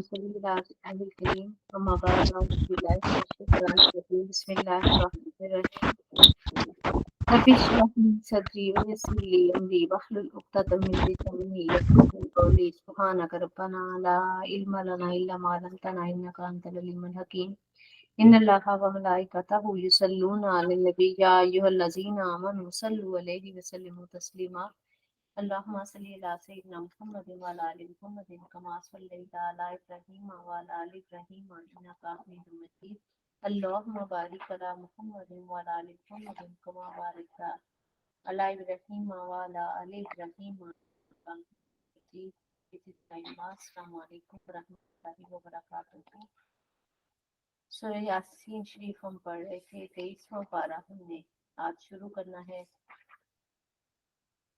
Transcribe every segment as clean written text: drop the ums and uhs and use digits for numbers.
صلی اللہ علیہ کریم اما بعد اعوذ باللہ من الشیطان الرجیم بسم اللہ الرحمن الرحیم رب اشرح لي صدری ويسر لي امری واحلل عقدۃ من لسانی یفقهوا قولی سبحانک ربنا لا علم لنا الا ما علمتنا انک انت العلیم الحکیم ان اللہ وملائکتہ یصلون علی النبی یا ایھا الذین آمنوا صلوا علیہ وسلموا تسلیما اللهم صل على سيدنا محمد وعلى ال محمد كما صليت على ابراهيم وعلى ال ابراهيم انك حميد مجيد اللهم بارك على محمد وعلى ال محمد كما باركت على ابراهيم وعلى ال ابراهيم انك حميد مجيد. السلام علیکم ورحمۃ اللہ وبرکاتہ. سورہ یاسین شریف ہم پڑھ رہے تھے 23واں پارہ ہم نے آج شروع کرنا ہے.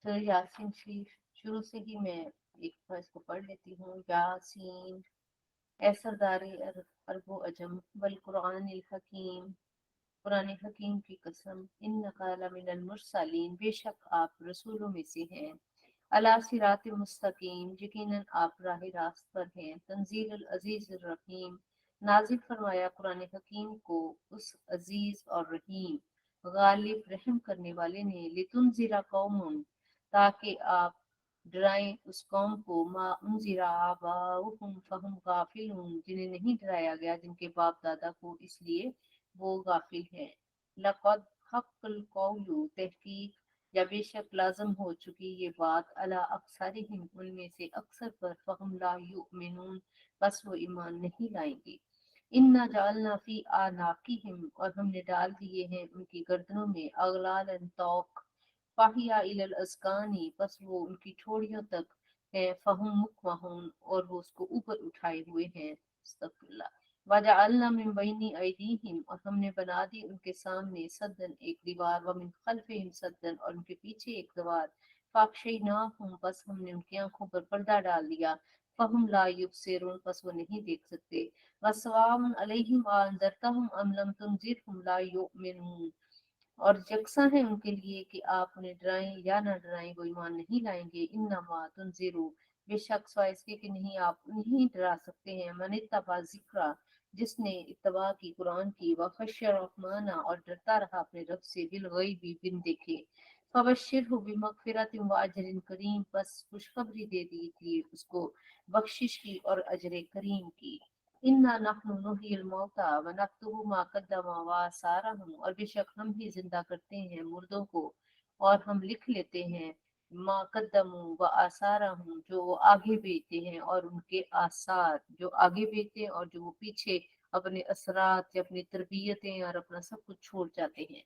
سورہ یاسین شریف شروع سے ہی میں ایک دفعہ اس کو پڑھ لیتی ہوں. یاسین اے سردار عرب و عجم والقرآن الحکیم، قرآن حکیم کی قسم، انک لمن المرسلین، بے شک آپ رسولوں میں سے ہیں، علی صراط مستقیم، یقیناً آپ راہ راست پر ہیں، تنزیل العزیز الرحیم، نازل فرمایا قرآن حکیم کو اس عزیز اور رحیم غالب رحم کرنے والے نے، لتنذر قوم، تاکہ آپ ڈرائیں اس قوم کو، ما انذر آباؤہم فہم غافلون، جنہیں نہیں ڈرایا گیا جن کے باپ دادا کو، اس لیے وہ غافل ہیں. لقد حق القول، تحقیق یا بے شک لازم ہو چکی یہ بات، علی اکثرہم، ان میں سے اکثر پر، فہم لا یؤمنون، بس وہ ایمان نہیں لائیں گے. انا جعلنا فی اعناقہم، اور ہم نے ڈال دیے ہیں ان کی گردنوں میں، اغلالا توق، فہی الی الاذقان، بس وہ ان کی ٹھوڑیوں تک ہیں، فہم مقمحون، اور وہ اس کو اوپر اٹھائے ہوئے ہیں. استغفر اللہ. وجعلنا من بین ایدیہم، اور ہم نے بنا دی ان کے سامنے، سدن ایک دیوار، ومن خلفہم سدن، اور ان کے پیچھے ایک دیوار، فاغشیناہم، بس ہم نے ان کی آنکھوں پر پردہ ڈال دیا، فہم لا یبصرون، بس وہ نہیں دیکھ سکتے. وسواء علیہم انذرتہم ام لم تنذرہم لا یؤمنون، اور یکساں ہے ان کے لیے کہ آپ انہیں ڈرائیں یا نہ ڈرائیں، وہ ایمان نہیں لائیں گے. انما تنذروا، بے شک سوائے اس کے کہ نہیں آپ نہیں ڈرا سکتے ہیں، من اتبع ذکر، جس نے اتباع کی قرآن کی، وخشی الرحمن، اور ڈرتا رہا اپنے رب سے، بالغیب، بن دیکھے، فبشرہ بمغفرۃ واجر کریم، بس خوشخبری دے دی تھی اس کو بخشش کی اور اجر کریم کی. انا نحن نحیی الموتى ونکتب ما قدموا وآثارهم، اور بے شک ہم ہی زندہ کرتے ہیں مردوں کو اور ہم لکھ لیتے ہیں ما قدموا وآثارهم، جو وہ آگے بھیجتے ہیں، اور ان کے آثار جو آگے بھیجتے ہیں، اور جو وہ پیچھے اپنے اثرات یا اپنی تربیتیں اور اپنا سب کچھ چھوڑ جاتے ہیں،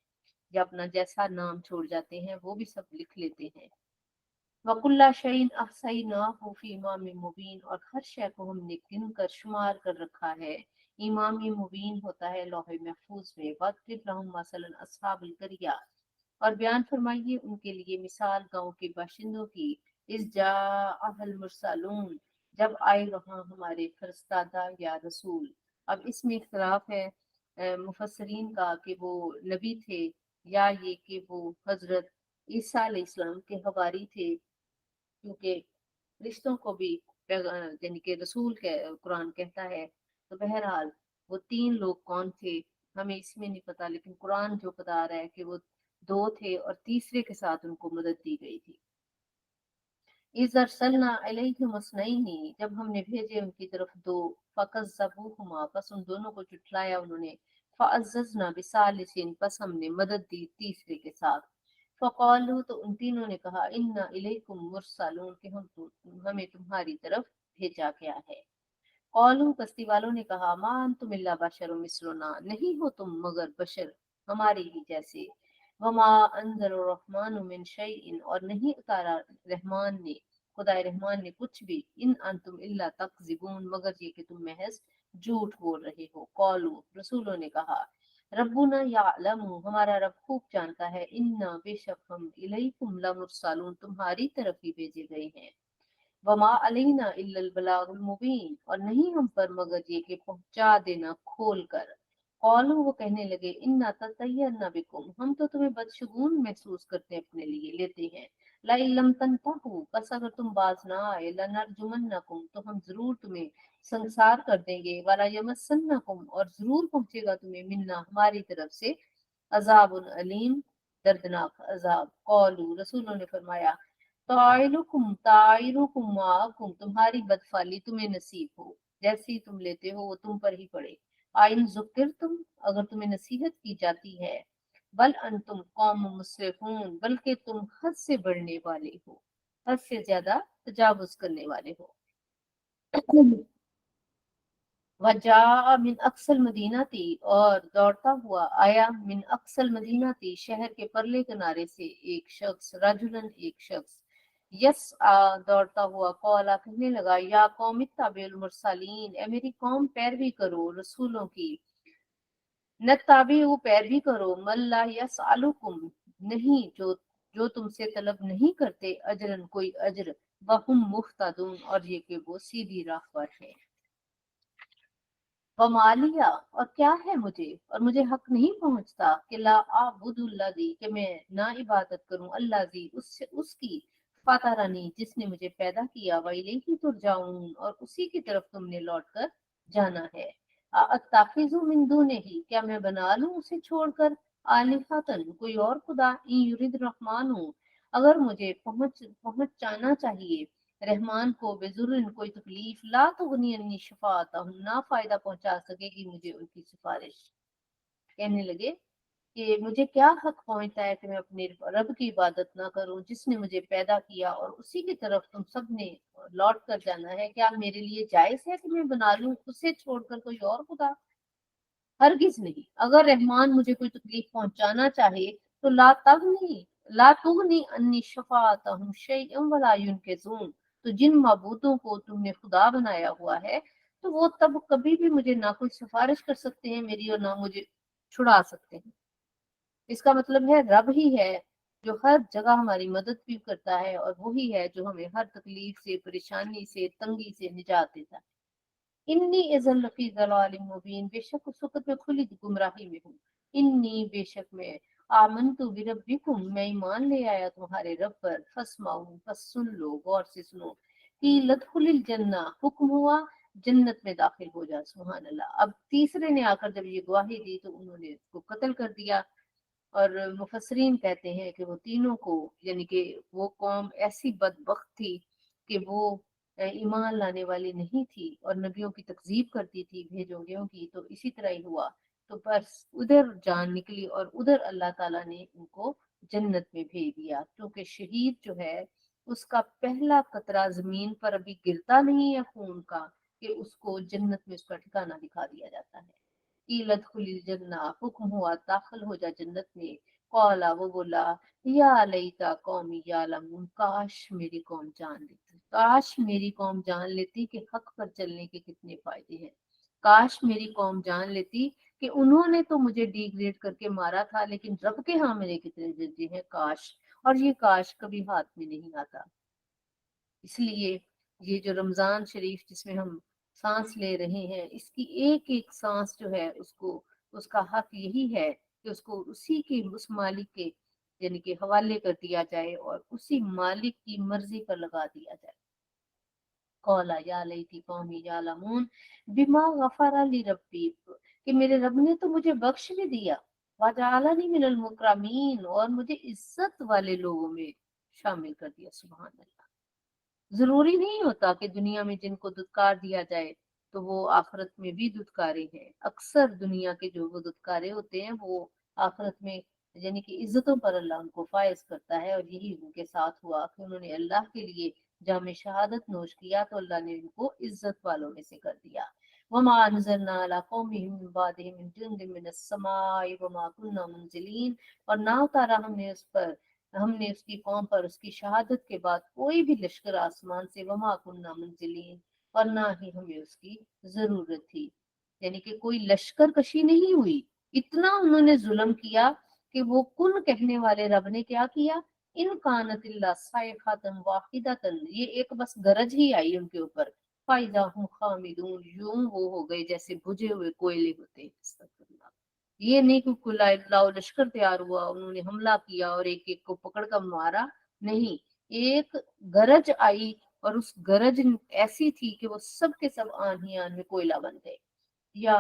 یا اپنا جیسا نام چھوڑ جاتے ہیں وہ بھی سب لکھ لیتے ہیں. وَكُلَّ شَيْءٍ أَحْصَيْنَاهُ فِي إِمَامٍ مُبِينٍ، اور ہر شے کو ہم نے گن کر شمار کر رکھا ہے. امام مبین ہوتا ہے لوح محفوظ میں. وَاضْرِبْ لَهُمْ مَثَلًا أَصْحَابَ الْقَرْيَةِ، اور بیان فرمائیے ان کے لیے مثال گاؤں کے باشندوں کی، اِذْ جَاءَهَا الْمُرْسَلُونَ، جب آئے وہاں ہمارے فرستادہ یا رسول. اب اس میں اختلاف ہے مفسرین کا کہ وہ نبی تھے یا یہ کہ وہ حضرت عیسیٰ علیہ السلام کے حواری تھے، کیونکہ رشتوں کو بھی یعنی کہ رسول قرآن کہتا ہے. تو بہرحال وہ تین لوگ کون تھے ہمیں اس میں نہیں پتا، لیکن قرآن جو بتا رہا ہے کہ وہ دو تھے اور تیسرے کے ساتھ ان کو مدد دی گئی تھی. اِذْ أَرْسَلْنَا عَلَيْهِمْ اثْنَيْنِ، جب ہم نے بھیجے ان کی طرف دو، فَكَذَّبُوهُمَا، پس ان دونوں کو جھٹلایا انہوں نے، فَعَزَّزْنَا بِثَالِثٍ، پس ہم نے مدد دی تیسرے کے ساتھ. فقالو، تو ان تینوں نے کہا، انا الیکم مرسلون، کہ ہمیں تمہاری طرف بھیجا گیا ہے. قالو، بستی والوں نے کہا، ما انتم الا بشر مثلنا، نہیں ہو تم مگر بشر ہمارے ہی جیسے. وما انزل الرحمن من شیء، اور نہیں اتارا رحمان نے خدائے رحمان نے کچھ بھی، ان انتم الا تکذبون، مگر یہ کہ تم محض جھوٹ بول رہے ہو. قالو، رسولوں نے کہا، ربنا یعلم، ہمارا رب خوب جانتا ہے، انا، بے شک ہم، الیکم لمرسلون، تمہاری طرف ہی بھیجے گئے ہیں. وما علینا الا البلاغ المبین، اور نہیں ہم پر مگر یہ کہ پہنچا دینا کھول کر. قالوا، وہ کہنے لگے، انا تطیرنا بکم، ہم تو تمہیں بدشگون محسوس کرتے اپنے لیے لیتے ہیں. لئن لم تنتہوا، بس اگر تم باز نہ آئے، لنرجمنکم، تو ہم ضرور تمہیں संसार कर देंगे। वाला यमस्सन्नकुम, और जरूर पहुंचेगा तुम्हें, मिन्ना, हमारी तरफ से, अजाबुन अलीम, दर्दनाक अजाब। कौलू, रसूलों ने फरमाया, ताइरुकुम माकुम, तुम्हारी बदफाली तुम्हें नसीब हो, जैसी तुम लेते हो वो तुम पर ही पड़े। आइन जुकिर तुम, अगर तुम्हें नसीहत की जाती है, बल अंतुम कौम मुस्रिफून, बल्कि तुम हद से बढ़ने वाले हो, हद से ज्यादा तजावुज करने वाले हो। वजा मिन अक्सल मदीना थी, और दौड़ता हुआ आया, मिन अक्सल मदीना थी, शहर के परले किनारे से एक शख्स, रजुलन, एक शख्स, दौड़ता हुआ, कौला, कहने लगा, या कौम इत्ताबिउल मुरसलीन, ए मेरी कौम पैरवी करो रसूलों की, नत्ताबिउ, पैरवी करो, मल्ला यसअलुकुम, नहीं, जो तुमसे तलब नहीं करते, अजरन, कोई अजर, वहुम मुहतदून, और ये कि वो सीधी राह पर है। वमालिया, और क्या है मुझे, और मुझे हक नहीं पहुंचता, कि ला आबुदुल्लज़ी, कि मैं ना इबादत करूं, अल्लाजी, उससे, उसकी, फातरनी, जिसने मुझे पैदा किया, व इलैहि तुरजाऊन, और उसी की तरफ तुमने लौट कर जाना है। अत्ताखिजु मिन दुनिही, क्या मैं बना लूं उसे छोड़कर, आलिहतन, कोई और खुदा, इन युरिद रहमानु, अगर मुझे पहुंचाना चाहिए रहमान को, बेजुर्रिन, कोई तकलीफ, ला तुगनी अन्नी शफाअतहुम, ना फायदा पहुंचा सकेगी मुझे उनकी सिफारिश। कहने लगे कि मुझे क्या हक पहुंचता है कि मैं अपने रब की इबादत ना करूं, जिसने मुझे पैदा किया, और उसी की तरफ तुम सब ने लौट कर जाना है। क्या मेरे लिए जायज है कि मैं बना लूं उसे छोड़कर कोई और खुदा? हरगिज नहीं। अगर रहमान मुझे कोई तकलीफ पहुंचाना चाहे, तो ला तुगनी अन्नी शफाअतहुम शैअन वला युनकिज़ून, तो जिन माबूदों को तुमने खुदा बनाया हुआ है, तो वो तब कभी भी मुझे ना कोई सिफारिश कर सकते हैं मेरी, और ना मुझे छुड़ा सकते हैं। इसका मतलब है रब ही है जो हर जगह हमारी मदद भी करता है, और वही है जो हमें हर तकलीफ से, परेशानी से, तंगी से निजात देता है। इन्नी इज़न लफी ज़लालिम मुबीन, बेशक उस वक्त मैं खुली गुमराही में हूँ। इन्नी, बेशक मैं, आमनतु बिरब्बिकुम, मैं ईमान ले आया तुम्हारे रब पर, फस्माऊ, बस सुन लो, गौर से सुनो, कि लदखुलिल जन्ना, हुक्म हुआ जन्नत में दाखिल हो जा। सुभान अल्लाह। अब तीसरे ने आकर जब ये गवाही दी तो उन्होंने उसको कत्ल कर दिया। और मुफस्सरीन कहते हैं कि वो तीनों को, यानी कि वो कौम ऐसी बदबख्त थी कि वो ईमान लाने वाली नहीं थी और नबियों की तकजीब करती थी, भेजोगियों की। तो इसी तरह ही हुआ। तो बस उधर जान निकली और उधर अल्लाह ताला ने उनको जन्नत में भेज दिया, क्योंकि शहीद जो है उसका पहला कतरा जमीन पर अभी गिरता नहीं है खून का, कि उसको जन्नत में उसका ठिकाना दिखा दिया जाता है। कीलत खुली जन्ना, हुक्म हुआ दाखिल हो जा जन्नत में। कौला, वो बोला, या लईता कौमी यालमून, काश मेरी कौम जान लेती, काश मेरी कौम जान लेती कि हक पर चलने के कितने फायदे हैं। काश मेरी कौम जान लेती कि उन्होंने तो मुझे डिग्रेड करके मारा था, लेकिन रब के यहाँ मेरे कितने दर्जे हैं, काश। और ये काश कभी हाथ में नहीं आता। इसलिए ये जो रमजान शरीफ जिसमें हम सांस ले रहे हैं, इसकी एक एक सांस जो है उसको, उसका हक यही है कि उसको उसी के, उस मालिक के, यानी कि हवाले कर दिया जाए और उसी मालिक की मर्जी पर लगा दिया जाए। कौला या लैती कौमी यालमून बिमा गफर ली रब्बी, कि मेरे रब ने तो मुझे बख्श भी दिया, वजालनी मिनल मुकरमीन, और मुझे इज्जत वाले लोगों में शामिल कर दिया। सुभान अल्लाह। जरूरी नहीं होता कि दुनिया में जिनको दुत्कार दिया जाए तो वो आखिरत में भी दुत्कारे हैं। अक्सर दुनिया के जो वो दुत्कारे होते हैं वो आखिरत में, यानी कि इज्जतों पर अल्लाह उनको फायज करता है। और यही उनके साथ हुआ कि उन्होंने अल्लाह के लिए जाम शहादत नोश किया तो अल्लाह ने उनको इज्जत वालों में से कर दिया। वमा अंज़लना अला कौमिहिम मिन बादिहिम मिन जुंदिन मिनस समाई वमा कुन्ना मुनज़िलीन, और ना उतारा हमने उस पर, हमने उसकी कौम पर उसकी शहादत के बाद कोई भी लश्कर आसमान से, वमा कुन्ना मुनज़िलीन, और ना ही हमें उसकी जरूरत थी। यानी कि कोई लश्कर कशी नहीं हुई। इतना उन्होंने जुल्म किया कि वो कुन कहने वाले रब ने क्या किया, इन कानत इल्ला सायखतन वाहिदतन, ये एक बस गरज ही आई उनके ऊपर, फाइजा हुम खामिदून, यूं वो हो गए जैसे बुझे हुए कोयले होते हैं। ये नहीं कि लाओ लश्कर तैयार हुआ, उन्होंने हमला किया और एक एक को पकड़ कर मारा, नहीं, एक गरज आई اور اس गरज ऐसी थी कि वो सब के सब आन ही आन में कोयला बन गए। या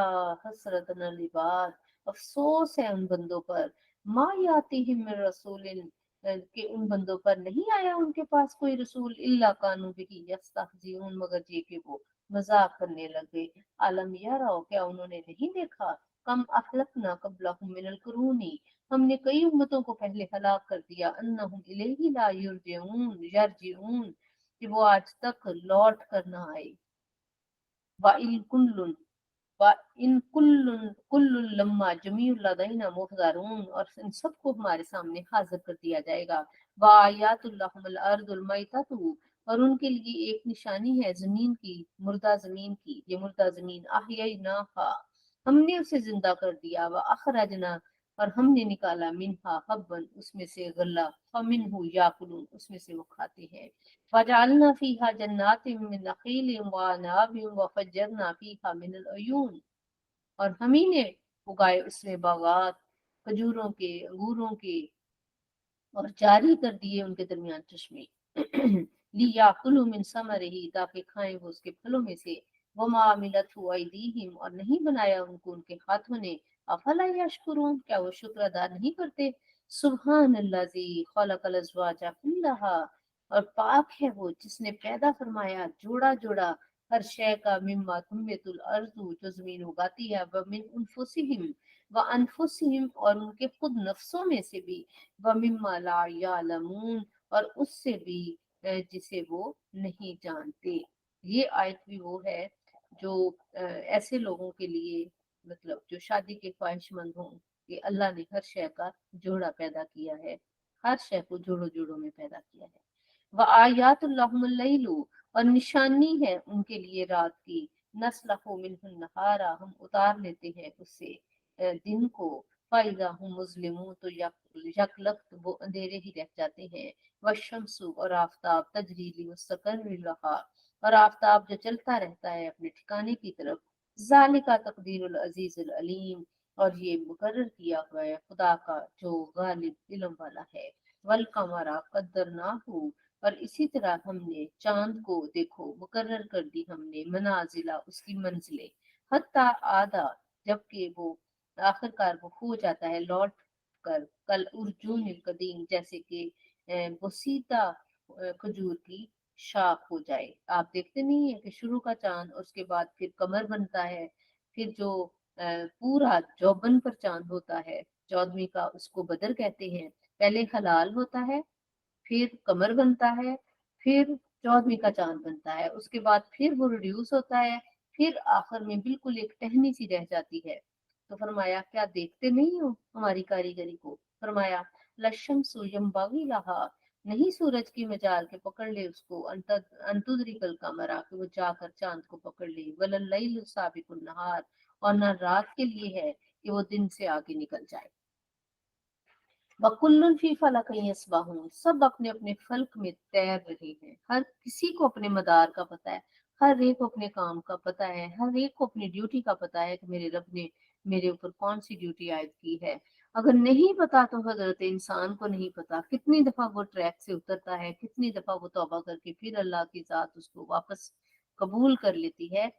हसरतन लिबास, अफसोस है उन बंदों पर, मा यातीहिम मिन रसूलिन, कि उन बंदों पर नहीं आया उनके पास कोई रसूल, इल्ला कानू बिही यस्तहजीऊन, मगर ये कि वो मजाक करने लगे। आलम यारो, क्या उन्होंने नहीं देखा, कम अहलकना कबलहुम मिनल कुरूनी, हमने कई उम्मतों को पहले हलाक कर दिया, अन्नहुम इलैहि ला यरजिऊन, कि वो आज तक लौट कर ना आए। व इन कुल्लुन इन कुल्लुन लम्मा जमीउल लदैना मुहज़रून, और इन सबको हमारे सामने हाजिर कर दिया जाएगा। व आयातुल्लाहुल अर्दुल मैततु, और उनके लिए एक निशानी है जमीन की, मुर्दा जमीन की, ये मुर्दा जमीन, अहयैनाहा, हमने उसे जिंदा कर दिया, व अखरजना, और हमने निकाला, मिनहा हब्बन, उसमें से गल्ला, फमिनहु याकुलून, उसमें से वो खाते हैं। वजअलना फीहा जन्नातिन मिन नखीलिन व अनाबिन व फज्जरना फीहा मिनल अयून, और हम ही ने उगाए उसमें बागात खजूरों के, अंगूरों के, और जारी कर दिए उनके दरमियान चश्मे। लियाकुलू मिन समरिही, ताकि खाएं वो उसके फलों में से। वमा अमिलतहु अयदीहिम, और नहीं बनाया उनको उनके हाथों ने। अफला यशकुरून, क्या वो शुक्र अदा नहीं करते। सुबहान अल्लाजी खलकल अज़वाजा कुल्लहा, और पाक है वो जिसने पैदा फरमाया जोड़ा जोड़ा हर शय का, मिम्मा तुम्बितुल अर्ज़ु, जो जमीन उगाती है, व मिन अनफुसिहिम, व अनफुसिहिम, और उनके खुद नफ्सों में से भी, व मिम्मा ला यालमून, और उससे भी जिसे वो नहीं जानते। ये आयत भी वो है जो ऐसे लोगों के लिए, मतलब जो शादी के ख्वाहिशमंद हों, कि अल्लाह ने हर शय का जोड़ा पैदा किया है, हर शय को जोड़ों जोड़ों में पैदा किया है। व आयातुल्लाहुल लैलु, और निशानी है उनके लिए रात की, नस्लहु मिन्हुन नहारा, हम उतार लेते हैं उससे दिन को, फाइजा हम मुस्लिमून, तो यकलख्त वो अंधेरे ही रह जाते हैं। वशमसु, और आफताब, तजरीली मुस्तकर लहा, और आफताब जो चलता रहता है अपने ठिकाने की तरफ। जालिका तकदीरुल अजीजुल अलीम, और ये मुकर्रर किया हुआ है खुदा का जो गालिब इल्म वाला है। वल कमरा कद्दरनाहु, और इसी तरह हमने चांद को, देखो मुकर्रर कर दी हमने, मनाजिला, उसकी मंजिलें, हत्ता आधा, जबकि वो आखिरकार वो हो जाता है लौट कर, कल उर्जून कदीम, जैसे कि बसीता खजूर की शाख हो जाए। आप देखते नहीं है कि शुरू का चांद और उसके बाद फिर कमर बनता है, फिर जो पूरा चौबन पर चांद होता है, चौदहवीं का, उसको बदर कहते हैं। पहले हलाल होता है, फिर कमर बनता है, फिर चौदहवीं का चांद बनता है, उसके बाद फिर वो रिड्यूस होता है, फिर आखिर में बिल्कुल एक टहनी सी रह जाती है। तो फरमाया क्या देखते नहीं हो हमारी कारीगरी को। फरमाया लशम्सु यंबगी लहा, नहीं सूरज की मजाल के पकड़ ले उसको, अंतुद्रिकल कमरा, कि वो जाकर चांद को पकड़ ले, वलल लैलु साबिकुन नहार, और न रात के लिए है कि वो दिन से आगे निकल जाए। वकुल्लुन फी फलकिन यस्बहून, सब अपने अपने फल्क में तैर रहे हैं, हर किसी को अपने मदार का पता है, हर एक को अपने काम का पता है, हर एक को अपनी ड्यूटी का पता है कि मेरे रब ने मेरे ऊपर कौन सी ड्यूटी आयद की है। अगर नहीं पता तो हजरत इंसान को नहीं पता, कितनी दफा वो ट्रैक से उतरता है, कितनी दफा वो तौबा करके फिर अल्लाह की जात उसको वापस कबूल कर लेती है।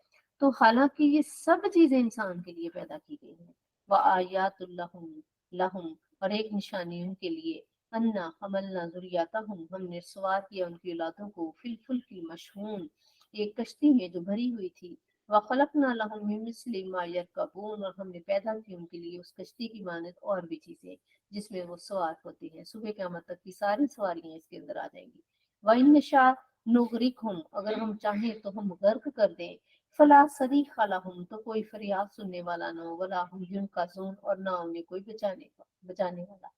तो हालांकि ये सब चीजें इंसान के लिए पैदा की गई हैं। व आयातुल्लहुम लहुम, और एक निशानी उनके लिए, अन्ना हमलना जुर्रियातहुम, हमने सवार किया उनकी औलादों को, फिल फुल्किल मशहून, एक कश्ती में जो भरी हुई थी। व खलकना लहुम मिन मिस्लिम मा यरकबून, और हमने पैदा की उनके लिए उस कश्ती की मानद और भी चीजें जिसमें वो सवार होते हैं। सुबह क़यामत तक की सारी सवारियां इसके अंदर आ जाएंगी। व इन नशा नुगरिकहुम, अगर हम चाहें तो हम गर्क कर दें, फला सरीखा लहुम, तो कोई फरियाद सुनने वाला ना हो, वला हुम युनक़ज़ून, और ना उन्हें कोई बचाने वाला,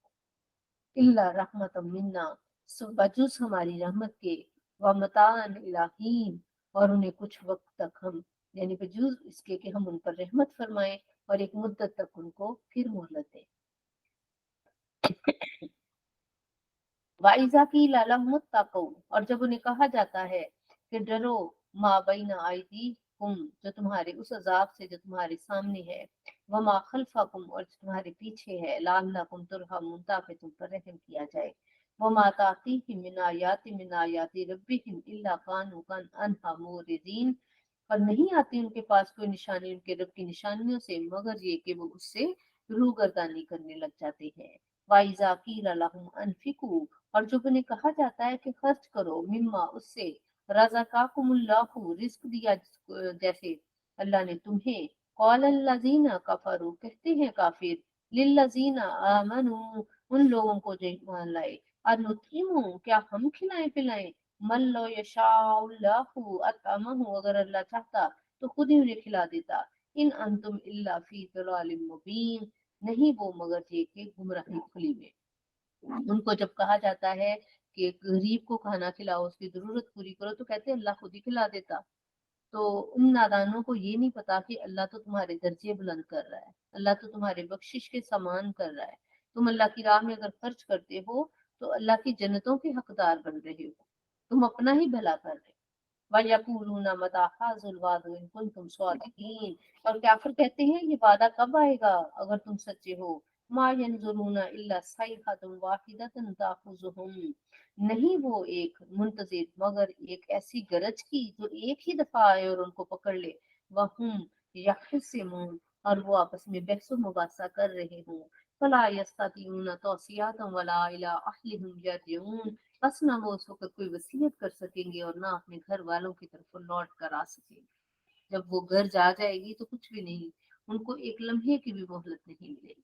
इल्ला रहमतम मिन्ना, बजुस हमारी रहमत के, व मतान इलाहीन, और उन्हें कुछ वक्त तक हम, यानी बजुस इसके कि हम उन पर रहमत फरमाएं और एक मुद्दत तक उनको फिर मोहलत दें। वाइजा की लाला मुत्तकू, और जब उन्हें कहा जाता है कि डरो, माँ बैना आईदी कुम, जो तुम्हारे उस अजाब से जो तुम्हारे सामने है, व मा खल्फकुम, और जो तुम्हारे पीछे है, लाल्लकुम तुरहमून, ताकि तुम पर रहम किया जाए। वमा तातीहिम मिन आयाति रब्बिहिम इल्ला कानू अन्हा मुरिदीन, और नहीं आती उनके पास कोई निशानी उनके रब की निशानियों से मगर ये कि वो उससे रूगर्दानी करने लग जाते हैं। वाइजा कील लहुम अनफिकू, और जब उन्हें कहा जाता है कि खर्च करो, मिम्मा उससे, रज़ाकाकुमुल्लाहु रिस्क दिया जैसे अल्लाह ने तुम्हें, कौल अल्लज़ीना कफरू कहते हैं काफिर, लिल्लज़ीना आमनू उन लोगों को जो ईमान लाए, अनुतइमु क्या हम खिलाएं पिलाएं, मल्लो यशाउल्लाहु अतअमहु अगर अल्लाह चाहता तो खुद ही उन्हें खिला देता, इन अंतुम इल्ला फी दलालिम मुबीन, नहीं वो मगर ये कि गुमराही खुली में। उनको जब कहा जाता है कि गरीब को खाना खिलाओ, उसकी जरूरत पूरी करो, तो कहते हैं अल्लाह खुद ही खिला देता। तो उन नादानों को ये नहीं पता कि अल्लाह तो तुम्हारे दर्जे बुलंद कर रहा है, अल्लाह तो तुम्हारे बख्शिश के समान कर रहा है। तुम अल्लाह की राह में अगर खर्च करते हो तो अल्लाह की जन्नतों के हकदार बन रहे हो, तुम अपना ही भला कर रहे हो। वयकूलूना मता हाज़िल वाद इन कुंतुम सादिकीन, और काफिर कहते हैं ये वादा कब आएगा अगर तुम सच्चे हो। मा यंजुरूना इल्ला सैहतुन वाहिदतन ताखुजुहुम, नहीं वो एक मुंतजिर मगर एक ऐसी गरज की जो एक ही दफा आए और उनको पकड़ ले। वहुम यखसिमून, और वो आपस में बहसो मुबासा कर रहे हों। फला यस्ततीऊना तौसियातन वला इला अहलिहिम यरजिऊन, बस ना वो उस वक्त कोई वसीयत कर सकेंगे और ना अपने घर वालों की तरफ लौट कर आ सकेंगे। जब वो घर जा जाएगी तो कुछ भी नहीं, उनको एक लम्हे की भी मोहलत नहीं मिलेगी।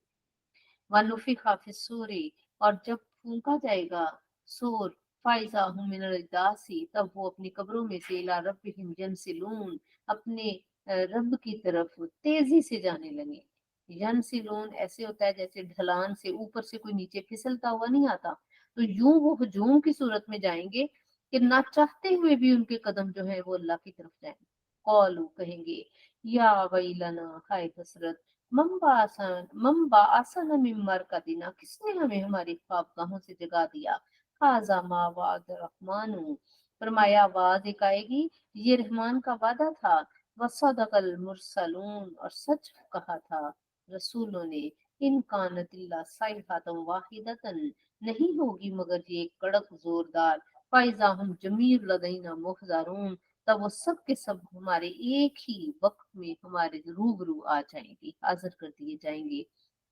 वनुफिखा फिस्सूरी, और जब फूंका जाएगा सूर, फाइजा हुम मिनल दासी, तब वो अपनी कब्रों में से इला रब्बिहिम यनसिलून अपने रब की तरफ तेजी से जाने लगे। यनसिलून ऐसे होता है जैसे ढलान से ऊपर से कोई नीचे फिसलता हुआ नहीं आता, तो यूं वो हजूम की सूरत में जाएंगे कि ना चाहते हुए भी उनके कदम जो है वो अल्लाह की तरफ जाएंगे। कौलू कहेंगे, या वैलना हाय हसरत, मम्बा आसन मिम्बर का दिना, किसने हमें हमारी ख्वाबगाहों से जगा दिया। हाजा मा वाद रहमानु, फरमाया वाद एक आएगी, ये रहमान का वादा था। वसदकल मुरसलून, और सच कहा था रसूलों ने। इन कानतिल्ला साइहातम वाहिदतन, नहीं होगी मगर ये कड़क जोरदार, फाइजा हम जमीर लदैना मुहजरून, तब वो सब के सब हमारे एक ही वक्त में हमारे रूबरू आ जाएंगे, हाजिर कर दिए जाएंगे।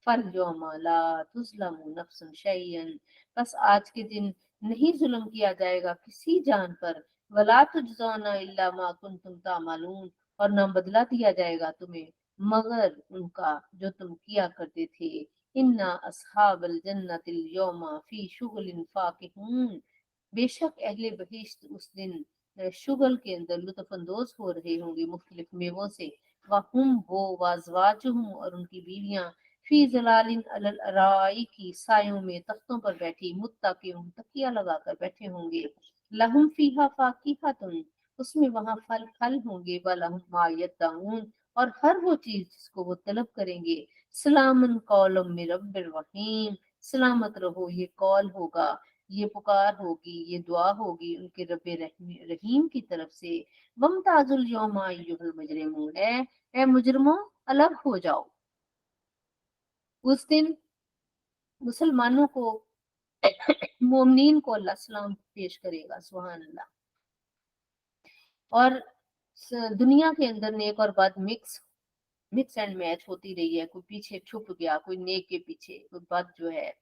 फल यौमा ला तुज़लमु नफ्सुन शैयन, बस आज के दिन नहीं जुल्म किया जाएगा किसी जान पर। वला तुजज़ौना इल्ला मा कुंतुम तामलून, और न बदला दिया जाएगा तुम्हें मगर उनका जो तुम किया करते थे। इन्ना अस्हाबल जन्नतिल यौमा फी शुगलिन फाकिहून, बेशक अहले बहिश्त उस दिन शुगल के अंदर लुत्फ अंदोज हो रहे होंगे मुख्तलिफ मेवों से। वहुम वो वाजवाजुहुम, और उनकी बीवियां, फी जलालिन अलल अराई की सायों में तख्तों पर बैठी, मुत्तकिऊन तकिया लगाकर बैठे होंगे। लहुम फीहा फाकीहतुन, उसमें वहां फल फल होंगे। वलहुम मा यद्दाऊन, और हर वो चीज जिसको वो तलब करेंगे। सलामन कौलम मिर रब्बिर रहीम, सलामत रहो ये कौल होगा, ये पुकार होगी, ये दुआ होगी उनके रब्बे रहीम की तरफ से। वमताजुल यौमा अय्युहल मुजरिमून, ए मुजरिमों अलग हो जाओ। उस दिन मुसलमानों को मोमिनीन को अल्लाह सलाम पेश करेगा, सुभान अल्लाह। और दुनिया के अंदर नेक और बद मिक्स एंड मैच होती रही है, कोई पीछे छुप गया, कोई नेक के पीछे, कोई बद जो है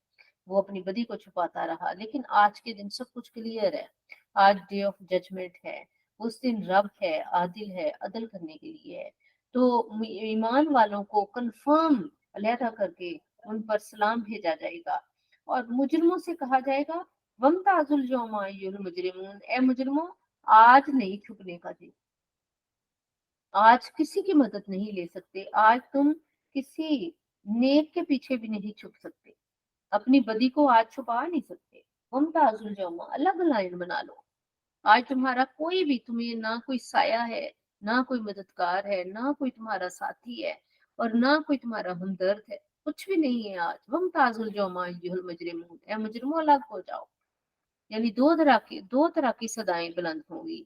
वो अपनी बदी को छुपाता रहा। लेकिन आज के दिन सब कुछ क्लियर है, आज डे ऑफ जजमेंट है। उस दिन रब है, आदिल है, अदल करने के लिए है। तो ईमान वालों को कंफर्म अलहदा करके उन पर सलाम भेजा जाएगा, और मुजरिमों से कहा जाएगा, वमताजुल यौमा अय्युहल मुजरिमून, ए मुजरिमों आज नहीं छुपने का दिन, आज किसी की मदद नहीं ले सकते, आज तुम किसी नेक के पीछे भी नहीं छुप सकते, अपनी बदी को आज छुपा नहीं सकते। मुमताजुल जमा, अलग लाइन बना लो। आज तुम्हारा कोई भी, तुम्हें ना कोई साया है, ना कोई मददगार है, ना कोई तुम्हारा साथी है, और ना कोई तुम्हारा हमदर्द है, कुछ भी नहीं है आज। मुमताजुल जमा अय्युहल मुजरिमून, ए मुजरिमों अलग हो जाओ। यानी दो तरह की सदाएं बुलंद होंगी।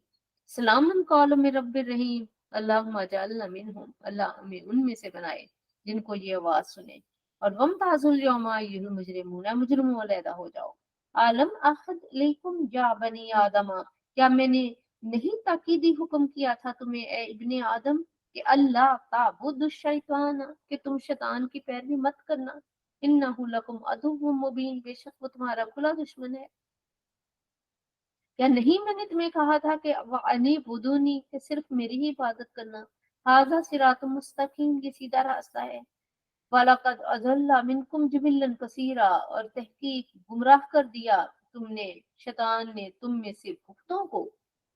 सलामन कौल में रब्बिर रहीम, अल्लाहुम्मा जअलना मिनहुम, अल्लाह हमें उनमें से बनाए जिनको ये आवाज सुने। और वम ताजुल यौमा अय्युहल मुजरिमून, मुजरिमों अलहदा हो जाओ। आलम अहद इलैकुम या बनी आदमा, क्या मैंने नहीं ताकीदी हुक्म किया था तुम्हें ए इब्ने आदम कि अल्लाह ताबुदु शैतान, कि तुम शैतान की पैरवी मत करना। इन्नहु लकुम अदुव्वुम मुबीन, बेशक वो तुम्हारा खुला दुश्मन है। क्या नहीं मैंने तुम्हें कहा था कि अनी बुदूनी, कि सिर्फ मेरी ही इबादत करना। हाजा सिरातुम मुस्तकीम, ये सीधा रास्ता है। वलकद अज़ल्ला मिनकुम जिबिल्लन कसीरा, और तहकीक गुमराह कर दिया तुमने, शैतान ने तुम में से पुख्तों को।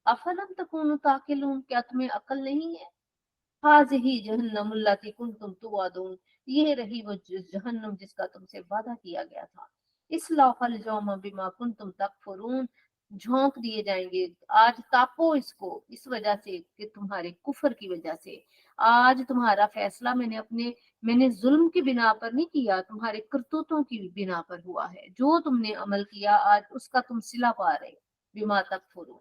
अफलम तकूनु ताकिलून, क्या तुम्हें अकल नहीं है। हाज़िही जहन्नम अल्लती कुंतुम तुअदून, ये रही वो जहन्नम जिसका तुमसे वादा किया गया था। इस्लाहल यौम बिमा कुंतुम तकफुरून, झोंक दिए जाएंगे, आज तापो इसको, इस वजह से कि तुम्हारे कुफर की वजह से। आज तुम्हारा फैसला मैंने जुल्म की बिना पर नहीं किया, तुम्हारे करतूतों की बिना पर हुआ है। जो तुमने अमल किया आज उसका तुम सिला पा रहे। बिमा तकफुरून,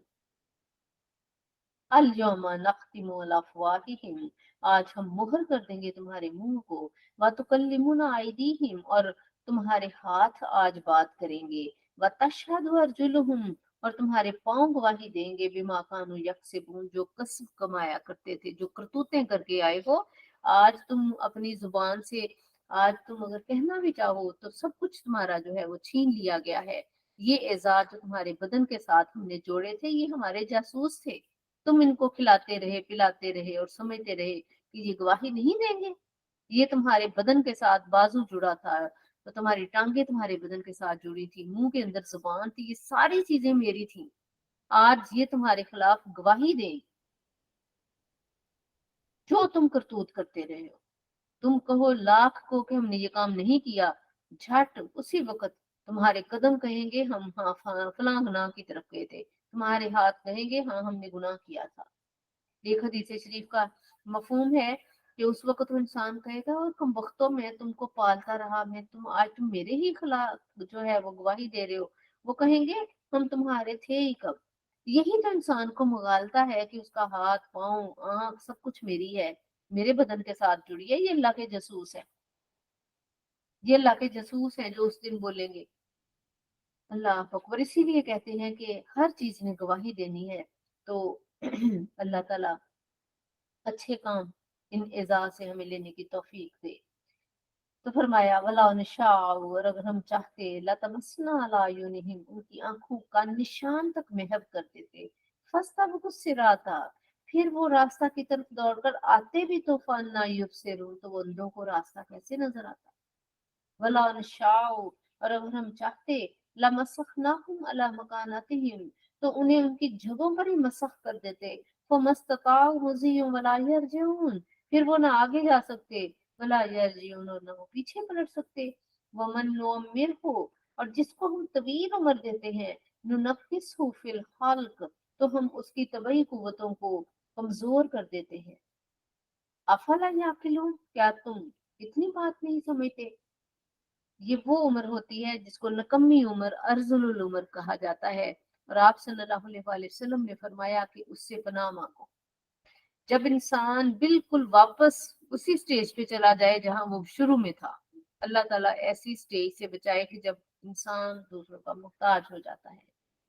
अल यौमा नख्तिमु अला अफवाहिहिम, आज हम मुहर कर देंगे तुम्हारे मुंह को। व तुकल्लिमुना आइदीहिम, और तुम्हारे हाथ आज बात करेंगे। व तशहदु अर्जुलुहुम, और तुम्हारे पांव गवाही देंगे। बिमा कानू यक्सिबून, जो कसब कमाया करते थे, जो करतूतें करके आए हो। आज तुम अपनी जुबान से, आज तुम अगर कहना भी चाहो तो सब कुछ तुम्हारा जो है वो छीन लिया गया है। ये एजाज जो तुम्हारे बदन के साथ हमने जोड़े थे, ये हमारे जासूस थे। तुम इनको खिलाते रहे, पिलाते रहे और समझते रहे कि ये गवाही नहीं देंगे। ये तुम्हारे बदन के साथ बाजू जुड़ा था, तो तुम्हारी टांगे तुम्हारे बदन के साथ जुड़ी थी, मुंह के अंदर जुबान थी, ये सारी चीजें मेरी थी। आज ये तुम्हारे खिलाफ गवाही दें, जो तुम करतूत करते रहे हो। तुम कहो लाख को कि हमने ये काम नहीं किया, झट उसी वक्त तुम्हारे कदम कहेंगे हम हाँ फलां गुनाह की तरफ गए थे, तुम्हारे हाथ कहेंगे हाँ हमने गुनाह किया था। एक हदीस शरीफ का मफहूम है कि उस वक्त वो इंसान कहेगा, और कम वक्तों में तुमको पालता रहा मैं, तुम मेरे ही खिलाफ जो है वो गवाही दे रहे हो। वो कहेंगे हम तुम्हारे थे ही कब। यही तो इंसान को मगालता है कि उसका हाथ पांव आंख सब कुछ मेरी है, मेरे बदन के साथ जुड़ी है। ये अल्लाह के जसूस है, ये अल्लाह के जसूस है जो उस दिन बोलेंगे। अल्लाह अकबर, इसीलिए कहते हैं कि हर चीज में गवाही देनी है। तो अल्लाह ताला अच्छे काम इन एजाज से हमें लेने की तौफीक दे। तो फरमाया वला निशाअ, और अगर हम चाहते लतमसना अला अयुनिहिम, उनकी आंखों का निशान तक महव कर देते। फस्तबकु सिराता, फिर वो रास्ता की तरफ दौड़कर आते भी तो फन्ना युबसिरून, तो वो अंधों को रास्ता कैसे नजर आता। वला नशाओ, और अगर हम चाहते लमसखनाहुम अला मकानातिहिम, तो उन्हें उनकी जगहों पर ही मसख कर देते। फमस्तताउ मुज़ियुम वला यरजिऊन, फिर वो ना आगे जा सकते, वला यरजिऊन, और ना वो पीछे पलट सकते। वमन नुअम्मिरहु, और जिसको हम तवील उम्र देते हैं, नुनक्किसहु फिल खल्क, तो हम उसकी तबई कुव्वतों को कमजोर कर देते हैं। अफला याकिलून, क्या तुम इतनी बात नहीं समझते। ये वो उम्र होती है जिसको नकम्मी उम्र, अर्जुलुल उम्र कहा जाता है। और आप सल्लल्लाहु अलैहि वसल्लम ने फरमाया कि उससे पनाह मांगो, जब इंसान बिल्कुल वापस उसी स्टेज पे चला जाए जहां वो शुरू में था। अल्लाह ताला ऐसी स्टेज से बचाए कि जब इंसान दूसरों का मोहताज हो जाता है।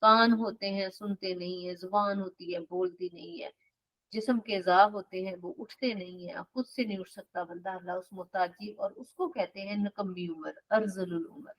कान होते हैं सुनते नहीं है, जुबान होती है बोलती नहीं है, जिस्म के अज़ा होते हैं वो उठते नहीं है, खुद से नहीं उठ सकता बंदा, अल्लाह उस मोहताजी, और उसको कहते हैं नकम्मी उम्र, अर्जुलुल उम्र।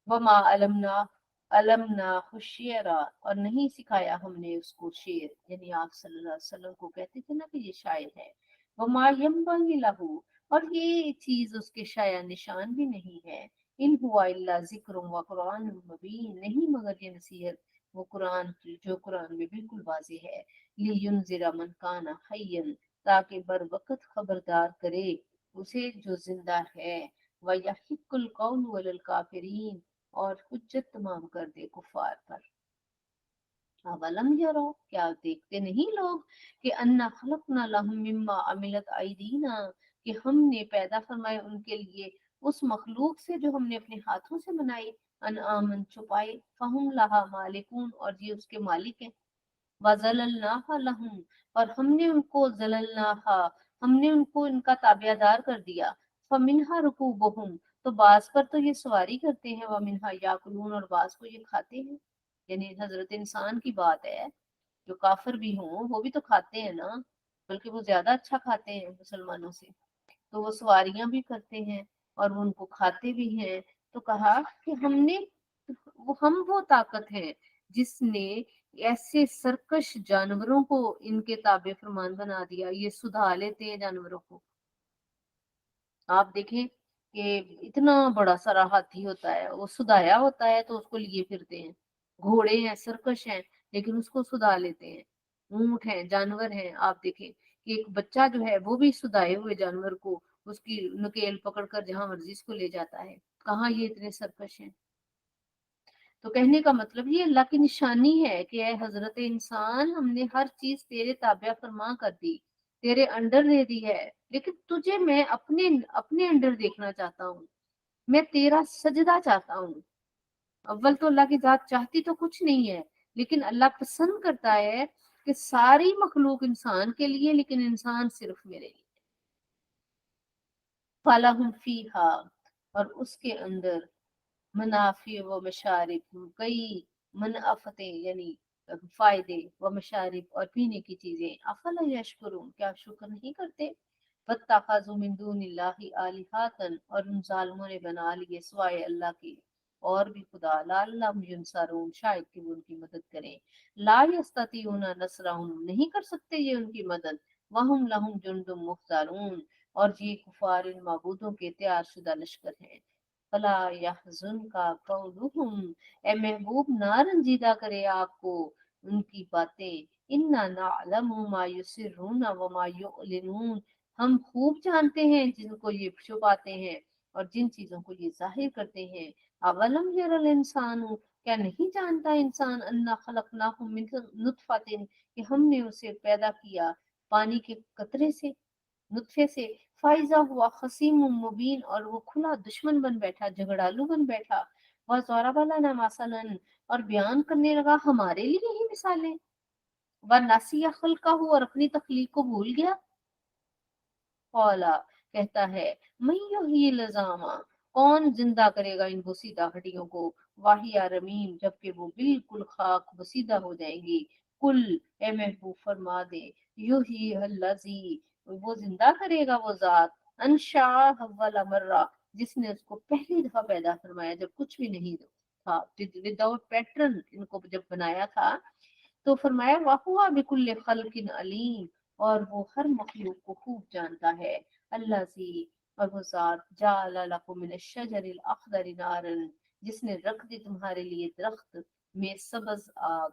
वमा अलमना अलमना खुशियरा, और नहीं सिखाया हमने उसको शेर, यानी आप सल्लल्लाहु अलैहि वसल्लम को कहते थे ना कि ये शायर है। वमा यंबगि लहू, और ये चीज उसके शाया निशान भी नहीं है। इन हुआ इल्ला जिक्र व कुरान मुबीन, नहीं मगर ये नसीहत, वो कुरान की जो कुरान में बिल्कुल वाज़ेह है। लियुनज़िरा मन काना हय्यन, ताकि बर वक्त खबरदार करे उसे जो जिंदा है। व यहिक्कुल कौलु अलल काफिरीन, और हुज्जत तमाम कर दे कुफार पर। अवलम यरो, क्या देखते नहीं लोग कि अन्ना खलकना लहुम मिम्मा अमिलत आइदीना, कि हमने पैदा फरमाए उनके लिए उस मखलूक से जो हमने अपने हाथों से बनाई। अनआमन छुपाए, फहुम लहा मालिकून, और ये उसके मालिक हैं। वज़ललनाहा लहुम, और हमने उनको जललनाहा, हमने उनको इनका ताबियादार कर दिया। फमिनहा रुकूबुहुम, تو بعض پر تو یہ سواری کرتے ہیں، وَمِنْہَا یَأْکُلُونَ، اور بعض کو یہ کھاتے ہیں. یعنی حضرت انسان کی بات ہے، جو کافر بھی ہوں وہ بھی تو کھاتے ہیں نا، بلکہ وہ زیادہ اچھا کھاتے ہیں مسلمانوں سے. تو وہ سواریاں بھی کرتے ہیں اور ان کو کھاتے بھی ہیں. تو کہا کہ ہم وہ طاقت ہے جس نے ایسے سرکش جانوروں کو ان کے تابع فرمان بنا دیا. یہ سدھا لیتے ہیں جانوروں کو. آپ دیکھیں کہ اتنا بڑا سارا ہاتھی ہوتا ہے، وہ سدھایا ہوتا ہے تو اس کو لیے پھرتے ہیں. گھوڑے ہیں، سرکش ہیں، لیکن اس کو سدھا لیتے ہیں. اونٹ ہیں، جانور ہیں. آپ دیکھیں کہ ایک بچہ جو ہے وہ بھی سدھائے ہوئے جانور کو اس کی نکیل پکڑ کر جہاں مرضی اس کو لے جاتا ہے. کہاں یہ اتنے سرکش ہیں؟ تو کہنے کا مطلب یہ اللہ کی نشانی ہے کہ اے حضرت انسان، ہم نے ہر چیز تیرے تابع فرما کر دی، تیرے انڈر دے دی ہے، لیکن تجھے میں اپنے انڈر دیکھنا چاہتا ہوں. میں تیرا سجدہ چاہتا ہوں. اول تو اللہ کی ذات چاہتی تو کچھ نہیں ہے، لیکن اللہ پسند کرتا ہے کہ ساری مخلوق انسان کے لیے، لیکن انسان صرف میرے لیے. فَلَهُمْ فِيهَا، اور اس کے اندر منافع و مشارب، کئی منافعتیں یعنی فائدے، و مشارب اور پینے کی چیزیں. افلا یشکرون، کیا شکر نہیں کرتے؟ واتخذوا من دون اللہ آلہۃ، اور ان ظالموں نے بنا لیے سوائے اللہ کے اور بھی خدا. لعلہم ینصرون، شاید کہ وہ ان کی مدد کریں. لا یستطیعون نصرہم، نہیں کر سکتے یہ ان کی مدد. وہم لہم جند محضرون، اور یہ کفار ان معبودوں کے تیار شدہ لشکر ہیں. فلا يحزنك قولهم، اے محبوب نہ رنجیدہ کرے آپ کو ان کی باتیں. انا نعلم ما يسرون وما يعلنون، ہم خوب جانتے ہیں جن کو یہ چھپاتے ہیں اور جن چیزوں کو یہ ظاہر کرتے ہیں. اولم ير الانسان، کیا نہیں جانتا انسان، انا خلقناه من نطفۃ، کہ ہم نے اسے پیدا کیا پانی کے قطرے سے، نطفے سے. فائزہ ہوا خصیم مبین، اور وہ کھلا دشمن بن بیٹھا، جھگڑالو بن بیٹھا. وَضَرَبَ لَنَا مَثَلًا، اور بیان کرنے لگا ہمارے لیے ہی مثالیں. وَنَسِیَ خَلْقَهُ، اور اپنی تخلیق کو بھول گیا. قَالَ، کہتا ہے، مَن یحیی العظام، کون زندہ کرے گا ان بسیدہ ہڈیوں کو. وَہِیَ رَمِیمٌ، جبکہ وہ بالکل خاک بسیدہ ہو جائیں گی. کل، اے محبوب فرما دے، یحیی الذی، وہ زندہ کرے گا وہ ذات، انشاء اول مرہ، جس نے اس کو پہلی دفعہ پیدا فرمایا جب کچھ بھی نہیں تھا، وداؤٹ پیٹرن ان کو جب بنایا تھا. تو فرمایا وَهُوَ بِكُلِّ خَلْقٍ عَلِيمٌ، اور وہ ہر مخلوق کو خوب جانتا ہے. اللہ سی، اور وہ ذات، جعل لکم من الشجر الاخضر نارا، جس نے رکھ دی تمہارے لیے درخت میں سبز آگ،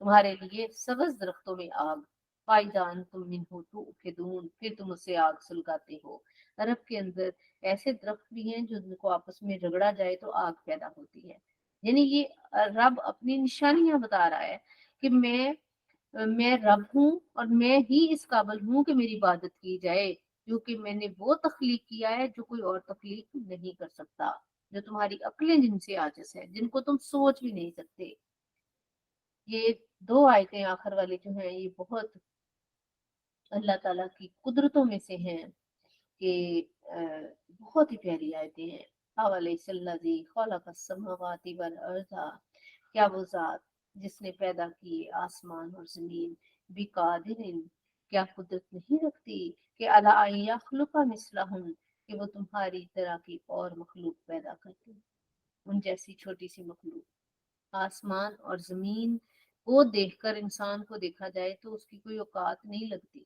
تمہارے لیے سبز درختوں میں آگ. فَإِذَا أَنْتُمْ مِنْهُ تُوقِدُونَ، پھر تم اسے آگ سلگاتے ہو. عرب کے اندر ایسے درخت بھی ہیں جو ان کو آپس میں رگڑا جائے تو آگ پیدا ہوتی ہے. یعنی یہ رب اپنی نشانیاں بتا رہا ہے کہ میں رب ہوں، اور میں ہی اس قابل ہوں کہ میری عبادت کی جائے، کیونکہ میں نے وہ تخلیق کیا ہے جو کوئی اور تخلیق نہیں کر سکتا، جو تمہاری عقلیں جن سے عاجز ہے، جن کو تم سوچ بھی نہیں سکتے. یہ دو آیتیں آخر والی جو ہیں یہ بہت اللہ تعالیٰ کی قدرتوں میں سے ہیں کہ بہت ہی پیاری آیتیں ہیں. اَوَلَيْسَ الَّذِي خَلَقَ السَّمَاوَاتِ وَالْأَرْضَ، کیا وہ ذات جس نے پیدا کی آسمان اور زمین، بِقَادِرٍ، کیا قدرت نہیں رکھتی کہ عَلَىٰ أَن يَخْلُقَ مِثْلَهُم، کہ وہ تمہاری طرح کی اور مخلوق پیدا کرتی، ان جیسی چھوٹی سی مخلوق. آسمان اور زمین کو دیکھ کر انسان کو دیکھا جائے تو اس کی کوئی اوقات نہیں لگتی،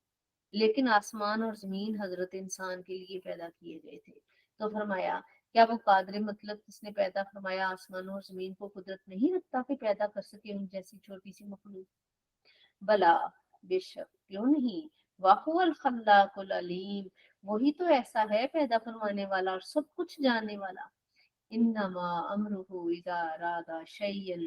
لیکن آسمان اور زمین حضرت انسان کے لیے پیدا کیے گئے تھے. تو فرمایا کیا وہ قادر مطلب جس نے پیدا فرمایا آسمان اور زمین کو قدرت نہیں رکھتا کہ پیدا کر سکے ان جیسی چھوٹی سی مخلوق؟ بلا، بے شک، کیوں نہیں. وَهُوَ الْخَلَّاقُ الْعَلِيمُ، وہی تو ایسا ہے پیدا فرمانے والا اور سب کچھ جاننے والا. انما امرہ اذا اراد شیئا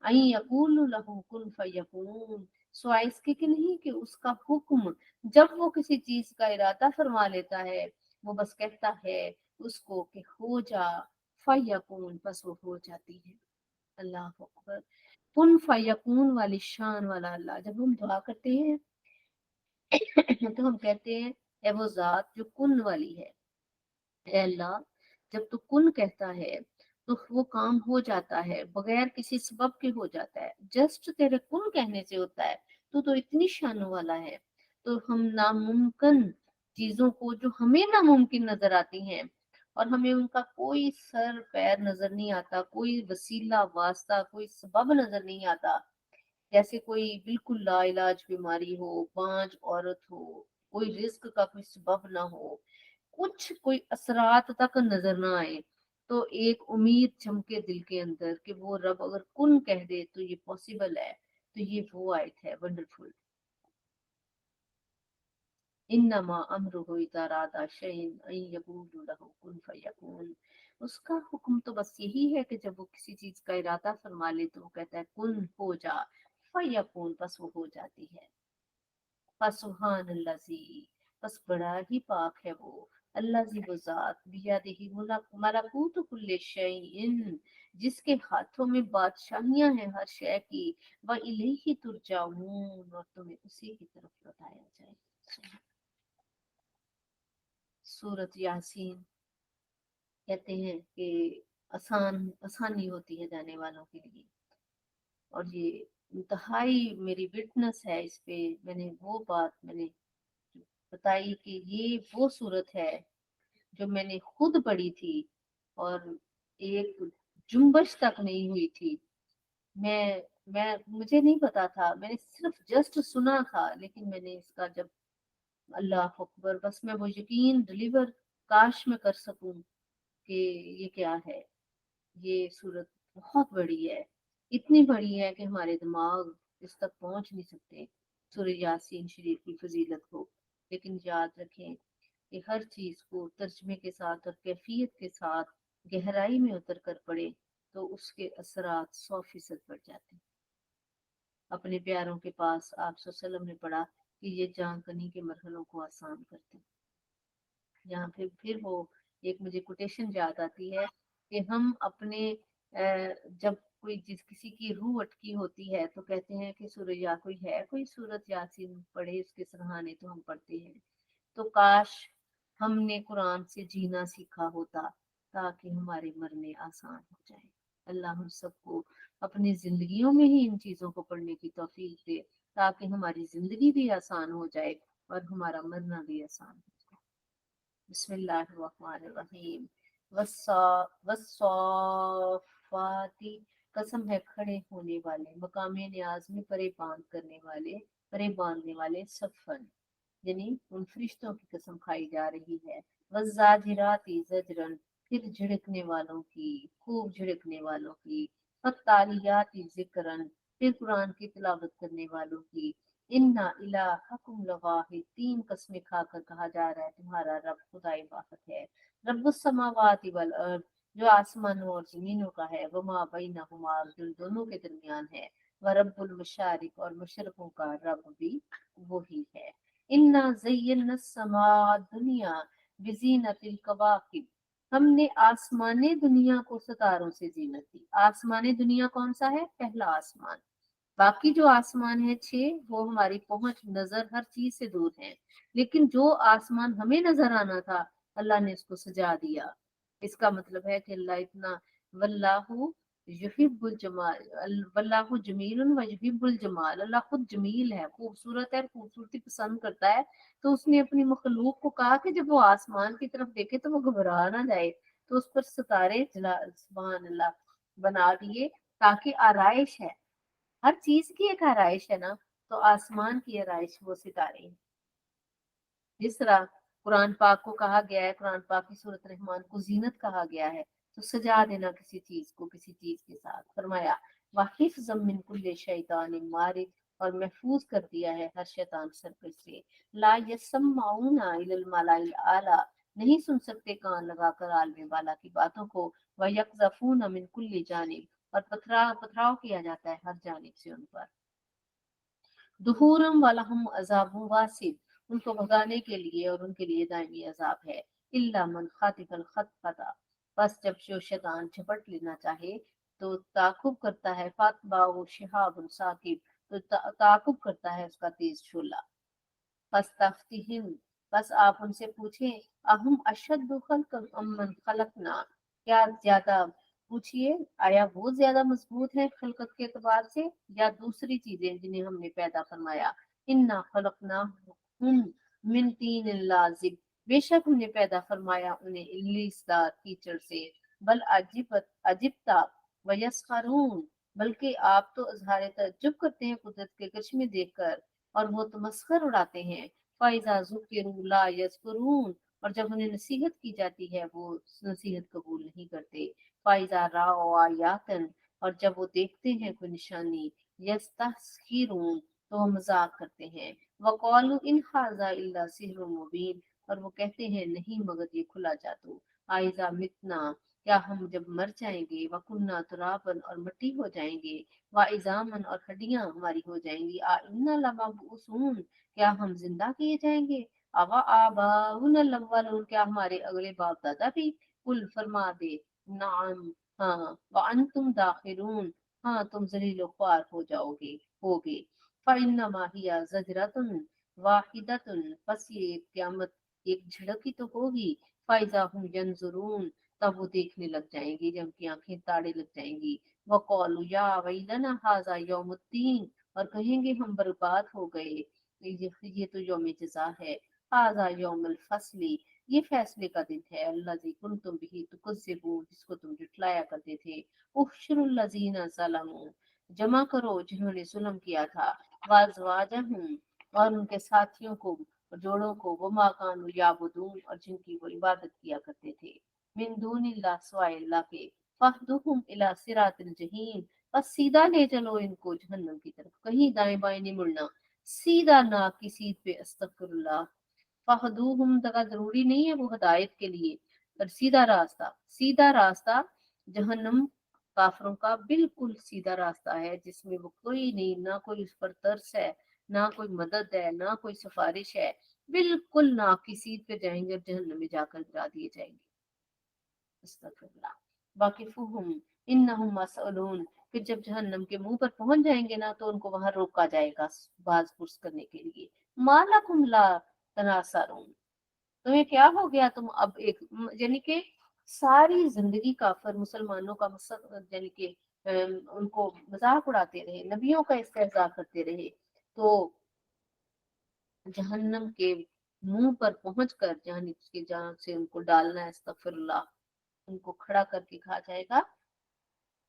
ان یقول له کن فیکون، سوائے اس کے کہ نہیں کہ اس کا حکم جب وہ کسی چیز کا ارادہ فرما لیتا ہے وہ بس کہتا ہے اس کو کہ ہو جا، فیکون، بس وہ ہو جاتی ہے. اللہ اکبر. کن فیکون والی شان والا اللہ. جب ہم دعا کرتے ہیں تو ہم کہتے ہیں اے وہ ذات جو کن والی ہے، اے اللہ जब तू कुन कहता है तो वो काम हो जाता है, बगैर किसी सबब के हो जाता है, जस्ट तेरे कुन कहने से होता है। तू तो इतनी शानों वाला है। तो हम नामुमकिन चीजों को, जो हमें नामुमकिन नजर आती हैं और हमें उनका कोई सर पैर नजर नहीं आता, कोई वसीला वास्ता, कोई सबब नजर नहीं आता, जैसे कोई बिल्कुल लाइलाज बीमारी हो, बांझ औरत हो, कोई रिस्क का कोई सबब ना हो, कुछ कोई असरात तक नजर ना आए, तो एक उम्मीद चमके दिल के अंदर कि वो रब अगर कुन कह दे तो ये पॉसिबल है। तो ये वो आयत है वंडरफुल। इन्नमा अमरुहु इज़ा अरादा शैअन अन यक़ूला लहू कुन फयकून। उसका हुक्म तो बस यही है कि जब वो किसी चीज का इरादा फरमा ले तो वो कहता है कुन हो जा, फयकून बस वो हो जाती है। फसुब्हानल्लाज़ी, बस बड़ा ही पाक है वो। अल्लाज़ी वो जात बियदिही मलकूतु कुल्ली शैइन, जिसके हाथों में बादशाहियां हैं हर शय की। व इलैहि तुरजाऊन, और तुम्हें उसी की तरफ लौटाया जाए। सूरत यासीन कहते हैं कि आसानी होती है जाने वालों के लिए, और ये इंतहाई मेरी विटनेस है इस पे। मैंने वो बात मैंने बताई कि ये वो सूरत है जो मैंने खुद पढ़ी थी, और एक जुम्बश तक नहीं हुई थी। मैं मुझे नहीं पता था, मैंने सिर्फ जस्ट सुना था, लेकिन मैंने इसका जब अल्लाह अकबर, बस मैं वो यकीन डिलीवर काश मैं कर सकूं कि ये क्या है। ये सूरत बहुत बड़ी है, इतनी बड़ी है कि हमारे दिमाग इस तक पहुंच नहीं सकते सूरह यासीन शरीफ की फजीलत को। लेकिन याद रखें कि हर चीज को तर्जमे के साथ और कैफियत के साथ गहराई में उतर कर पढ़े तो उसके असरात 100% बढ़ जाते हैं। अपने प्यारों के पास आप वसल्लम ने पढ़ा कि ये जानकनी के मरहलों को आसान करते हैं। यहाँ पे फिर वो एक मुझे कोटेशन याद आती है कि हम अपने जब कोई जिस किसी की रूह अटकी होती है तो कहते हैं कि सूरज या कोई है कोई सूरत यासीन पढ़े उसके सराहने, तो हम पढ़ते हैं। तो काश हमने कुरान से जीना सीखा होता ताकि हमारे मरने आसान हो जाए। अल्लाह हम सबको अपनी जिंदगियों में ही इन चीजों को पढ़ने की तौफीक दे, ताकि हमारी जिंदगी भी आसान हो जाए और हमारा मरना भी आसान हो जाए। बिस्मिल्लाहिर्रहमानिर्रहीम। वस्साफाती, कसम है खड़े होने वाले, मकामे न्याज में परे बांध करने वाले, परे बांधने वाले, सफन यानी उन फरिश्तों की कसम खाई जा रही है। वज़ाजिराती ज़जरन, फिर झिड़कने वालों की, खूब झिड़कने वालों की। फत्तालियाती ज़िक्रन, फिर कुरान की तिलावत करने वालों की। इन्ना इलाहकुम लवाहिद, तीन कस्में खाकर कहा जा रहा है तुम्हारा रब खुदाई वाहिद है। रब्बुस समावाति वल अर्द, जो आसमानों और जमीनों का है। वमा बैनहुमा, जो दोनों के दरमियान है। व रब्बुल मशारिक, और मशरकों का रब भी वही है। इन्ना ज़य्यना समा दुनिया बिज़ीनतिल कवाकिब, हमने आसमाने दुनिया को सितारों से जीनत दी। आसमाने दुनिया कौन सा है? पहला आसमान। बाकी जो आसमान है छह, वो हमारी पहुंच नजर हर चीज से दूर है। लेकिन जो आसमान हमें नजर आना था, अल्लाह ने उसको सजा दिया। इसका मतलब है कि अल्लाह इतना, वल्लाहु युहिब्बुल जमाल, वल्लाहु जमीलुन व युहिब्बुल जमाल, अल्लाह खुद जमील है, खूबसूरत है, खूबसूरती पसंद करता है। तो उसने अपनी मखलूक को कहा कि जब वो आसमान की तरफ देखे तो वो घबरा ना जाए, तो उस पर सितारे जला, सुभान अल्लाह, बना दिए, ताकि आराइश है। हर चीज की एक आराइश है ना, तो आसमान की आराइश वो सितारे हैं। जिस तरह कुरान पाक को कहा गया है, कुरान पाक की सूरत रहमान को जीनत कहा गया है, तो सजा देना किसी चीज को किसी चीज के साथ। फरमाया वाहिफ्ज़म मिन कुल्ली शैतान मारिद, और महफूज कर दिया है हर शैतान सरकश से। ला यस्माऊना इलल मलाइल आला, नहीं सुन सकते कान लगाकर आलमे बाला की बातों को। व यकज़फूना मिन कुल्ली जानिब, और पथराव पथराव किया जाता है हर जानिब से उन पर। दुहूरम वलहुम अज़ाबुन वासिब, उनको भगाने के लिए और उनके लिए दायमी अजाब है। इल्ला मन खातिफल खतफता, बस जब जो शैतान झपट लेना चाहे तो ताकुब करता है। फातबाउ शिहाबुन साकिब, तो ताकुब करता है उसका तेज शोला। फस्तफ्तिहिम, बस आप उनसे पूछें, अहम अशद्दु खल्क़न अम्मन खलकना, क्या ज्यादा, पूछिए आया वो ज्यादा मजबूत है खलकत के एतबार से या दूसरी चीजें जिन्हें हमने पैदा फरमाया। इन्ना खलकना हम मिन तीन लाजिब, बेशक हमने पैदा फरमाया उन्हें इल्लिसदार कीचड़ से। बल अजिबता वयस्खरून, बल्कि आप तो इजहार तअज्जुब करते हैं कुदरत के करिश्मे देखकर और वो तमस्खर उड़ाते हैं। फाइजा जुकिरू ला यज़कुरून, और जब उन्हें नसीहत की जाती है वो नसीहत कबूल नहीं करते। फाइजा राओ आयातन, और जब वो देखते हैं कोई निशानी, यस्तस्खिरून, तो वो मजाक करते हैं। वक़ालू इन हाज़ा इल्ला सिहरुम मुबीन, और वो कहते हैं नहीं मगर ये खुला जादू। आइजा मितना, क्या हम जब मर जाएंगे, वकुन्ना तुराबन, और मिट्टी हो जाएंगे, व इजामन, और हड्डियां हमारी हो जाएंगी, आ इन्ना लमबऊसून, क्या हम जिंदा किए जाएंगे, अवा आबाउन अव्वलून, क्या हमारे अगले बाप दादा भी। कुल फरमा दे, नाम, हाँ, व अंतुम दाखिरून, हाँ तुम जलीलो ख्वार हो जाओगे, होगे। फइन्नमा हिया ज़जरतुन वाहिदतुन, बस ये क्यामत एक झड़क ही तो होगी। फाइजा हम यंजुरून, तब वो देखने लग जाएंगी जब उनकी आंखें ताड़े लग जाएंगी। वक़ालू या वैलना हाज़ा यौमुद्दीन, और कहेंगे हम बर्बाद हो गए, ये तो यौम जज़ा है। हाज़ा यौमुल फस्ली, ये फैसले का दिन है। अल्लज़ी कुंतुम बिही तुकज़्ज़िबून, जिसको तुम झुठलाया करते थे। उहशुरुल लज़ीना ज़लमू, जमा करो जिन्होंने जुल्म किया था। वाज़वाजहुम, और उनके साथियों को, जोड़ों को, वो माकानु याबुदून, और जिनकी वो इबादत किया करते थे। मिन दूनिल्लाह, सिवाय अल्लाह के। फहदुहुम इला सिरातिल जहीम, बस सीधा ले चलो इनको जहन्नम की तरफ, कहीं दाएं बाएं नहीं मुड़ना, सीधा नाक की सीध पे। अस्तगफिरुल्लाह। फहदूहुम, तक जरूरी नहीं है वो हिदायत के लिए, पर सीधा रास्ता, सीधा रास्ता जहन्नम, काफरों का बिल्कुल सीधा रास्ता है जिसमें वो कोई नहीं, ना कोई उस पर तरस है, ना कोई मदद है, ना कोई सिफारिश है। बिल्कुल नाक की सीध पे जाएंगे और जहन्नम में जाकर गिरा दिए जाएंगे। अस्तगफिरुल्लाह। वाकिफुहुम इन्नहुम मसऊलून, फिर जब जहन्नम के मुंह पर पहुंच जाएंगे ना तो उनको वहां रोका जाएगा बाज पुरस करने के लिए। मालकुम ला तनासरून, तुम्हें क्या हो गया, तुम अब एक, यानी कि सारी जिंदगी काफिर मुसलमानों का मकसद, यानी कि उनको मजाक उड़ाते रहे, नबियों का इस्तेहजा करते रहे। तो जहन्नम के मुंह पर पहुंचकर जहां से उनको डालना है, अस्तगफिरुल्लाह, उनको खड़ा करके कहा जाएगा,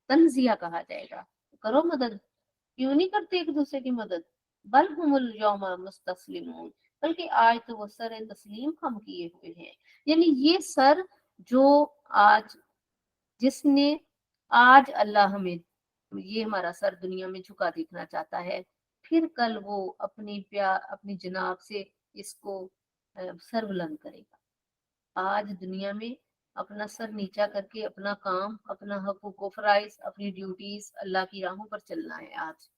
तंजिया कहा जाएगा, करो मदद, क्यों नहीं करते एक दूसरे की मदद। बल हुमुल यौमा मुस्तस्लिमून, बल्कि आज तो वो सर तस्लीम हम किए हुए हैं। यानी ये सर जो आज, जिसने, आज अल्लाह हमें ये हमारा सर दुनिया में झुका देखना चाहता है, फिर कल वो अपनी प्यार अपनी जनाब से इसको सर बुलंद करेगा। आज दुनिया में अपना सर नीचा करके अपना काम, अपना हकूक फराइज, अपनी ड्यूटीज, अल्लाह की राहों पर चलना है। आज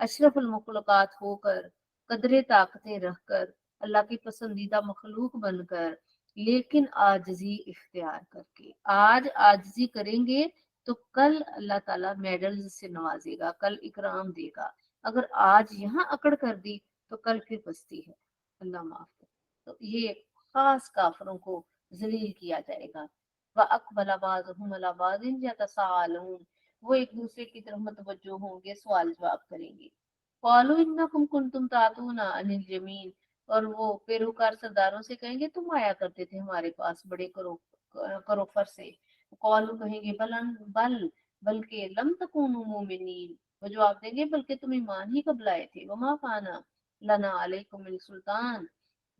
अशरफुल मखलूकात होकर, कदरे ताकतें रखकर, अल्लाह की पसंदीदा मखलूक बनकर, लेकिन आजजी इख्तियार करके, आज आजजी करेंगे तो कल अल्लाह ताला मेडल से नवाजेगा, कल इकराम देगा। अगर आज यहाँ अकड़ कर दी तो कल फिर पछती है। अल्लाह माफ करे। तो ये खास काफरों को जलील किया जाएगा। व अकबल बाज़ुहुम अला बाज़िन यतसाअलून, वो एक दूसरे की तरफ मुतवज्जो होंगे, सवाल जवाब करेंगे। कालू इन्नकुम कुंतुम तातूना अनिल जमीन, और वो पेरोकार सरदारों से कहेंगे तुम आया करते थे हमारे पास बड़े करोफर से। कालू कहेंगे बल, बल्कि लम तकूनु मोमिनीन, वो जवाब देंगे बल्कि तुम ईमान ही कब लाए थे। वमा काना लना अलैकुम मिन सुल्तान,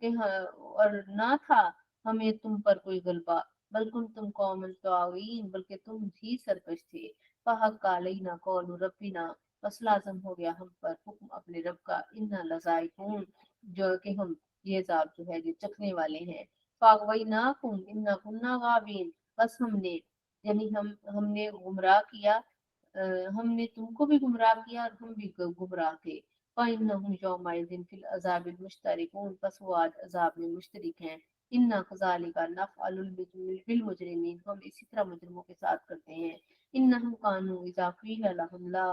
कि और ना था हमें तुम पर कोई गलबा। बल तुम कौमन तावीन, बल्कि तुम ही सरकश थे। फहक अलैना कौलु रब्बिना, बस लाजम हो गया हम पर हुक्म अपने रब का। इन्ना लजाइकून, जो कि हम ये अजाब जो है ये चखने वाले हैं। फागवैनाकुम इन्ना कुन्ना गावीन, बस हमने, यानी हमने गुमराह किया, हमने तुमको भी गुमराह किया और हम भी गुमराह थे। फ़इन्नहुम यौमइज़िन फिल अज़ाबिल मुश्तरिकून, बस वो आज अजाब में मुश्तरिक हैं। इन्ना कज़ालिका नफ़अलु बिल मुजरिमीन, हम इसी तरह मुजरिमों के साथ करते हैं। इन्नहुम कानू इज़ा क़ील लहुम ला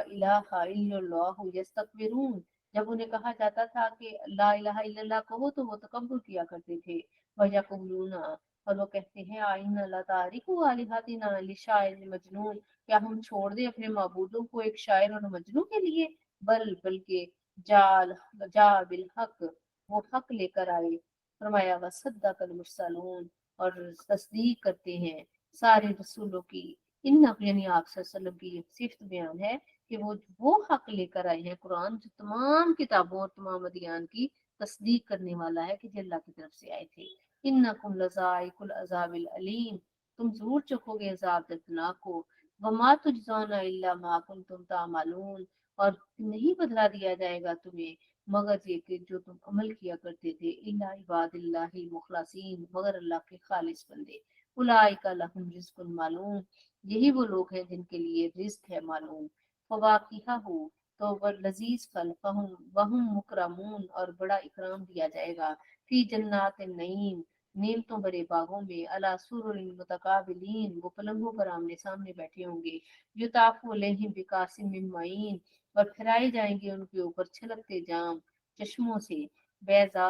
इलाहा इल्लल्लाहु यस्तकबिरून, जब उन्हें कहा जाता था कि ला इलाहा इल्लल्लाह कहो तो वो तकब्बुर किया करते थे। वयकुलूना, और वो कहते हैं आइन्ना ला तारिकु आलिहतिना लिशाइर मजनून, क्या हम छोड़ दें अपने माबूदों को एक शायर और मजनू के लिए। बल्कि जाल जा बिल हक, वो हक लेकर आए। फरमाया वसद्दक़ल मुरसलून, और तस्दीक करते हैं सारे रसूलों की। इन यानी आप सल्लल्लाहु अलैहि वसल्लम की सिफ्त बयान है कि वो हक लेकर आए हैं कुरान, जो तमाम किताबों और तमाम अदियान की तस्दीक करने वाला है कि जो अल्लाह की तरफ से आए थे। इन्नकुम लज़ाइकुल अज़ाबिल अलीम, तुम जरूर चखोगे अजाब दर्दनाक को। वमा तुजज़ौना इल्ला मा कुंतुम तामलून, और नहीं बदला दिया जाएगा तुम्हें मगर ये कि जो तुम अमल किया करते थे। इल्ला इबादिल्लाहिल मुखलसीन, मगर अल्लाह के खालिस बंदे। उलाइका लहुम रिज़्कुन मालूम, यही वो लोग हैं जिनके लिए रिज्क है मालूम। फवाकिहा हो, तो वह लजीज फल, फहुम वहुम मुकरमून, और बड़ा इकराम दिया जाएगा। फी जन्नात नईम, नेमतों भरे बागों में। अला सुरुरिन मुतकाबिलीन, वो पलंगों पर आमने सामने बैठे होंगे। युताफु अलैहिम बिकासिम मिन मईन, और फिराए जाएंगे उनके ऊपर छलकते जाम चश्मों से। बैज़ा,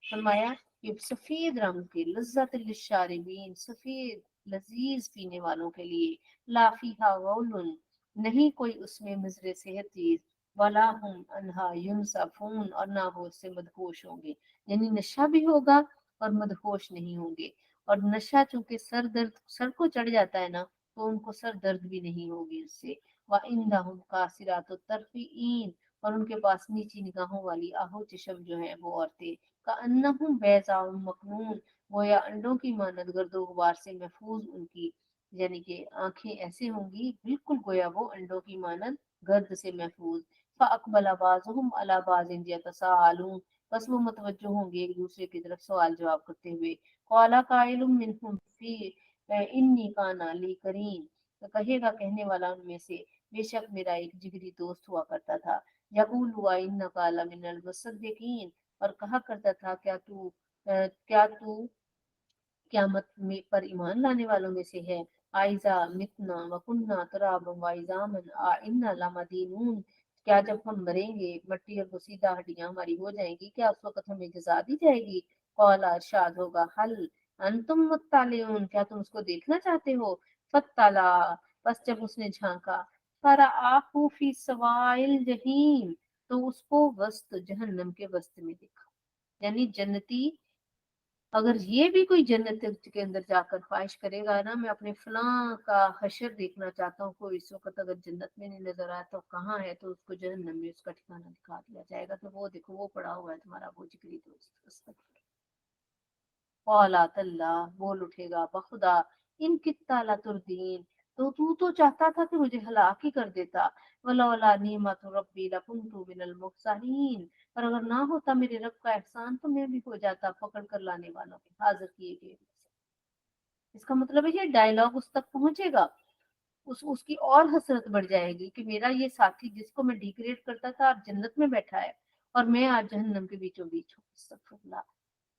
फरमाया ये सफेद रंग के, लज्जत लिशारिबीन, सफेद लजीज पीने वालों के लिए। लाफीहा गौलुन, नहीं कोई उसमें मुजरे सेहत चीज। वला हम अनहा युनसफून, और ना वो उससे मदहोश होंगे। यानी नशा भी होगा और मदहोश नहीं होंगे। और नशा चूंकि सर दर्द सर को चढ़ जाता है ना, तो उनको सर दर्द भी नहीं होगी उससे। व इंदहुम कासिरातुत तरफीन, और उनके पास नीची निगाहों वाली आहो चशम जो है वो औरतें। का अन्नहुम बैज़ाउम मकनून, गोया अंडों की मानद गर्दो गुबार से महफूज उनकी, यानी कि आंखें ऐसे होंगी बिल्कुल गोया वो अंडों की मानद गर्द से महफूज। फ़अक़बल बाज़ुहुम अला बाज़िन यतसाअलून, बस वो मुतवज्जो होंगे एक दूसरे की तरफ सवाल जवाब करते हुए। क़ाला क़ाइलुम मिनहुम फ़ी इन्नी काना ली करीन, तो कहेगा कहने वाला उनमें से बेशक मेरा एक जिगरी दोस्त हुआ करता था। यक़ूलु व इन्नका लमिनल मुसद्दिक़ीन, और कहा करता था क्या तू क्यामत में पर ईमान लाने वालों में से है। आइजा मितना वकुन्ना तुराबम वाइजामन आ इन्ना लमदीनून, क्या जब हम मरेंगे मट्टी और बसीदा हड्डियां हमारी हो जाएंगी, क्या उस वक्त हमें जजा दी जाएगी। कौला इरशाद होगा हल अंतुम मुत्तालिऊन, क्या तुम उसको देखना चाहते हो। फत्तला, बस जब उसने झांका। फरआहू फी सवाइल जहीम, तो उसको वस्त जहन्नम के वस्त में देखा। यानी जन्नती, अगर ये भी कोई जन्नत के अंदर जाकर ख्वाहिश करेगा ना, मैं अपने फलां का हशर देखना चाहता हूँ, कोई इस वक्त अगर जन्नत में नहीं नजर आया तो कहाँ है, तो उसको जहन्नम में उसका ठिकाना दिखा दिया जाएगा। तो वो देखो वो पड़ा हुआ है तुम्हारा वो जिगरी दोस्त। अस्तगफिर। कौला तल्ला, बोल उठेगा बखुदा, इन कित्ता लतुरदीन, तो तू तो चाहता था कि मुझे हलाक ही कर देता। वलौला निमत रब्बी लकुन्तु मिनल मुहसनीन, पर अगर ना होता मेरे रब का एहसान तो मैं भी हो जाता पकड़ कर लाने वालों के, हाजिर किए गए। इसका मतलब है ये डायलॉग उस तक पहुंचेगा, उसकी और हसरत बढ़ जाएगी कि मेरा ये साथी जिसको मैं डिग्रेड करता था आज जन्नत में बैठा है और मैं आज जहन्नम के बीचों बीच हूँ। अस्तगफिरुल्लाह।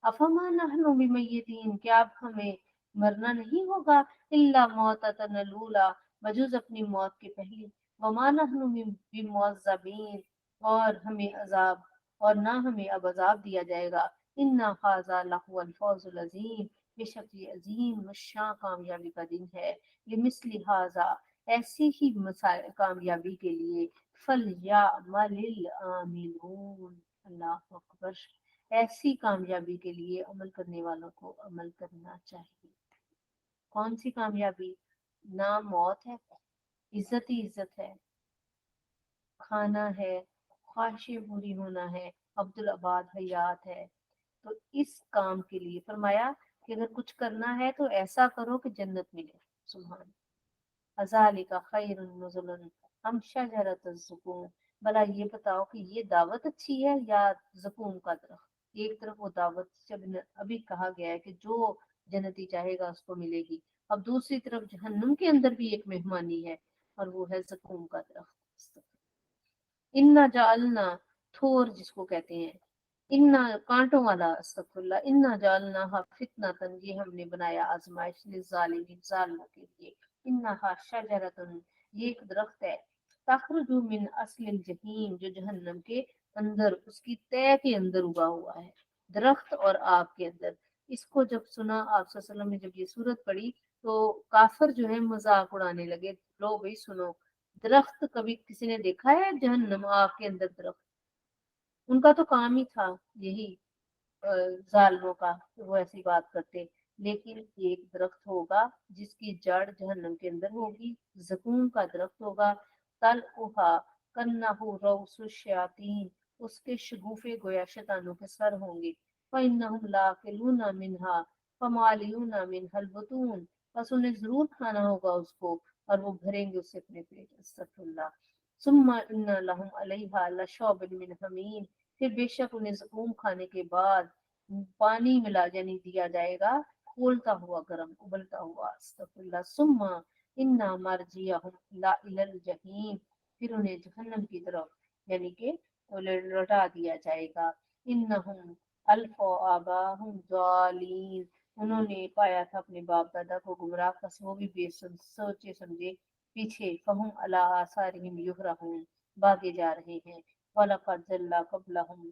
अफमा नहनु बिमय्यतीन, क्या अब हमें मरना नहीं होगा। इल्ला मौततन लूला, बजुज अपनी मौत के पहले। वमा नहनु बिमुअज़्ज़बीन, और हमें अजाब और ना हमें अब अजाब दिया जाएगा। इन्ना हाज़ा लहुवल फौज़ुल अज़ीम, बेशक ये अजीम शान कामयाबी का दिन है। लिमिस्लि हाज़ा, ऐसी ही कामयाबी के लिए। फल या मलिल आमिलून, अल्लाह अकबर, ऐसी कामयाबी के लिए अमल करने वालों को अमल करना चाहिए। कौन सी कामयाबी। ना मौत है, इज्जत ही इज्जत है, खाना है, ख्वाहिशें पूरी होना है, अब्दुल आबाद हयात है। तो इस काम के लिए फरमाया कि अगर कुछ करना है तो ऐसा करो कि जन्नत मिले। सुभान अज़ालिका खैरुन नुज़ुलन अम शजरतुज़ ज़ुक़ूम, भला ये बताओ कि ये दावत अच्छी है या ज़कूम का दरख्त। एक तरफ वो दावत जब अभी कहा गया है कि जो जन्नती चाहेगा उसको मिलेगी, अब दूसरी तरफ जहन्नुम के अंदर भी एक मेहमानी है और वो है ज़कूम का दरख्त। इन्ना जालना, थोर जिसको कहते हैं, इन्ना कांटों वाला, अस्तगफुरुल्लाह, इन्ना जालना हा फितनतन, ये हमने बनाया आजमाइश लिज़ालिमीन, जालिमों के लिए। इन्ना हा शजरतुन, ये एक दरख्त है। तखरुजु मिन अस्लिल जहीम, जो जहन्नम के अंदर, उसकी तह के अंदर उगा हुआ है, दरख्त और आग के अंदर। इसको जब सुना आप सल्लल्लाहु अलैहि वसल्लम ने, जब ये सूरत पढ़ी तो काफिर जो है मजाक उड़ाने लगे, लो भाई सुनो, दरख्त कभी किसी ने देखा है जहन्नम आग के अंदर दरख्त? उनका तो काम ही था यही, जालिमों का, तो वो ऐसी बात करते। लेकिन एक दरख्त होगा जिसकी जड़ जहन्नम के अंदर होगी, जकूम का दरख्त होगा, तल उहा कन्नहु रऊसुश्शायातीन, उसके शगुफे गोया शैतानों के सर होंगे। फइन्नहुम लाकिलूना मिनहा फमालियूना मिनहल बुतून, बस उन्हें जरूर खाना होगा उसको और वो भरेंगे उससे अपने पेट। अस्तगफिरुल्लाह। सुम्मा इन्ना लहुम अलैहा लशौबिन मिन हमीम, फिर बेशक उन्हें ज़कूम खाने के बाद पानी मिला यानी दिया जाएगा, खोलता हुआ गर्म उबलता हुआ। अस्तगफिरुल्लाह। सुम्मा इन्ना मरजियहुम ला इलल जहीम, फिर उन्हें जहन्नम की तरफ यानी कि लौटा दिया जाएगा। इन्नहुम अल्फौ आबाहुम दालीन, उन्होंने पाया था अपने बाप दादा को गुमराह, बस वो भी सोचे समझे पीछे। फहुम अला आसारिहिम युहरहून, भागे जा रहे हैं। वलक़द जल्ला क़ब्लहुम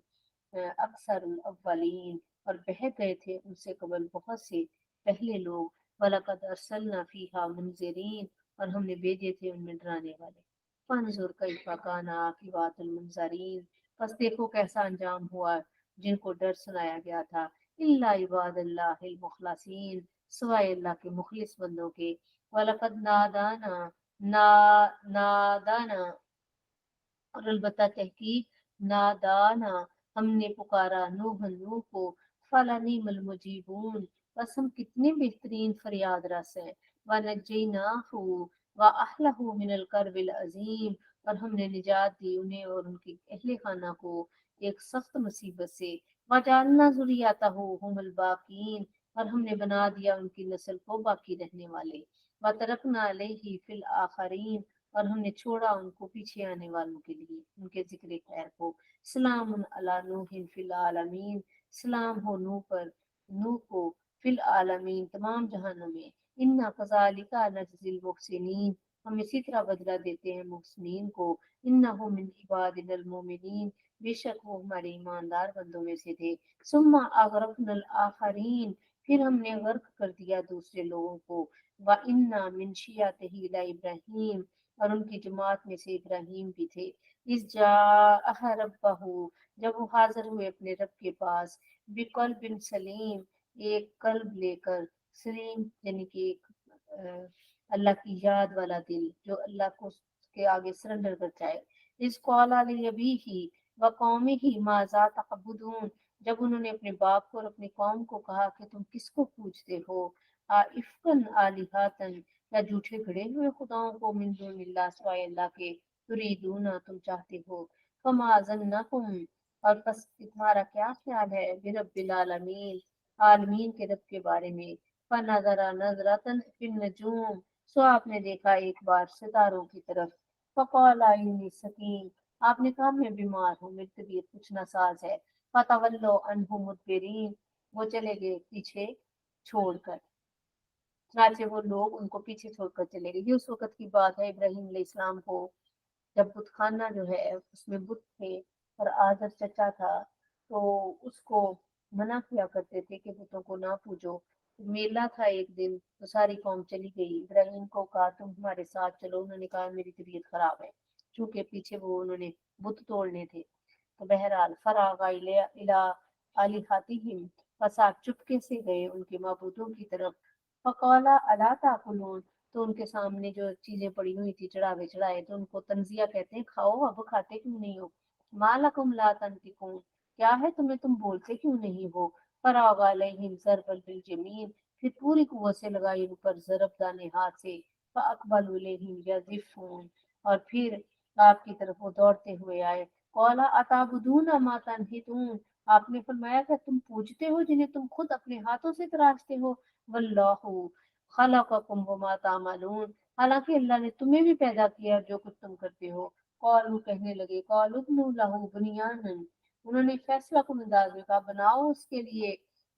अक्सरुल अव्वलीन, और बह गए थे उनसे कबल बहुत से पहले लोग। वलक़द अरसलना फ़ीहा मुनज़िरीन, और हमने भेजे थे उनमें डराने वाले। फंजुर कैफ़ कान आक़िबतुल मुनज़रीन, बस देखो कैसा अंजाम हुआ जिनको डर सुनाया गया था। इल्ला इबादल्लाहिल मुखलसीन, सिवाय अल्लाह के मुखलिस बंदों के। वलक़द नादाना ना नादाना, और अलबत्ता तहकीक नादाना, हमने पुकारा नूह नूह को, फलानिमल मुजीबून, बस हम कितने बेहतरीन फरियाद रस हैं। व नज्जैनाहु व अहलहु मिनल कर्बिल अजीम, और हमने निजात दी उन्हें और उनके अहले खाना को एक सख्त मुसीबत से। वजालना जुर्रियतहु हुमुल बाकीन, और हमने बना दिया उनकी नस्ल को बाकी रहने वाले। व तरकना अलैहि फिल आखरीन, और हमने छोड़ा उनको पीछे आने वालों के लिए उनके जिक्र खैर को। सलामुन अला नूहिन फिल आलमीन, सलाम हो नूह पर, नूह को, फिल आलमीन तमाम जहानों में। इन्ना कज़ालिका नजज़िल मुहसिनीन, हम इसी तरह बदला देते हैं मुहसिनीन को। इन्नहु मिन इबादिनल मोमिनीन, बेशक वो हमारे ईमानदार बंदों में से थे। सुम्मा अगरकनल आखरीन, फिर हमने गर्क कर दिया दूसरे लोगों को। व इन्ना मिन शियातिही ला इब्राहीम, और उनकी जमात में से इब्राहिम भी थे। इस जाअह रब्बहू, जब वो हाजिर हुए अपने रब के पास, बिकल बिन सलीम, एक कल्ब लेकर, सलीम यानी कि एक अल्लाह की याद वाला दिल जो अल्लाह को के आगे सरेंडर कर जाए। इस कौल अभी ही व कौमी ही माजा तकबुदून, जब उन्होंने अपने बाप को और अपनी कौम को कहा कि तुम किसको पूछते हो, इफ्कन आलिहातन, या झूठे गढ़े हुए खुदाओं को, मिन दूनिल्लाह सिवाय अल्लाह के, तुरीदूना तुम चाहते हो। फमा ज़न्नकुम, और बस तुम्हारा क्या ख्याल है, बिरब्बिल आलमीन, आलमीन के रब के बारे में। फनज़रा नज़रतन फिन नजूम, सो आपने देखा एक बार सितारों की तरफ। फ़क़ाला इन्नी सकीम, आपने कहा मैं बीमार हूँ, मेरी तबीयत कुछ नासाज है। फतवल्लो अन्हु मुदबिरीन, वो चले गए पीछे छोड़कर, चुनाचे वो लोग उनको पीछे छोड़कर चले गए। ये उस वक्त की बात है, इब्राहिम अलैहिस्सलाम को जब बुतखाना जो है उसमें बुत थे और आदर चचा था, तो उसको मना किया करते थे कि बुतों को ना पूजो। मेला था एक दिन, तो सारी कौम चली गई। इब्राहिम को कहा तुम हमारे साथ चलो, उन्होंने कहा मेरी तबीयत खराब है, चूंकि पीछे वो उन्होंने बुत तोड़ने थे। तो बहरहाल फरागा इला आलिहातिहिम, बस आप चुपके से गए उनके माबूदों की तरफ। फकौला अला ताकुलून, तो उनके सामने जो चीजें पड़ी हुई थी चढ़ावे चढ़ाए, तो उनको तंजिया कहते हैं, खाओ, अब खाते क्यों नहीं हो। मालकुम ला तंतिकून, क्या है तुम्हें, तुम बोलते क्यों नहीं हो। फरागा अलैहिम ज़रबन बिल जमीन, फिर पूरी कुव्वत से लगाई उन पर ज़रब दाने हाथ से। फअक़बलू इलैहिम यज़िफ़ून, और फिर आपकी तरफ वो दौड़ते हुए आए। कौला अताबुदून मा तनहितून, आपने फरमाया कि तुम पूजते हो जिन्हें तुम खुद अपने हाथों से तराशते हो। वल्लाहु खलक़कुम वमा तामलून, हालांकि अल्लाह ने तुम्हें भी पैदा किया जो कुछ तुम करते हो। कौलू, कहने लगे, कौलू इब्नु लहू बुनियानन, उन्होंने फैसला कुन अंदाज में कहा बनाओ उसके लिए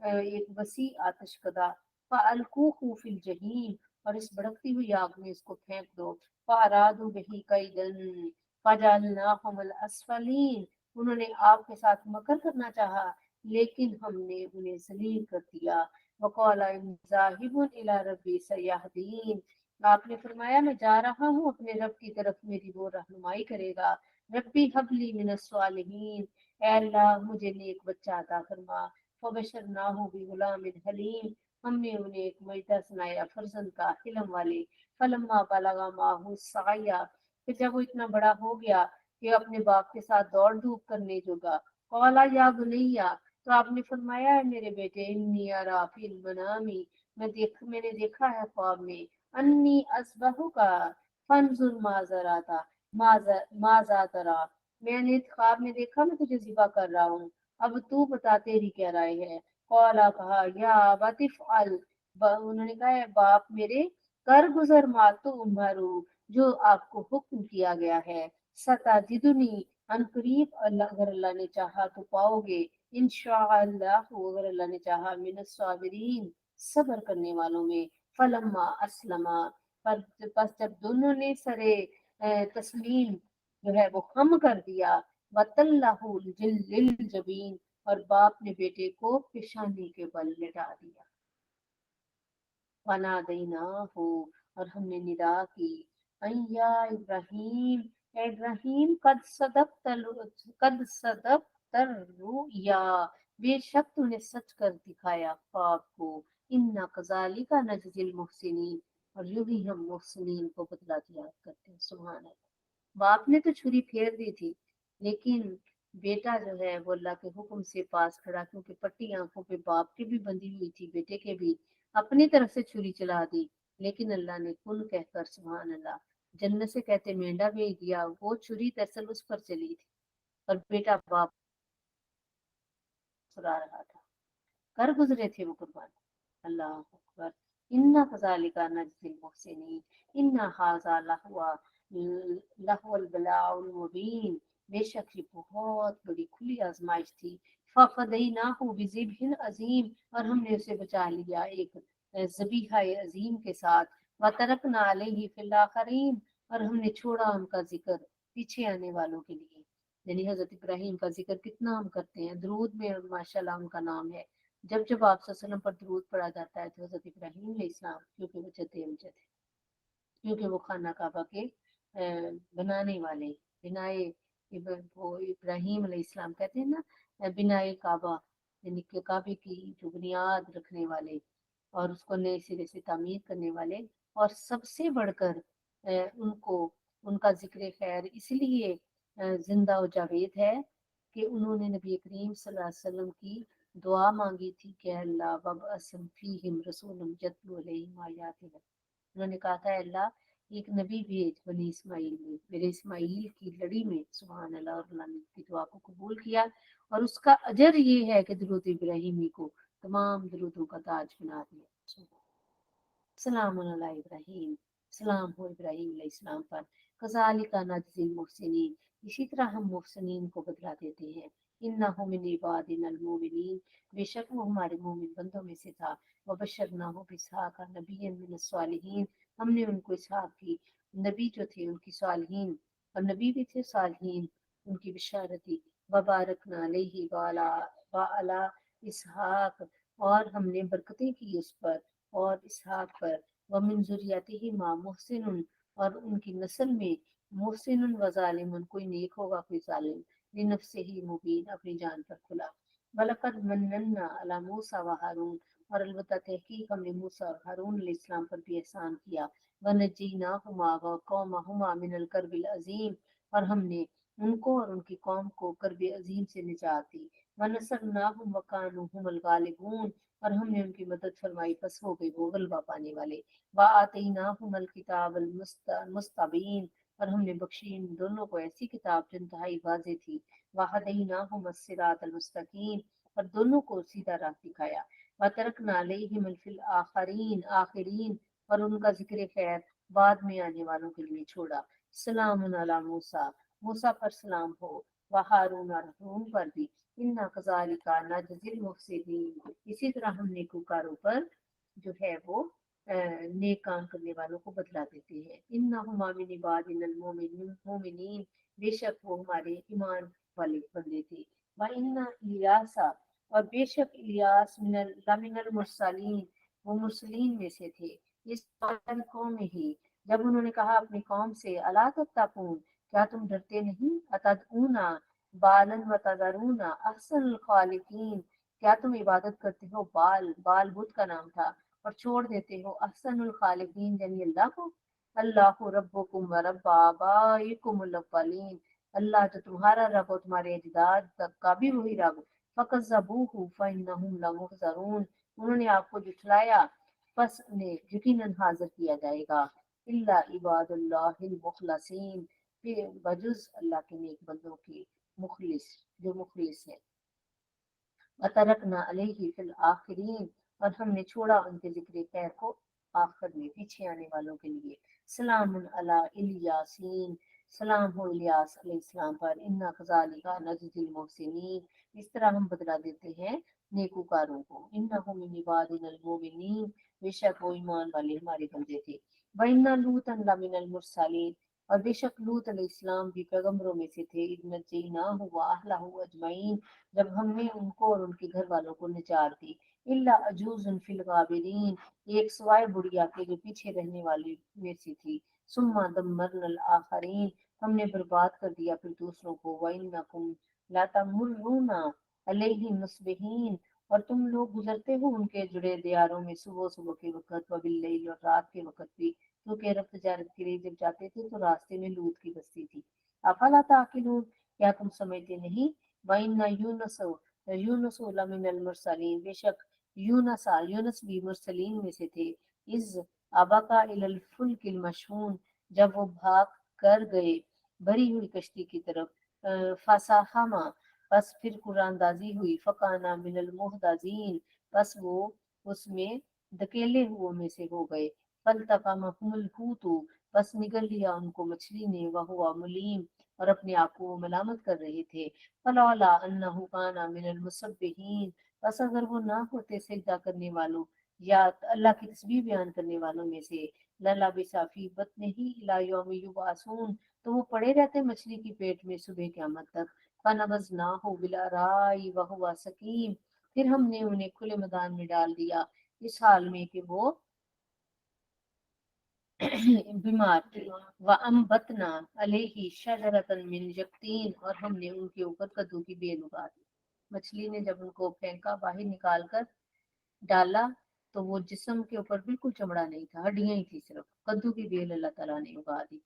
एक वसी आतिशकदा। फअल्कूहु फिल जहीम, اور اس भड़कती हुई आग में इसको फेंक दो। फारादू बिही कैदन फजअलनाहुम अल-असफलीन, उन्होंने आपके साथ मकर करना चाहा लेकिन हमने उन्हें जलील कर दिया। वक़ाला इन ज़ाहिबुन इला रब्बी सयहदीन, आपने फरमाया मैं जा रहा हूँ अपने रब की तरफ, मेरी वो रहनुमाई करेगा। रब्बी हबली मिनस सालिहीन, ऐ अल्लाह मुझे नेक बच्चा अता फरमा। फबशरनाहु बिगुलामिन हलीम, हमने उन्हें एक मजदा सुनाया फर्जंद का हिलम वाले। फलम्मा बलगा माहु साया, फिर जब वो इतना बड़ा हो गया कि अपने बाप के साथ दौड़ धूप करने जोगा, कौला या बुनैया, तो आपने फरमाया है मेरे बेटे, इन्नी अरा फिल मनामी, मैंने देखा है ख्वाब में, अन्नी असबहु का फंजुर माजरा था, माजा तरा, मैंने ख्वाब में देखा मैं तुझे ज़िबा कर रहा हूँ, अब तू बता तेरी क्या राय है। कौला कहा या बतिफ अल, उन्होंने कहा है बाप मेरे, कर गुजर मातु उमरू, जो आपको हुक्म किया गया है। सताजिदुनी, अनकरीब अल्लाह, अगर अल्लाह ने चाहा तो पाओगे, इंशाअल्लाह अगर अल्लाह ने चाहा, मिनस साबिरीन, सब्र करने वालों में। फलम्मा अस्लमा, पर बस जब दोनों ने सरे तस्लीम जो है वो हम कर दिया, वतल्लहु लिल जबीन, और बाप ने बेटे को पेशानी के बल लिटा दिया। वनादैना हो, और हमने निदा की, अय्या इब्राहिम, ए इब्राहिम, कद सदक रुया, बेशक तूने सच कर दिखाया ख्वाब को। इन्ना कजालिका नजजिल मुहसिनीन, और यूं ही हम मुहसिनीन को बदला दिया करते हैं। सुभान अल्लाह। बाप ने तो छुरी फेर दी थी, लेकिन बेटा जो है वो अल्लाह के हुक्म से पास खड़ा, क्योंकि पट्टी आंखों पे बाप की भी बंधी हुई थी, बेटे के भी, अपनी तरफ से छुरी चला दी। लेकिन अल्लाह ने कुल कहकर, सुभान अल्लाह, जन्नत से कहते मेंढा भेज दिया, वो छुरी दरअसल उस पर चली थी और बेटा बाप सुरा रहा था, कर गुजरे थे वो कुर्बान। अल्लाह अकबर। इन्ना कज़ालिका नजज़िल मुहसिनीन, इन्ना हाज़ा लहुवल बलाउल मुबीन, बेशक ये बहुत बड़ी खुली आजमाइश थी। फफदैनाहु बिज़िब्हिन अज़ीम, और हमने उसे बचा लिया एक ज़बीहा अजीम के साथ। व तरकना अलैहि फिल आखिरीन, और हमने छोड़ा उनका जिक्र पीछे आने वालों के लिए। यानी हजरत इब्राहिम का जिक्र कितना हम करते हैं, दरूद में माशाल्लाह उनका नाम है। जब जब आप वसल्लम पर दरूद पढ़ा जाता है तो हजरत इब्राहिम अलैहिस्सलाम, क्योंकि वो जद्दे अमजद है, क्योंकि वो खाना काबा के बनाने वाले, बिनाए वो इब्राहिम अलैहिस्सलाम कहते हैं ना, बिनाए काबा, यानी कि काबे की जो बुनियाद रखने वाले और उसको नए सिरे से तामीर करने वाले। और सबसे बढ़कर उनको, उनका जिक्र खैर इसलिए जिंदा व जावेद है कि उन्होंने नबी करीम सल्लल्लाहु अलैहि वसल्लम की दुआ मांगी थी कि अल्लाह वब असम फीहिम रसूलुम यतलू अलैहिम आयातिक, उन्होंने कहा था अल्लाह एक नबी भेज बनी इस्माइल में, मेरे इस्माइल की लड़ी में। सुभान अल्लाह। और अल्लाह ने की दुआ को कबूल किया, और उसका अजर ये है कि दुरूद इब्राहिमी को तमाम दुरूदों का ताज बना दिया। सलाम अला इब्राहिम, सलाम हो इब्राहिम अलैहिस्सलाम पर। कज़ालिका नजज़िल मुहसिनीन, इसी तरह हम मुहसिनीन को बदला देते हैं। इन्नहु मिन इबादिनल मोमिनीन, बेशक वो हमारे मोमिन बंदों में से था। व बशरनाहु बिइसहाक़ नबिय्यन मिनस सालिहीन, हमने उनको इसहाक की नबी जो थे उनकी सालिहीन, और नबी भी थे सालिहीन, उनकी बिशारत दी। व बारकना अलैहि व अला इसहाक, और हमने बरकतें की उस पर और इसहाक पर। वमिन ज़ुर्रिय्यतिही मा मुहसिनुन, और उनकी नस्ल में मुहसिनुन व ज़ालिमुन, कोई नेक होगा कोई जालिम, लिनफ्सिही मुबीन, अपनी जान पर खुला। वलक़द मन्नना अला मूसा व हारून, और अलबत्ता तहकीक हमने मूसा और हारून अलैहिस्सलाम पर भी एहसान किया। वनज्जयनाहुमा व कौमहुमा मिनल कर्बिल अज़ीम, और हमने उनको और उनकी कौम को कर्ब अजीम से निजात दी। वनसरनाहुम व कानू हुमुल गालिबून, और हमने उनकी मदद फरमाई, बस हो गए वो गलबा पाने वाले। वातईनाहुमुल किताबल मुस्तबीन, और हमने बख्शी इन दोनों को ऐसी किताब जो इंतहाई वाज़ेह थी। वहदैनाहुमुस सिरातल मुस्तकीम, और दोनों को सीधा राह दिखाया। वतरकना अलैहिम फिल आखिरीन, और उनका जिक्र खैर बाद में आने वालों के लिए छोड़ा। सलाम अला मूसा, मूसा पर सलाम हो, व हारून, और हारून पर भी। इन्ना कज़ालिका नजज़िल मुहसिनीन, इसी तरह हम नेकूकारों पर जो है वो नेक काम करने वालों को बदला देते हैं। इन्नहुमा मिन इबादिनल मोमिनीन, बेशक वो हमारे ईमान वाले बंदे थे। व इन्ना इलियासा, और बेशक इलियास मिनल मुरसलीन, वो मुरसलीन में से थे। इस कौम में ही, जब उन्होंने कहा अपनी कौम से, अला तत्तकून, क्या तुम डरते नहीं, अतदऊना बालन व तदरूना अहसनुल खालिकीन, क्या तुम इबादत करते हो बाल, बाल बुत का नाम था, और छोड़ देते हो अहसनुल खालिकीन यानी अल्लाह को। अल्लाह रब्बुकुम व रब्ब आबाइकुमुल अव्वलीन, अल्लाह तो तुम्हारा रब और तुम्हारे अजदाद तक का भी वही रब। फकज़्ज़बूहु फइन्नहुम लमुहज़रून, उन्होंने आपको जुठलाया, बस उन्हें यकीनन हाजिर किया जाएगा। इल्ला इबादुल्लाहिल मुखलसीन, बजुज अल्लाह के नेक बंदों के, मुखलिस, जो मुखलिस है। वतरकना अलैहि फिल आखिरीन, और हमने छोड़ा उनके जिक्र खैर को आखिर में, पीछे आने वालों के लिए। सलामुन अला इलियासीन, सलाम हो इलियास अलैहिस्सलाम पर। इन्ना कज़ालिका नजज़िल मुहसिनीन, इस तरह हम बदला देते हैं नेकूकारों को। इन्नहु मिन इबादिनल मोमिनीन, बेशक वो ईमान वाले हमारे बंदे थे। व इन्ना लूतन लमिनल मुरसलीन, और बेशक लूत अलैहिस्सलाम भी पैगंबरों में से थे। इज़ नज्जयनाहु व अहलहु अजमईन, जब हमने उनको और उनके घर वालों को निजात दी। इल्ला अजूजुन फिल गाबिरीन, एक सिवाय बुढ़िया के जो पीछे रहने वाली में से थी। सुम्मा दम्मरनल आखरीन, हमने बर्बाद कर दिया फिर दूसरों को। व इन्नकुम लतमुर्रुना अलैहिम मुस्बिहीन, और तुम लोग गुजरते हो उनके जुड़े दियारों में सुबह सुबह के वक्त, व बिल्लैल, और रात के वक्त भी, क्योंकि रफ्त तजारत के लिए जब जाते थे तो रास्ते में लूत की बस्ती थी। अफला ताकिलून, क्या तुम समझते नहीं। वइन्ना यूनुस, यूनुस लमिनल मुरसलीन, बेशक यूनुस भी मुरसलीन में से थे। इज अबका इलल फुल्किल मशहून, जब वो भाग कर गए भरी हुई कश्ती की तरफ। फसाहमा, बस फिर कुरानदाजी हुई। फकाना मिनल मुहदाजीन, बस वो उसमें धकेले हुओं में से हो गए। फल्तकमहुमुल हूतु, बस निगल लिया उनको मछली ने। वहुवा मुलीम, और अपने आप को वो मलामत कर रहे थे। फलौला अन्नहु काना मिनल मुसब्बिहीन, बस अगर वो ना होते सिजदा करने वालों या अल्लाह की तस्बीह बयान करने वालों में से, लला बिसाफी बत्निही इला यौमि युबासून, तो वो पड़े रहते मछली की पेट में सुबह क़यामत तक। फनबज़नाहु बिलअराई वहुवा सकीम, फिर हमने उन्हें खुले मैदान में डाल दिया इस हाल में कि वो बीमार थे। व अम्बतना अलैहि शजरतन मिन यक्तीन, और हमने उनके ऊपर कद्दू की बेल उगा दी। मछली ने जब उनको फेंका, बाहर निकाल कर डाला, तो वो जिस्म के ऊपर बिल्कुल चमड़ा नहीं था, हड्डियां ही थी सिर्फ। कद्दू की बेल अल्लाह ताला ने उगा दी।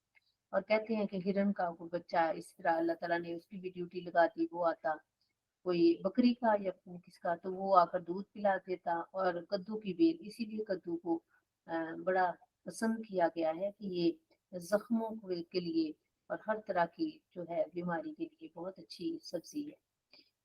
और कहते हैं कि हिरन का कोई बच्चा इस तरह अल्लाह ताला ने उसकी भी ड्यूटी लगा दी, वो आता कोई बकरी का या किसका, तो वो आकर दूध पिला देता। और कद्दू की बेल, इसीलिए कद्दू को बड़ा पसंद किया गया है कि ये जख्मों के लिए और हर तरह की जो है बीमारी के लिए बहुत अच्छी सब्जी है।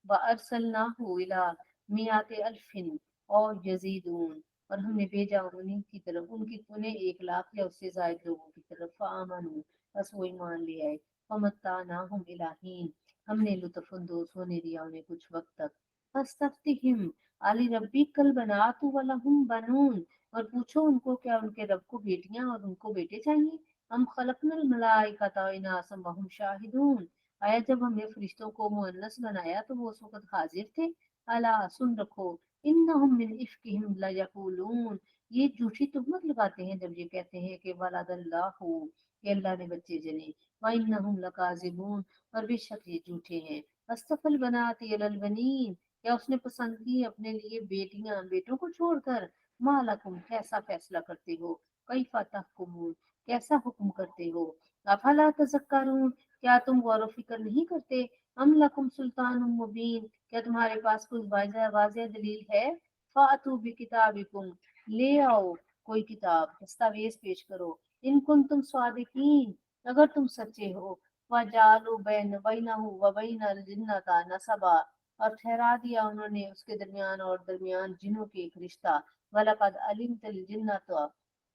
वअरसलनाहु इला मियाति अल्फिन और यजीदून, और हमने भेजा उन्हीं की तरफ, उन्हें 1 लाख या उससे ज्यादा लोगों की तरफ। फामनू, बस वो ईमान ले आए। फमत्तानाहुम इला हीन, हमने लुत्फुंदोस होने दिया उन्हें कुछ वक्त तक। फस्तफ्तिहिम अली रब्बिकल बनातु वलहुम बनून, और पूछो उनको क्या उनके रब को बेटियां और उनको बेटे चाहिए। हम खलकनल मलाइकता इनासम वहुम शाहिदून, आया जब हमने फरिश्तों को मुअन्नस बनाया तो वो उस वक्त हाजिर थे। अला, सुन रखो, इन्नहुम मिन इफ्किहिम लयकूलून, ये झूठी तुहमत लगाते हैं जब ये कहते हैं कि वलदल्लाहु, कि अल्लाह ने बच्चे जने। व इन्नहुम लकाजिबून, और बेशक ये झूठे हैं। अस्तफल बनाती अलल बनीन, क्या उसने पसंद की अपने लिए बेटियां बेटों को छोड़कर। मालकुम, कैसा फैसला करते हो। कैफा तहकुमून, कैसा हुक्म करते हो। अफला तज़क्करून, क्या तुम गौर फिक्र नहीं करते। अम लकुम सुल्तान मुबीन, क्या तुम्हारे पास कोई वाज़ेह वाज़ेह दलील है। फातू बि किताबिकुम, ले आओ कोई किताब, दस्तावेज पेश करो। इन कुन तुम स्वादिकीन, अगर तुम सच्चे हो। वजालु बैनहु व बैनल जिन्नता नसबा, और ठहरा दिया उन्होंने उसके दरमियान और दरमियान जिन्हों के एक रिश्ता। वलकद अलिमतल जिन्नत,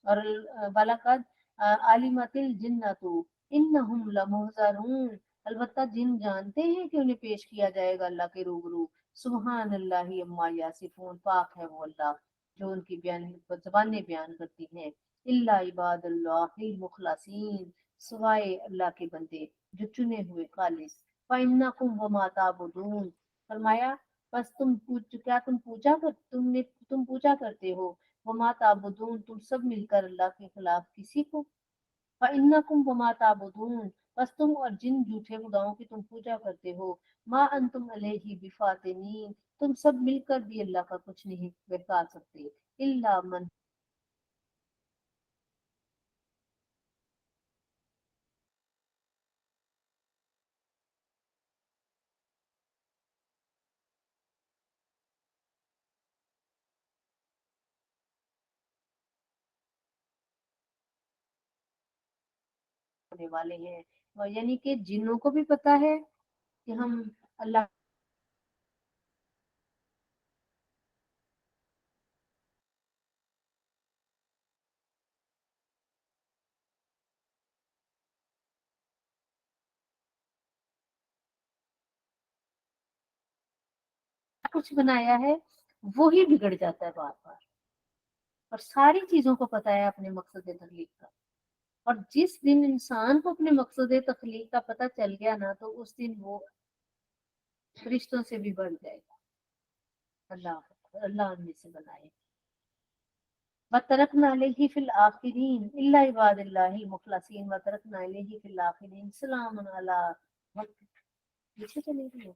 और वलकद अलिमतिल जिन्नतु इन्नहुम लमुहजरून, अलबत्ता जिन जानते हैं कि उन्हें पेश किया जाएगा अल्लाह के रूबरू। सुबहान अल्लाह अम्मा यासिफून, पाक है वो अल्लाह जो उनकी जबानें बयान करती हैं। इल्ला इबादुल्लाहिल मुखलसीन, सिवाय अल्लाह के बंदे जो चुने हुए खालिस। फइन्नकुम वमा ताबुदून, फरमाया बस तुम पूजा करते हो। वमा ताबुदून, तुम सब मिलकर अल्लाह के खिलाफ किसी को। फइन्नकुम वमा ताबुदून, बस तुम और जिन झूठे खुदाओं की तुम पूजा करते हो। मा अंतुम अलैहि बिफातिनीन, तुम सब मिलकर भी अल्लाह का कुछ नहीं बिगाड़ सकते। इल्ला मन होने वाले हैं। और यानी कि जिन्नों को भी पता है कि हम अल्लाह कुछ बनाया है, वो ही बिगड़ जाता है बार बार। और सारी चीजों को पता है अपने मकसद तखलीक का। और जिस दिन इंसान को अपने मकसद तखलीक का पता चल गया ना, तो उस दिन वो फरिश्तों से भी बढ़ जाएगा। अल्लाह अल्लाह उनमें से बनाए। वतरकना अलैहि फिल आखिरीन इल्ला इबादिल्लाहिल मुखलसीन, वतरकना अलैहि फिल आखिरीन सलामुन अला, पीछे चले गए।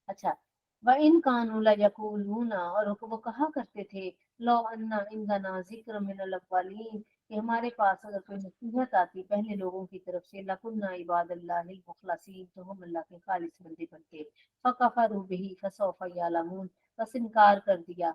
अच्छा, व इन कानू ला यकूलूना, और वो कहा करते थे, लो अन्ना इंदना जिक्र मिनल अव्वलीन, कि हमारे पास अगर कोई नसीहत आती पहले लोगों की तरफ से, लकुन्ना इबादल्लाहिल मुखलसीन, तो हम अल्लाह के खालिस बंदे बनते। फकफरू बिही फसौफ यालमून, बस इनकार कर दिया,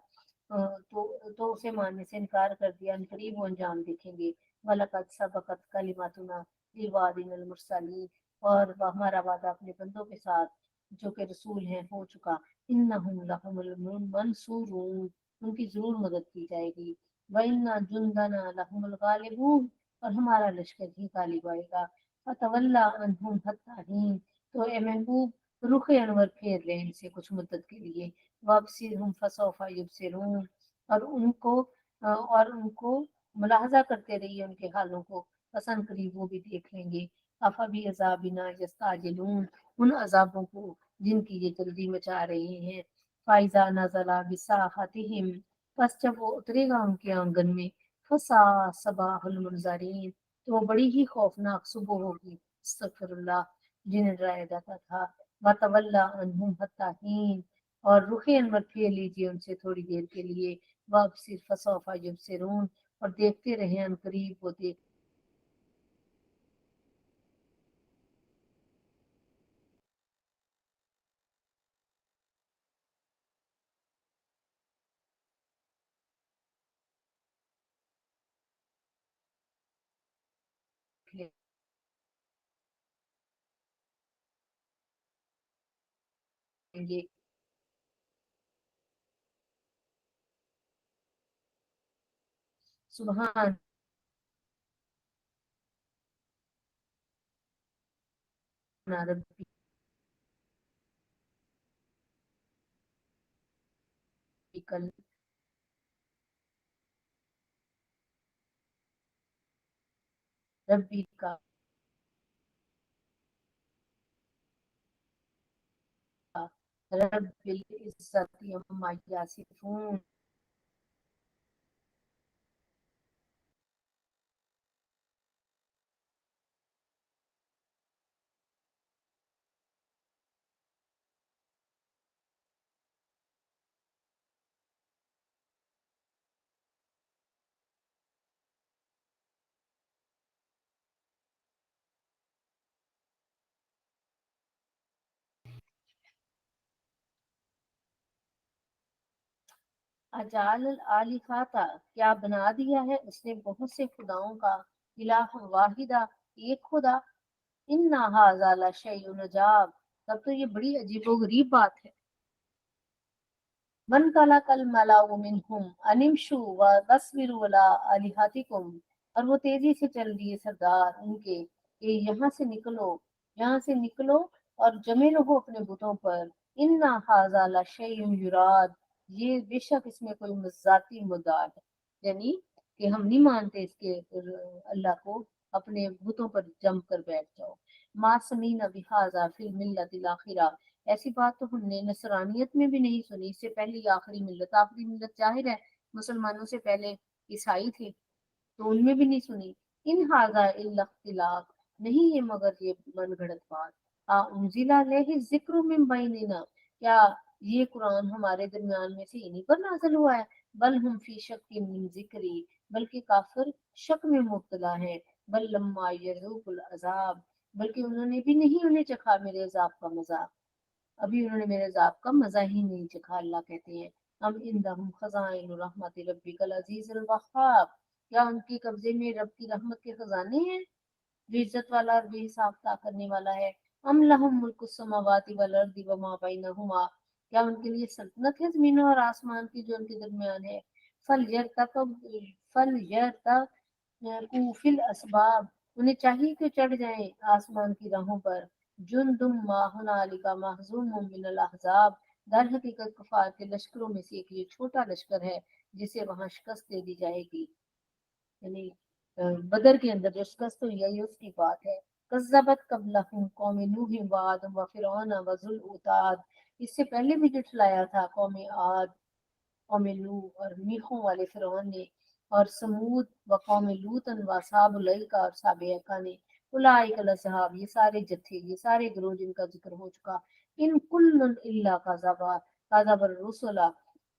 तो उसे मानने से इनकार कर दिया, करीब वो अंजाम देखेंगे। वलकद सबकत कलिमातुना लिवादिनल मुरसलीन, और हमारा वादा अपने बंदों के साथ जो कि रसूल हैं हो चुका। इन्नहुम लहुमुल मंसूरून, उनकी जरूर मदद की जाएगी। व इन्ना जुंदना लहुमुल गालिबून, और हमारा लश्कर ही गालिब आएगा। फतवल्ला अन्हुम हत्ता हीन, तो ए महबूब रुख अनवर फेर ले इनसे कुछ मुद्दत के लिए। वब्सिरहुम फसौफा युबसिरून, और उनको मुलाहजा करते रहिए उनके हालों को, पसंद करीब वो भी देख लेंगे। अफबी अजाबिना यस्ताजिलून, उन अजाबों को जिनकी ये जल्दी मचा रहे हैं। फाइजा नजला बिसाहतिहिम, बस जब वो उतरेगा उनके आंगन में, फसा सबाहुल मुनजरीन, तो वो बड़ी ही खौफनाक सुबह होगी। अस्तगफिरुल्लाह, जिन्हें डराया जाता था। वतवल्ला अन्हुम हत्ता हीन, और रुखे अनवर फेर लीजिए उनसे थोड़ी देर के लिए। वापसी फसौफा युबसिरून, और देखते रहे अनकरीब वो देख लेंगे। सुबहान रब्बी कल रब्बी का रब्बिल इज्जति अम्मा यासिफून। अजाल आलिफाता, क्या बना दिया है उसने बहुत से खुदाओं का, इलाह वाहिदा, एक खुदा। इन्ना हाजा ला शैउन अजाब, तब तो ये बड़ी अजीबोगरीब बात है। मन काला कल मलाउ मिनहुम अनिमशु व तस्विरु वला आलिहातिकुम, और वो तेजी से चल दिए सरदार उनके कि यहाँ से निकलो और जमे रहो अपने बुतों पर। इन्ना हाजा ला शैउन युराद, یہ بے شک اس میں کوئی ذاتی مدعا ہے، یعنی کہ ہم نہیں مانتے اس کے اللہ کو، اپنے بتوں پر جم کر بیٹھ جاؤ۔ ما سمینا بہذا فی الملت الاخرہ، ایسی بات تو ہم نے نصرانیت میں بھی نہیں سنی، اس سے پہلی آخری ملت، آخری ملت ظاہر ہے مسلمانوں سے پہلے عیسائی تھے، تو ان میں بھی نہیں سنی۔ ان ھذا الا اختلاق، نہیں ہے مگر یہ من گھڑت بات۔ انزل علیہ ذکر من بیننا، کیا یہ قرآن ہمارے درمیان میں سے انہی پر نازل ہوا ہے؟ بل ہم فی شک من ذکری، بلکہ کافر شک میں مبتلا ہیں۔ بل لما یذوق العذاب، بلکہ انہوں نے بھی نہیں انہیں چکھا میرے عذاب کا مزہ، ابھی انہوں نے میرے عذاب کا مزہ ہی نہیں چکھا۔ اللہ کہتے ہیں ام عندہم خزائن رحمت ربک العزیز الوہاب، کیا ان کے قبضے میں رب کی رحمت کے خزانے ہیں جو عزت والا اور بے حساب عطا کرنے والا ہے؟ ام لہم ملک السماوات والارض وما بینہما، کیا ان کے لیے سلطنت ہے زمینوں اور آسمان کی جو ان کے درمیان ہے؟ فلیرتقوا فی الاسباب، انہیں چاہیے کہ چڑھ جائیں آسمان کی راہوں پر۔ جندم ما ہنالک محزوم من الاحزاب، در حقیقت کفار کے لشکروں میں سے ایک یہ چھوٹا لشکر ہے جسے وہاں شکست دے دی جائے گی، یعنی بدر کے اندر جو شکست ہوئی ہے یہ اس کی بات ہے۔ کذبت قبلہم قوم نوح وعاد وفرعون وذو الاوتاد، اس سے پہلے بھی جھٹلایا تھا قوم عاد، قوم نوح اور میخوں والے فرعون نے، اور سمود و قوم لوط و اصحاب الایکہ اور اصحاب ایکہ نے۔ اولئک الاصحاب، یہ سارے جتھے، یہ سارے گروہ جن کا ذکر ہو چکا۔ ان کل الا کذب الرسل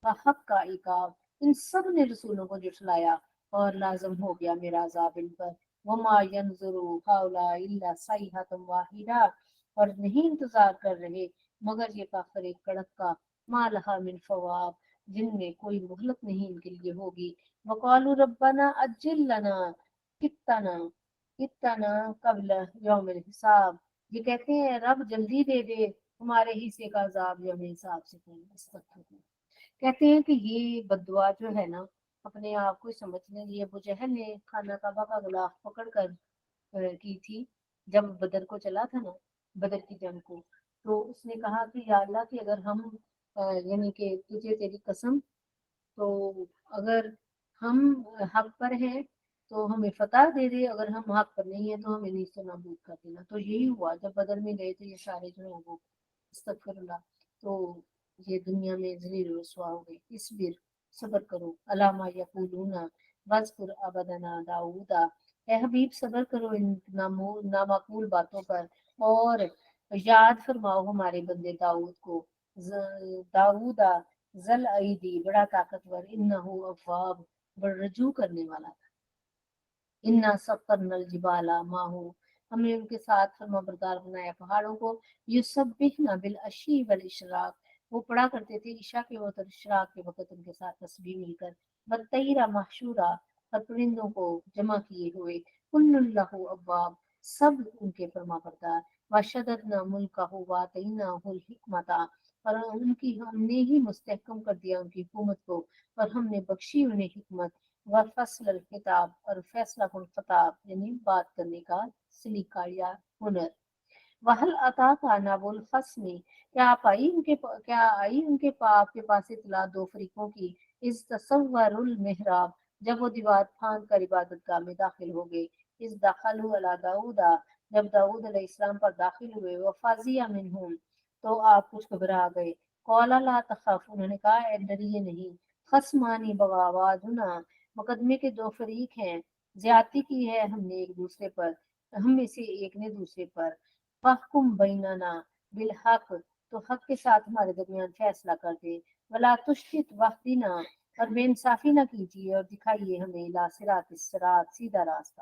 فحق عقاب، ان سب نے رسولوں کو جھٹلایا اور لازم ہو گیا میرا عذاب ان پر۔ وما ينظر هؤلاء الا صیحة واحدہ، اور نہیں انتظار کر رہے مگر یہ کافر ایک کڑک کا، ما لها من فواق، جن میں کوئی مہلت نہیں ان کے لیے ہوگی۔ وقالوا ربنا اجل لنا قطنا قطنا قبل یوم الحساب، یہ کہتے ہیں رب جلدی دے دے ہمارے حصے کا عذاب یوم حساب سے پہلے۔ استغفر اللہ۔ کہتے ہیں کہ یہ بددعا جو ہے نا، اپنے آپ کو سمجھنے لیے ابو جہل نے خانہ کعبہ کا غلاف پکڑ کر کی تھی جب بدر کو چلا تھا نا، بدر کی جنگ کو، تو اس نے کہا کہ یا اللہ کہ اگر ہم یعنی کہ تجھے تیری قسم، تو اگر ہم حق پر ہیں تو ہمیں فتح دے دے، اگر ہم حق پر نہیں ہیں تو ہمیں نیست و نابود کر دینا۔ تو یہی ہوا جب بدر میں گئے تو یہ سارے جو ہیں وہ استغفر اللہ، تو یہ دنیا میں ذلیل و رسوا ہو گئی۔ اصبر، صبر کرو، علامہ یقولون واذکر عبدنا داؤدا، اے حبیب صبر کرو ان نامعقول باتوں پر، اور یاد فرماؤ ہمارے بندے داؤد کو، داؤدا ذل ایدی، بڑا طاقتور، انہو اواب، بڑا رجوع کرنے والا تھا۔ انا سخرنا الجبال معه، ہم نے ان کے ساتھ فرما بردار بنایا پہاڑوں کو، یسبحنا بالعشی والاشراق، وہ پڑھا کرتے تھے عشاء کے وقت اور اشراق کے وقت ان کے ساتھ تسبیح مل کر، والطیر محشورا، اور پرندوں کو جمع کیے ہوئے، کل لہ اواب، سب ان کے فرما بردار، وشددنا ملکہ واتیناہ الحکمۃ، اور ان کی ہم نے ہی مستحکم کر دیا ان کی حکومت کو، اور ہم نے بخشی انہیں حکمت، وفصل الخطاب، اور فیصلہ کن خطاب یعنی بات کرنے کا سلیقہ یا ہنر۔ وحل عطا کا ناب الخصم، کیا آئی ان کے آپ کے پاس اطلاع دو فریقوں کی، اس تصور المحراب، جب وہ دیوار پھاند کر عبادت گاہ میں داخل ہو گئے، اس دخلوا علی داؤد، جب داؤد علیہ السلام پر داخل ہوئے، وفزع منہم، تو آپ کچھ گھبرا گئے، قولا لا تخف، انہوں نے کہا اے ڈریے نہیں، خصمانی بغاواتنا، مقدمے کے دو فریق ہیں، زیادتی کی ہے ہم نے ایک دوسرے پر، ہم میں سے ایک نے دوسرے پر، فاحکم بیننا بالحق، تو حق کے ساتھ ہمارے درمیان فیصلہ کر دے، ولا تشتت وحدنا، اور بے انصافی نہ کیجیے اور دکھائیے ہمیں الی صراط الصراط، سیدھا راستہ۔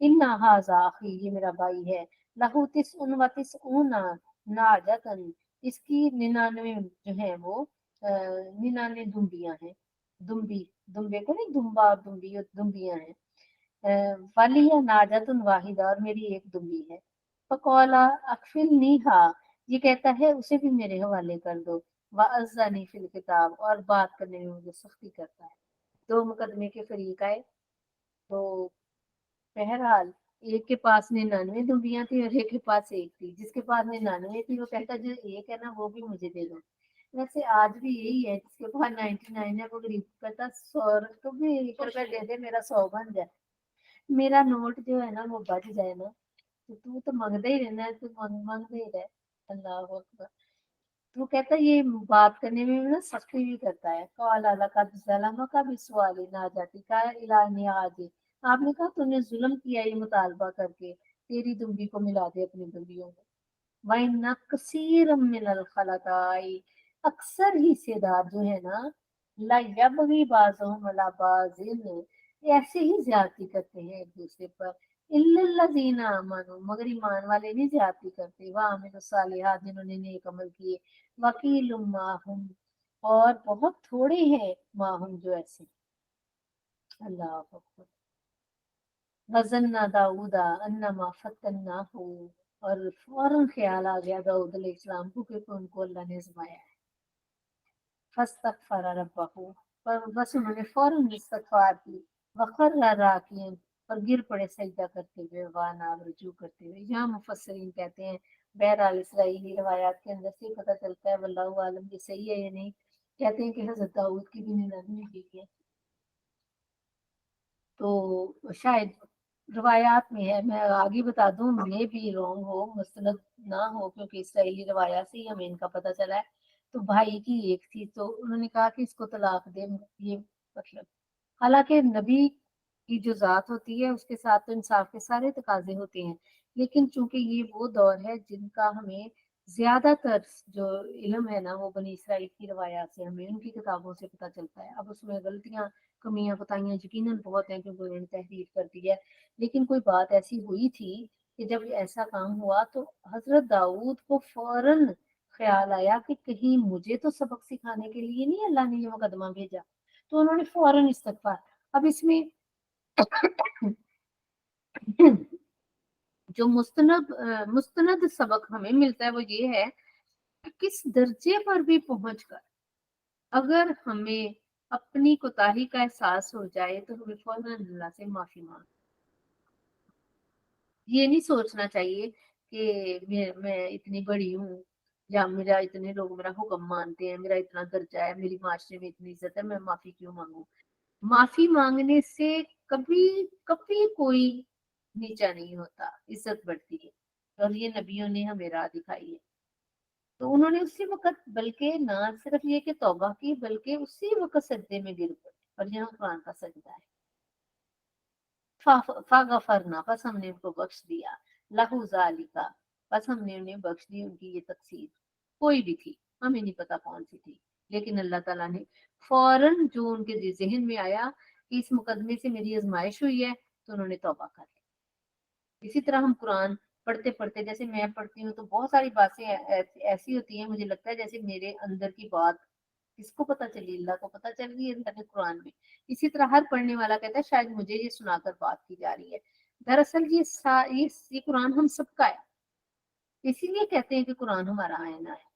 ان ھذا اخی، یہ میرا بھائی ہے، لہو تسع و تسعون ناجۃ، اس کی 99 جو ہیں وہ 99 دمبیاں ہیں، دمبی، دمبے کو نہیں، دمبا اور دمبی اور دمبیاں ہیں، والی ناجۃ واحدہ، اور میری ایک دمبی ہے۔ فقولا اکفلنیھا، یہ کہتا ہے اسے بھی میرے حوالے کر دو، وعزنی فی الکتاب، اور بات کرنے میں مجھے سختی کرتا ہے۔ دو مقدمے کے فریق آئے، تو بہرحال ایک کے پاس 99 دمبیاں تھی اور ایک کے پاس ایک تھی، جس کے پاس 99 تھی وہ کہتا جو ایک ہے نا وہ بھی مجھے دے دو، वैसे आज भी यही है, जिसके पास 99 है वो गरीब कहता 100 तो भी 1 रुपया दे दे, मेरा 100 बन जाए। मेरा नोट जो है ना वो बच जाए ना, तो तू तो मांगता ही रहना है, तू मांगते ही रह। अल्लाह अकबर। तो कहता है ये बात करने में भी ना सख्ती भी करता है। कौल अला का सलामा का भी सवाल ही ना जाती का इलानी आज, आपने कहा तूने जुल्म किया ये मुतालबा करके, तेरी दुम्बी को मिला दे अपनी दुम्बियों में। वरना कसीर मिनल खलकाई, अक्सर हिस्सेदार जो है ना, ला यबगी बाज़ुहुम अला बाज़िन, ऐसे ही ज्यादती करते हैं एक दूसरे पर। इल्लल्लज़ीना आमनू, मगर ईमान वाले नहीं ज्यादती करते। व अमिलुस सालिहात, जिन्होंने नेक अमल किए। वकीलुम माहुम, और बहुत थोड़े हैं माहुम जो ऐसे। अल्लाह अकबर। वज़न्ना दाऊदा अन्नमा फतन्नाहु, और फौरन ख्याल आ गया दाऊद अलैहिस्सलाम को कि उनको अल्लाह ने आजमाया है। फस्तगफर रब्बहू, पर बस उन्होंने फौरन इस्तगफार की। वखर्र राकियन, और गिर पड़े सजदा करते हुए, वानाब रुजू करते हुए। यहाँ मुफस्सिरीन कहते हैं, बहरहाल इसराइली रवायात के अंदर से पता चलता है, वल्लाहु आलम ये सही है या नहीं, कहते हैं कि हजरत दाऊद की भी निन्यानवे बीवी है। तो शायद रवायात में है, मैं आगे बता दूं, मे भी रॉन्ग हो, मुस्तनद ना हो, क्योंकि इसराइली रवायात से ही हमें इनका पता चला है। तो भाई की एक थी, तो उन्होंने कहा कि इसको तलाक दे, ये मतलब, हालांकि नबी की जो जात होती है उसके साथ तो इंसाफ के सारे तकाजे होते हैं, लेकिन चूंकि ये वो दौर है जिनका हमें ज्यादातर जो इल्म है ना वो बनी इसराइल की रवायात से, हमें उनकी किताबों से पता चलता है। अब उसमें गलतियां कमियां कोताहियां यकीनन बहुत हैं, क्योंकि उन्होंने तहरीर कर दी है। लेकिन कोई बात ऐसी हुई थी कि जब ऐसा काम हुआ तो हजरत दाऊद को फौरन ख्याल आया कि कहीं मुझे तो सबक सिखाने के लिए नहीं अल्लाह ने ये मुकदमा भेजा। तो उन्होंने फौरन इस्तगफार। अब इसमें जो मुस्तनद सबक हमें मिलता है वो ये है कि किस दर्जे पर भी पहुंचकर अगर हमें अपनी कोताही का एहसास हो जाए तो हमें फौरन अल्लाह से माफी मांग। ये नहीं सोचना चाहिए कि मैं इतनी बड़ी हूँ, या मेरा इतने लोग मेरा हुक्म मानते हैं, मेरा इतना दर्जा है, मेरी माशरे में इतनी इज्जत है, मैं माफी क्यों मांगू। माफी मांगने से कभी कभी कोई नीचा नहीं होता, इज्जत बढ़ती है। और ये नबियों ने हमें राह दिखाई है। तो उन्होंने उसी वक्त बल्कि ना सिर्फ ये कि तौबा की, बल्कि उसी वक्त सजदे में गिर पड़े। और यहाँ कुरान का सजदा है। फागफरना, बस हमने उनको बख्श दिया। लहू जालिका, बस हमने उन्हें बख्श दी उनकी ये तकसीर। कोई भी थी, हमें नहीं पता कौन सी थी, लेकिन अल्लाह ताला ने फौरन जो उनके जहन में आया कि इस मुकदमे से मेरी आजमाइश हुई है, तो उन्होंने तौबा कर ली। इसी तरह हम कुरान पढ़ते पढ़ते, जैसे मैं पढ़ती हूँ तो बहुत सारी बातें ऐसी होती हैं, मुझे लगता है जैसे मेरे अंदर की बात किसको पता चली, अल्लाह को पता चल रही है, अल्लाह ने कुरान में। इसी तरह हर पढ़ने वाला कहता है शायद मुझे ये सुनाकर बात की जा रही है। दरअसल ये कुरान हम सबका है, इसीलिए कहते हैं कि कुरान हमारा आईना है।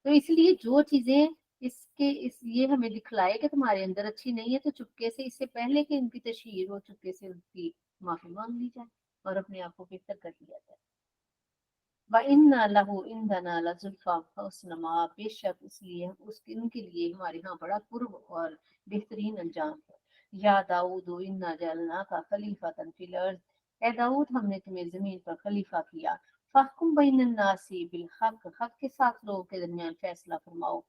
तो इसलिए जो चीजें इस ये हमें दिखलाए कि तुम्हारे अंदर अच्छी नहीं है, तो चुपके से, इससे पहले कि उनकी तशहीर हो, चुपके से उनकी माफी मांग ली जाए और अपने आप को बेहतर कर लिया जाए। व इन्ना लहू इंदना लजुल्फा हुस्न माब, बेशक इसलिए उसके उनके लिए हमारे यहाँ बड़ा कुर्ब और बेहतरीन अंजाम है। या दाऊद इन्ना जअलना का खलीफतन फिल अर्ज, ए दाऊद हमने तुम्हें जमीन पर खलीफा किया। फहकुम बैनन नासी बिल हक, हक के साथ लोगों के दरमियान फैसला फरमाओ।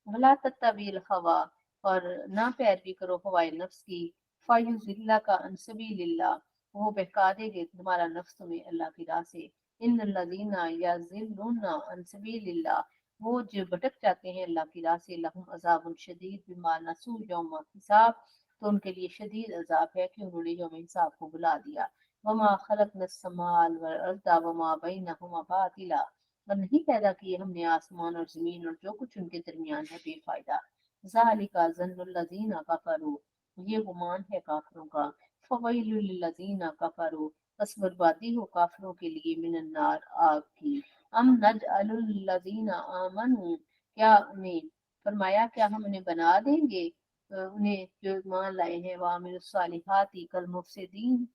वला तत्तबिल हवा, और ना पैरवी करो हवाए नफ्स की। फायुजिल्ला का अनसबीलिल्ला, वो बहका देंगे तुम्हारा नफ्स तुम्हें अल्लाह की राह से। इन लजीना याजिल्लूना अनसबीलिल्ला, वो जो भटक जाते हैं अल्लाह की राह से, लहुम अजाबुन शदीद बिमा नसू यौम हिसाब, तो उनके लिए शदीद अजाब है कि उन्होंने यौम हिसाब को बुला दिया। वमा खलकना समाल वल अर्दा वमा बैनहुमा बातिला, और नहीं पैदा किए हमने आसमान और जमीन और जो कुछ उनके दरमियान है बेफायदा। ज़ालिका ज़न्नुल्लज़ीना कफरू, ये गुमान है काफिरों का। फवैलुल लज़ीना कफरू, बस बर्बादी हो काफिरों के लिए, मिनन नार, आग की। अम नजअलुल लज़ीना आमनू, क्या उन्हें, फरमाया क्या हम उन्हें बना देंगे, उन्हें जो ईमान लाए हैं, वामिलुस सालिहाती कल मुफसिदीन,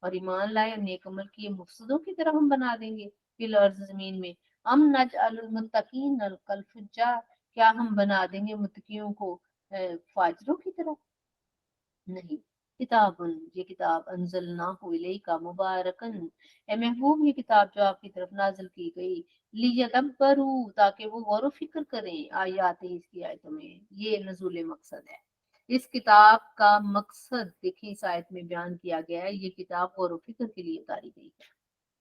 और ईमान लाए और नेक अमल किए मुफसदों की तरह हम बना देंगे फिल अर्ज, जमीन में। अम नजअलुल मुत्तकीन कल फुज्जार, क्या हम बना देंगे मुत्तकियों को फाजरों की तरह? नहीं। किताबुन, ये किताब अंजलनाहु इलैका मुबारकन, ए महबूब ये किताब जो आपकी तरफ नाजिल की गई, लियदब्बरू, ताकि वो गौर व फिक्र करें आयात इसकी आयतों में। ये नजूल मकसद है। इस किताब का मकसद देखिए इस आयत में बयान किया गया है। ये किताब गौर व फिक्र के लिए उतारी गई है।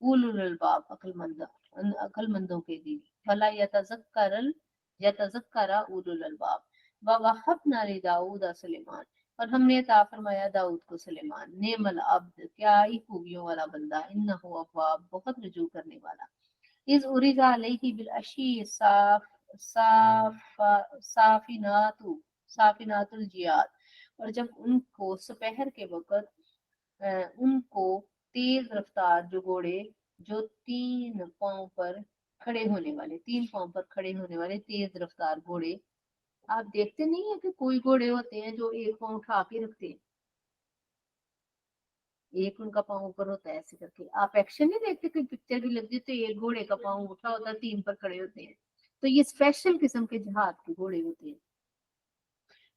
उलुल अलबाब, अक्लमंदों के लिए। फला यतज़क्करा उलुल अलबाब। ववहबना लिदाऊद सुलेमान, और हमने अता फरमाया दाऊद को सुलेमान। नेमल अब्द, क्या ही खूबियों वाला बंदा, इन्नहु अव्वाब, बहुत रुजू करने वाला। इज उरिजा अलैहि बिल अशी साफ साफिनातु साफिनातुल जियाद, और जब उनको दोपहर के वक्त उनको तेज रफ्तार जो घोड़े, जो तीन पांव पर खड़े होने वाले तेज रफ्तार घोड़े। आप देखते नहीं है कि कोई घोड़े होते हैं जो एक पांव उठा के रखते हैं, एक उनका पांव ऊपर होता है ऐसे करके। आप एक्शन नहीं देखते, कोई पिक्चर भी लग जाती तो एक घोड़े का पांव उठा होता है, तीन पर खड़े होते हैं। तो ये स्पेशल किस्म के जहाज के घोड़े होते हैं।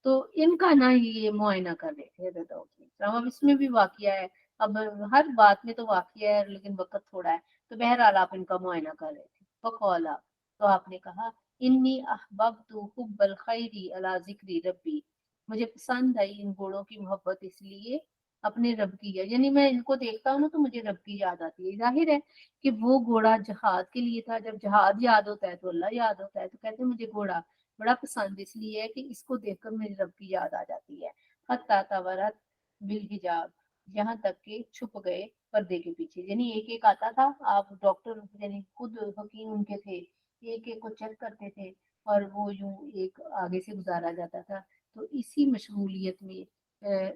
तो इनका ना ये मुआयना कर रहे थे हजरत दाऊद। अब इसमें भी वाकया है। अब हर बात में तो वाकया है, लेकिन वक्त थोड़ा है। तो बहरहाल आप इनका मुआयना कर रहे थे। फकौला, तो आपने कहा, इन्नी अहबब्तु हुब्बल खैरी अला जिक्री रब्बी, मुझे पसंद आई इन घोड़ों की मोहब्बत इसलिए अपने रब की है। यानी मैं इनको देखता हूँ ना तो मुझे रब की याद आती है। जाहिर है कि वो घोड़ा जहाद के लिए था। जब जहाद याद होता है तो अल्लाह याद होता है। तो कहते हैं मुझे घोड़ा बड़ा पसंद इसलिए है कि इसको देखकर मेरे रब की याद आ जाती है। हत्ता तवरत बिल हिजाब, यहाँ तक कि छुप गए पर्दे के पीछे। यानी एक एक आता था, आप डॉक्टर यानी खुद हकीम उनके थे, एक एक को चेक करते थे और वो यूं एक आगे से गुजारा जाता था। तो इसी मशगूलियत में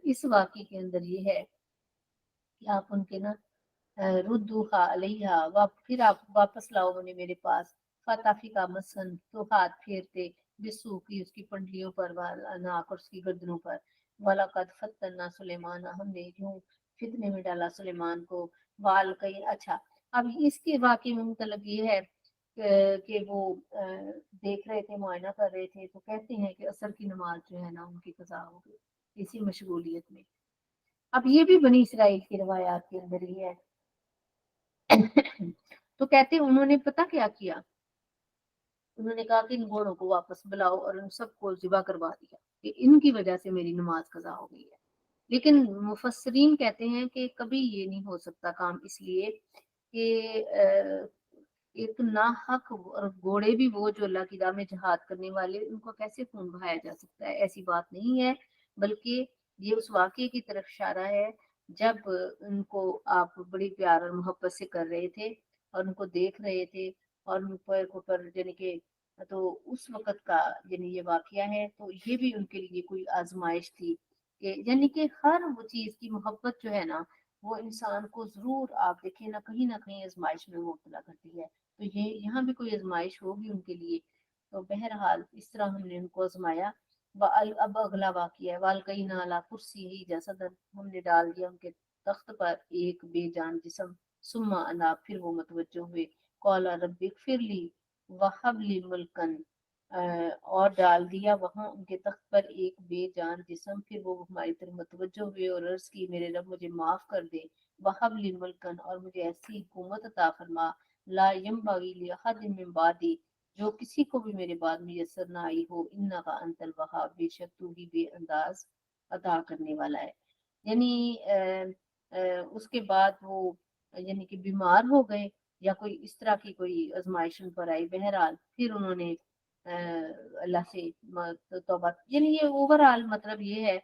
इस वाक्य के अंदर ये है कि आप उनके ना रुद्दूहा अलैहा, फिर आप वापस लाओ उन्हें मेरे पास। फताफी का मसन, तो हाथ फेरते बिस्सू की उसकी पंडलियों पर, नाक और उसकी गर्दनों पर। वलाकद फतन्ना सुलेमान, हमने यूं फितने में डाला सुलेमान को। वाल कई, अच्छा, अब इसके वाकई में मतलब ये है कि वो देख रहे थे, मुआयना कर रहे थे, तो कहते हैं कि असर की नमाज जो है ना उनकी कजा हो गई इसी मशगूलियत में। अब ये भी बनी इसराइल की रवायात के अंदर ही है। तो कहते हैं उन्होंने पता क्या किया, उन्होंने कहा कि इन घोड़ों को वापस बुलाओ और उन सबको जिबा करवा दिया कि इनकी वजह से मेरी नमाज कजा हो गई है। लेकिन मुफस्सरीन कहते हैं कि कभी ये नहीं हो सकता काम, इसलिए कि एक नाहक, और घोड़े भी वो जो अल्लाह की राह में जहाद करने वाले, उनको कैसे खून बहाया जा सकता है? ऐसी बात नहीं है। बल्कि ये उस वाकये की तरफ इशारा है जब उनको आप बड़ी प्यार और मोहब्बत से कर रहे थे और उनको देख रहे थे और उन पर यानी कि, तो उस वक़्त का यानी ये वाकया है। तो ये भी उनके लिए कोई आज़माइश थी कि यानी कि हर वो चीज़ की मोहब्बत जो है ना, वो इंसान को ज़रूर आप देखें ना कहीं आज़माइश में मुब्तला करती है। तो ये यहाँ भी कोई आज़माइश होगी उनके लिए। तो बहरहाल इस तरह हमने उनको आज़माया। अब अगला वाक़या है, वालकैना अला कुर्सी जसदन, हमने डाल दिया उनके तख्त पर एक बेजान जिस्म। सुम्मा अना, फिर वो मुतवज्जो हुए। कौला रब्बि इग़फिरली वहब मुल्कन, और डाल दिया वहां उनके तख्त पर एक बेजान जिस्म। फिर वो हमारी तरफ मुतवज्जो हुए और अर्ज की, मेरे रब मुझे माफ कर दे। वहब मुल्कन, और मुझे ऐसी हुकूमत अता फरमा, ला यंबगी लि अहदिन मिन बादी, जो किसी को भी मेरे बाद मुयस्सर ना आई हो। इन्नका अंतल वहाब, बेशक तू ही बेअंदाज अता करने वाला है। यानी उसके बाद वो यानी कि बीमार हो गए या कोई इस तरह की कोई आजमाइश उन पर आई। बहरहाल फिर उन्होंने अल्लाह से तौबा, यानी ये ओवरऑल मतलब ये है,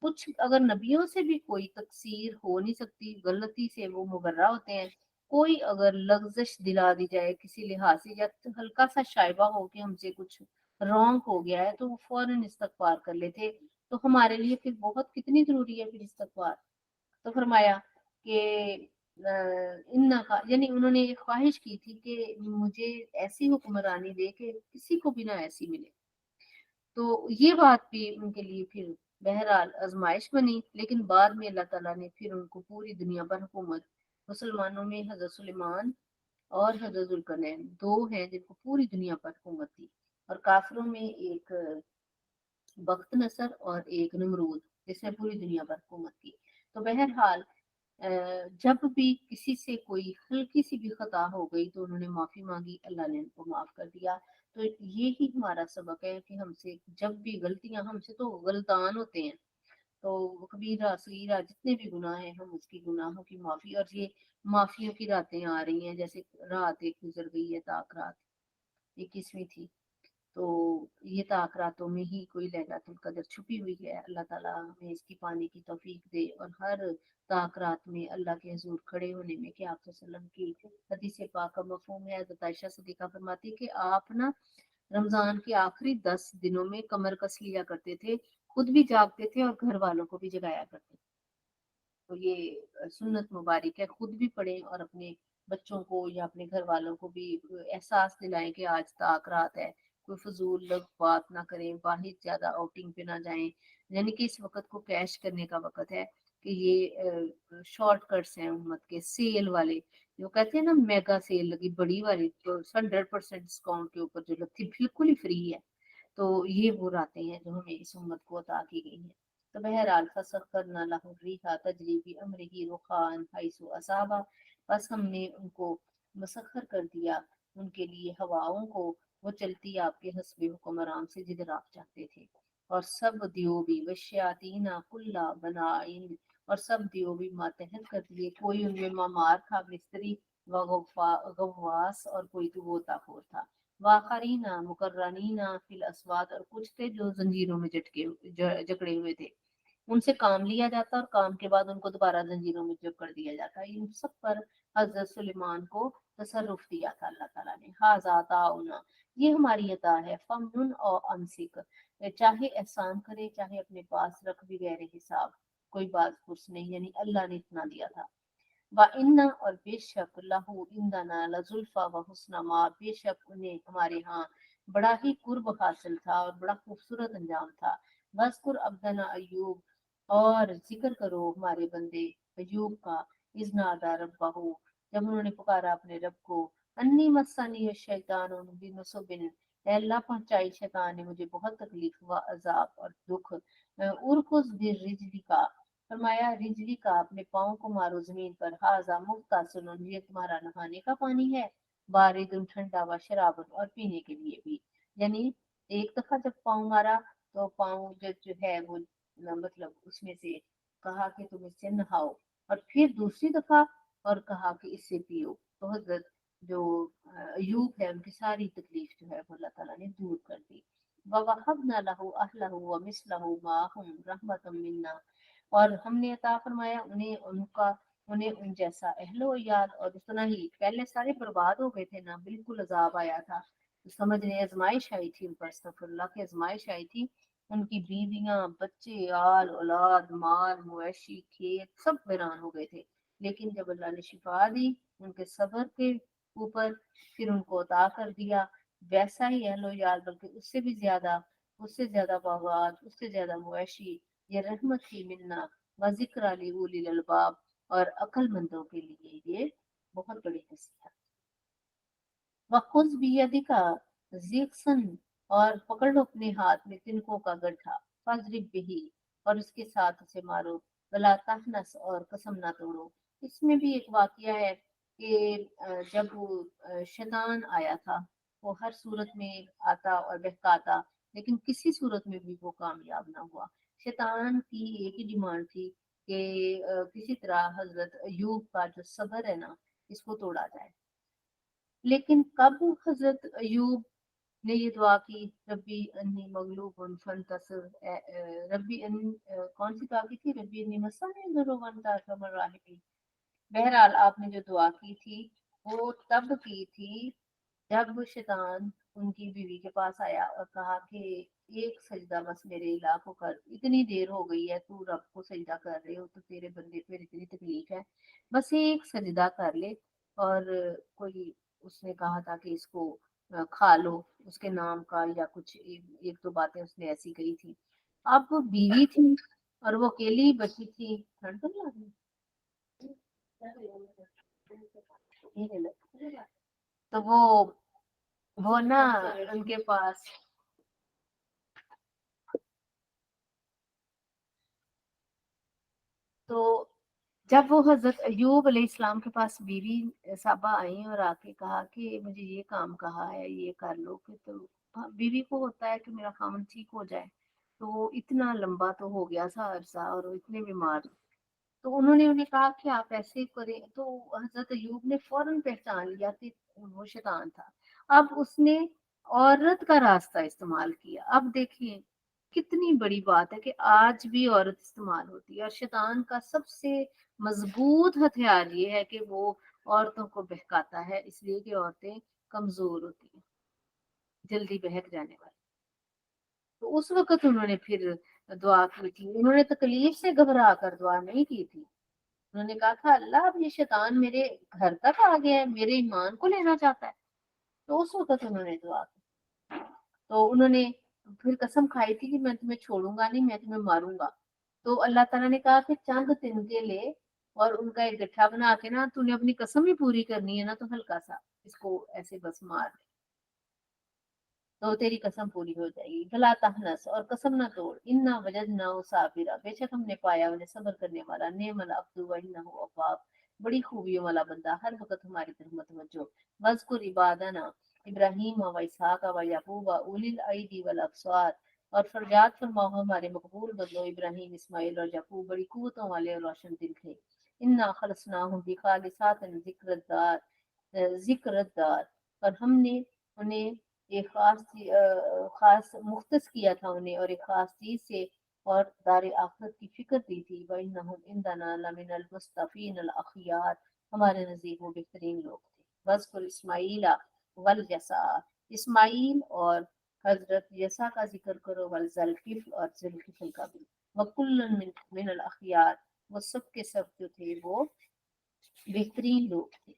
कुछ अगर नबियों से भी कोई तकसीर हो नहीं सकती, गलती से वो मुबर्रा होते हैं। कोई अगर लग्जश दिला दी जाए किसी लिहाज से, या तो हल्का सा शाइबा हो कि हमसे कुछ रॉन्ग हो गया है, तो वो फौरन इस्तगफार कर लेते। तो हमारे लिए फिर बहुत कितनी जरूरी है फिर इस्तगफार। तो फरमाया कि इन्ना का, यानी उन्होंने एक ख्वाहिश की थी कि मुझे ऐसी हुक्मरानी दे कि किसी को भी ना ऐसी मिले। तो ये बात भी उनके लिए फिर बहरहाल आजमाइश बनी। लेकिन बाद में अल्लाह ताला ने फिर उनको पूरी दुनिया पर हुकूमत, मुसलमानों में हजरत सुलेमान और हजरत जुल्करनैन, दो हैं जिनको पूरी दुनिया पर हुकूमत थी। और काफिरों में एक बख्त नसर और एक नमरूद, जिसने पूरी दुनिया पर हुकूमत की। तो बहरहाल जब भी किसी से कोई हल्की सी भी खता हो गई तो उन्होंने माफी मांगी, अल्लाह ने उनको माफ कर दिया। तो ये ही हमारा सबक है कि हमसे जब भी गलतियां, हमसे तो गलतान होते हैं, तो कबीरा सगीरा जितने भी गुनाह हैं हम उसकी गुनाहों की माफी, और ये माफियों की रातें आ रही हैं, जैसे रात एक गुजर गई है, ताक रात 21वीं थी। तो ये ताक रातों में ही कोई लैलतुल कदर छुपी हुई है। अल्लाह ताला हमें इसकी पाने की तौफीक दे, और हर ताक रात में अल्लाह के हजूर खड़े होने में, कि आप वसल्लम की हदीस पाक का मफहूम है, हज़रत आयशा सिद्दीक़ा फरमाती है कि आप ना रमजान के आखिरी 10 दिनों में कमर कस लिया करते थे, खुद भी जागते थे और घर वालों को भी जगाया करते थे। तो ये सुन्नत मुबारक है, खुद भी पढ़ें और अपने बच्चों को या अपने घर वालों को भी एहसास दिलाएं कि आज ताक रात है। कोई फजूल लोग बात ना करें, बाहर ज्यादा आउटिंग पे ना जाएं, यानी कि इस वक्त को कैश करने का वक्त है। कि ये शॉर्टकट्स हैं उम्मत के, सेल वाले जो कहते हैं ना, मेगा सेल लगी बड़ी वाली, तो 100% डिस्काउंट के ऊपर जो लगती बिल्कुल ही फ्री है। तो ये वो रातें हैं जो हमें इस उम्मत को अता की गई हैं। तो बहरहाल फसख्खरना लहु रिहा तजरी बि अमरिही रुखान हैसु असाबा, बस हमने उनको मुसख्खर कर दिया, उनके लिए हवाओं को, वो चलती आपके हस्बे हुक्म आराम से जिधर आप चाहते थे। और सब दियोबी वश्यातीना कुल्ला बनाइन, और सब दियोबी मातहत कर दिए, कोई उनमें मामार था मिस्त्री व गव्वास, और कोई तो गोताखोर था। वाखरीना मुकर्रनीना फिल अस्वाद, और कुछ थे जो जंजीरों में जकड़े हुए थे, उनसे काम लिया जाता और काम के बाद उनको दोबारा जंजीरों में जकड़ दिया जाता। इन सब पर हजरत सुलेमान को तसर्रुफ दिया था अल्लाह ताला ने। हाजा ताउना, ये हमारी अता है, फमनुन और अमसिक, चाहे एहसान करे चाहे अपने पास रख भी गैर हिसाब, कोई बात कुछ नहीं, यानी अल्लाह ने इतना दिया था। व इन्ना, और बेशक लहू इंदना लजुल्फा व हुस्ना मा, बेशक उन्हें हमारे यहाँ बड़ा ही कुर्ब हासिल था और बड़ा खूबसूरत अंजाम था। वस्कुर अब्दना अयूब, और जिक्र करो हमारे बंदे अयूब का, इज़नादा रब्बहू, जब उन्होंने पुकारा अपने रब को, अन्नी मस्सानी शैतान बिनुसबिन, अल्लाह पहुंचाई शैतान ने मुझे बहुत तकलीफ व अजाब और दुख। उरकुज बिरिजली का, फरमाया रिजली का, अपने पाँव को मारो जमीन पर, हाजा मुख्तासुन, ये तुम्हारा नहाने का पानी है, बारिदुन ठंडा, व शराबुन, और पीने के लिए भी। यानी एक दफा जब पाँव मारा तो पाँव जो है वो मतलब उसमें से कहा कि तुम इससे नहाओ, और फिर दूसरी दफा और कहा कि इससे पियो। तो हजरत जो अयूब है उनकी सारी तकलीफ जो है वो अल्लाह ताला ने दूर कर दी। ववहबना लहू अहलहू व मिसलहू माहुम रहमतम मिन्ना, और हमने अता फरमाया उन्हें उनका, उन्हें उन जैसा अहलो याद, और उतना ही, पहले सारे बर्बाद हो गए थे ना, बिल्कुल अजाब आया था, तो समझने आजमाइश आई थी उन पर, अस्तगफिरुल्लाह की आजमाइश आई थी। उनकी बीवियां, बच्चे, आल औलाद, माल मवेशी, खेत सब वीरान हो गए थे। लेकिन जब अल्लाह ने शिफा दी उनके सब्र के ऊपर, फिर उनको अता कर दिया वैसा ही अहलो याद, बल्कि उससे ज्यादा बागात, उससे ज्यादा मवेशी। ये रहमत की मिन्ना व जिक्र अली उलिल अलबाब, और अक्लमंदों के लिए ये बहुत बड़ी नसीहत। वखुज बियदिका जिक्सन, और पकड़ लो अपने हाथ में तिनकों का गड्ढा, फजरिब बिही, और उसके साथ उसे मारो, वला तहनस, और कसम ना तोड़ो। इसमें भी एक वाकया है कि जब शैतान आया था, वो हर सूरत में आता और बहकाता, लेकिन किसी सूरत में भी वो कामयाब ना हुआ। शैतान की एक ही डिमांड थी कि किसी तरह हजरत अयूब का जो सब्र है ना, इसको तोड़ा जाए। लेकिन कब हजरत अयूब ने ये दुआ की, रब्बी अन्नी मगलूबुन फंतसिर, रब्बी अन्नी, कौन सी दुआ की थी, रब्बी अन्नी मस्सनी दुर्रु व अंता अर्हमुर राहिमीन। बहरहाल आपने जो दुआ की थी वो तब की थी जब शैतान उनकी बीवी के पास आया और कहा कि एक सजदा बस मेरे इलाह को कर, इतनी देर हो गई है तू रब को सजदा कर रहे हो, तो तेरे बंदे पे इतनी तकलीफ है, बस एक सजदा कर ले। और कोई उसने कहा था कि इसको खा लो उसके नाम का, या कुछ एक दो बातें उसने ऐसी कही थी। अब वो बीवी थी और वो अकेली बची थी, ठंड तो नहीं लग रही? ये ले। तो वो ना उनके पास, तो जब वो हजरत अयूब अलैहिस्सलाम के पास बीवी साबा आई और आके कहा कि मुझे ये काम कहा है, ये कर लो, कि तो हाँ, बीवी को होता है कि मेरा खामन ठीक हो जाए। तो वो इतना लंबा तो हो गया था अरसा और वो इतने बीमार, तो उन्होंने उन्हें कहा कि आप ऐसे करें, तो हजरत अयूब ने फौरन पहचान लिया कि वो शैतान था। अब उसने औरत का रास्ता इस्तेमाल किया। अब देखिए कितनी बड़ी बात है कि आज भी औरत इस्तेमाल होती है, और शैतान का सबसे मजबूत हथियार ये है कि वो औरतों को बहकाता है, इसलिए कि औरतें कमजोर होती हैं, जल्दी बहक जाने वाली। तो उस वक्त उन्होंने फिर दुआ की थी, उन्होंने तकलीफ से घबरा कर दुआ नहीं की थी। उन्होंने कहा था अल्लाह, अब ये शैतान मेरे घर तक आ गया है, मेरे ईमान को लेना चाहता है। तो उस वक्त उन्होंने दुआ की। तो उन्होंने फिर कसम खाई थी कि मैं तुम्हें छोड़ूंगा नहीं, मैं तुम्हें मारूंगा। तो अल्लाह ताला ने कहा कि चंद तिनके ले और उनका एक गट्ठा बना के ना, तूने अपनी कसम ही पूरी करनी है ना, तो हल्का सा इसको ऐसे बस मार, तो तेरी कसम पूरी हो जाएगी। भला तहनस, और कसम ना तोड़, इन्ना वजदना साबिरा, बेशक हमने पाया उन्हें सब्र करने वाला, नेमल अब्दु व इन्नहु अव्वाब, बड़ी खूबियों वाला बंदा, हर वक्त हमारी तरफ मतवज्जो। वज़कुर इबादना इब्राहीम व इसहाक व याकूब व उलिल अयदी वल अबसार, और फरजाद फरमाओ हमारे मकबूल बदलो इब्राहीम, इस्माइल और याकूब, बड़ी कुव्वतों वाले और रोशन दिल थे। इन्ना खलसनाहुम बिखालिसातिन जिक्रदार, और हमने उन्हें एक खास मुख्तस किया था उन्हें, और एक खास चीज से, और दार आखिरत की फिक्र दी थी। वइन्नहुम इंदना लमिनल मुस्तफीन अल अखियार, हमारे नजदीक वो बेहतरीन लोग थे। वज़कुर इस्माइला वल यसा, इस्माइल और हजरत यसा का जिक्र करो, वल जल्किफ और जुल्किफल का भी। वकुल्लन मिनल अखियार, वो सब के सब जो थे वो बेहतरीन लोग थे।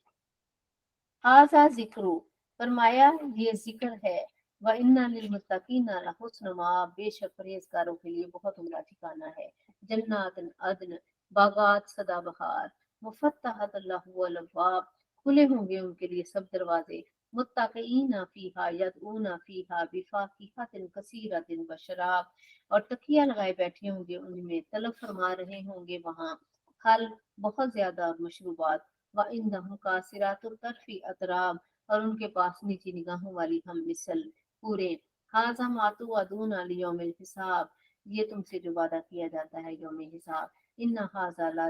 हाजा जिक्रो, फरमाया ये जिक्र है। व इन्ना लिलमुत्तकीना लहुस्न माब, बेशक परहेजगारों के लिए बहुत उम्दा ठिकाना है। जन्नातन अदन, बागात सदाबहार, मुफत्तहत लहु अल अब्वाब, खुले होंगे उनके लिए सब दरवाजे। मुत्तकीना फीहा यदऊना फीहा बिफाकिहतिन कसीरतिन व शराब, और तकिया लगाए बैठे होंगे उनमें, तलब फरमा रहे होंगे वहाँ फल बहुत ज्यादा, और मशरूबात। व इंदहुम कासिरातुत तरफी अतराब, और उनके पास नीची निगाहों वाली हम मिसल पूरे। हाजा मातु अदून अली यौमिल हिसाब, ये तुमसे जो वादा किया जाता है यौम हिसाब। इन्ना हाजा ला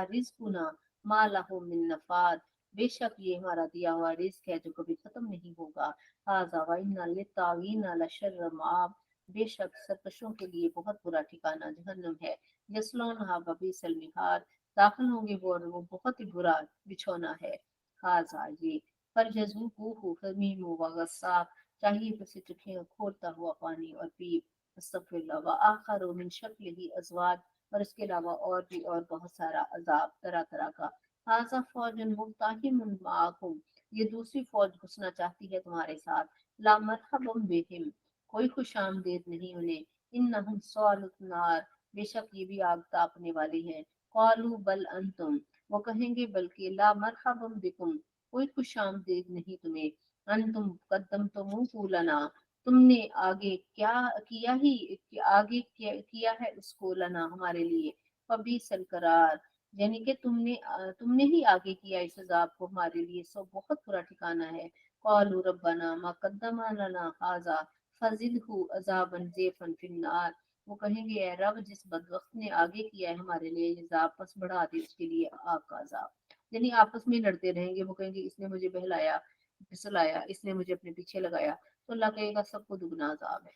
रिज़्कुना मा लहु मिन नफाद, बेशक ये हमारा दिया हुआ रिस्क है जो कभी खत्म नहीं होगा। हाजा व इन्ना लित्तागीना लशर्र माब, बेशक सरकशों के लिए बहुत बुरा ठिकाना जहन्नम है। यस्लौनहा वबीसल मिहाद, दाखिल होंगे वो, और वो बहुत ही बुरा बिछौना है। हाजा ये, पर यज़ूकुहु हमीम व गस्साक, चाहिए उसे चखें खोलता हुआ पानी और पीप। अस्तगफिरुल्लाह। व आखिर मिन शक्लिही अज़वाज, और इसके अलावा और भी और बहुत सारा अजाब तरह तरह का। हाजा फौजन मुक्ताहिमुन माअकुम, ये दूसरी फौज घुसना चाहती है तुम्हारे साथ। ला मरहबम बिहिम, कोई खुश आमदीद नहीं उन्हें। इन्नहुम स्वालुत नार, बेशक ये भी आग तापने वाले हैं। क़ालू बल अंतुम, वो कहेंगे बल्कि ला मरहबम बिकुम, कोई खुश आमदीद नहीं तुम्हें। अंतुम कद्दमतुमूहु लना, तुमने आगे क्या किया ही किया है उसको, लना हमारे लिए। फबीसल करार, यानी कि तुमने ही आगे किया इस अजाब को हमारे लिए, सो बहुत बुरा ठिकाना है। क़ालू रब्बना मा कद्दमा लना हाजा फज़िदहु अज़ाबन ज़िफ़न फिन्नार, वो कहेंगे ए रब, जिस बदबख्त ने आगे किया है हमारे लिए ये अजाब, बस बढ़ा दे उसके लिए आग का अजाब। यानी आपस में लड़ते रहेंगे, वो कहेंगे इसने मुझे बहलाया, फिसलाया, इसने मुझे अपने पीछे लगाया, तो अल्लाह कहेगा सबको दुगना अजाब है।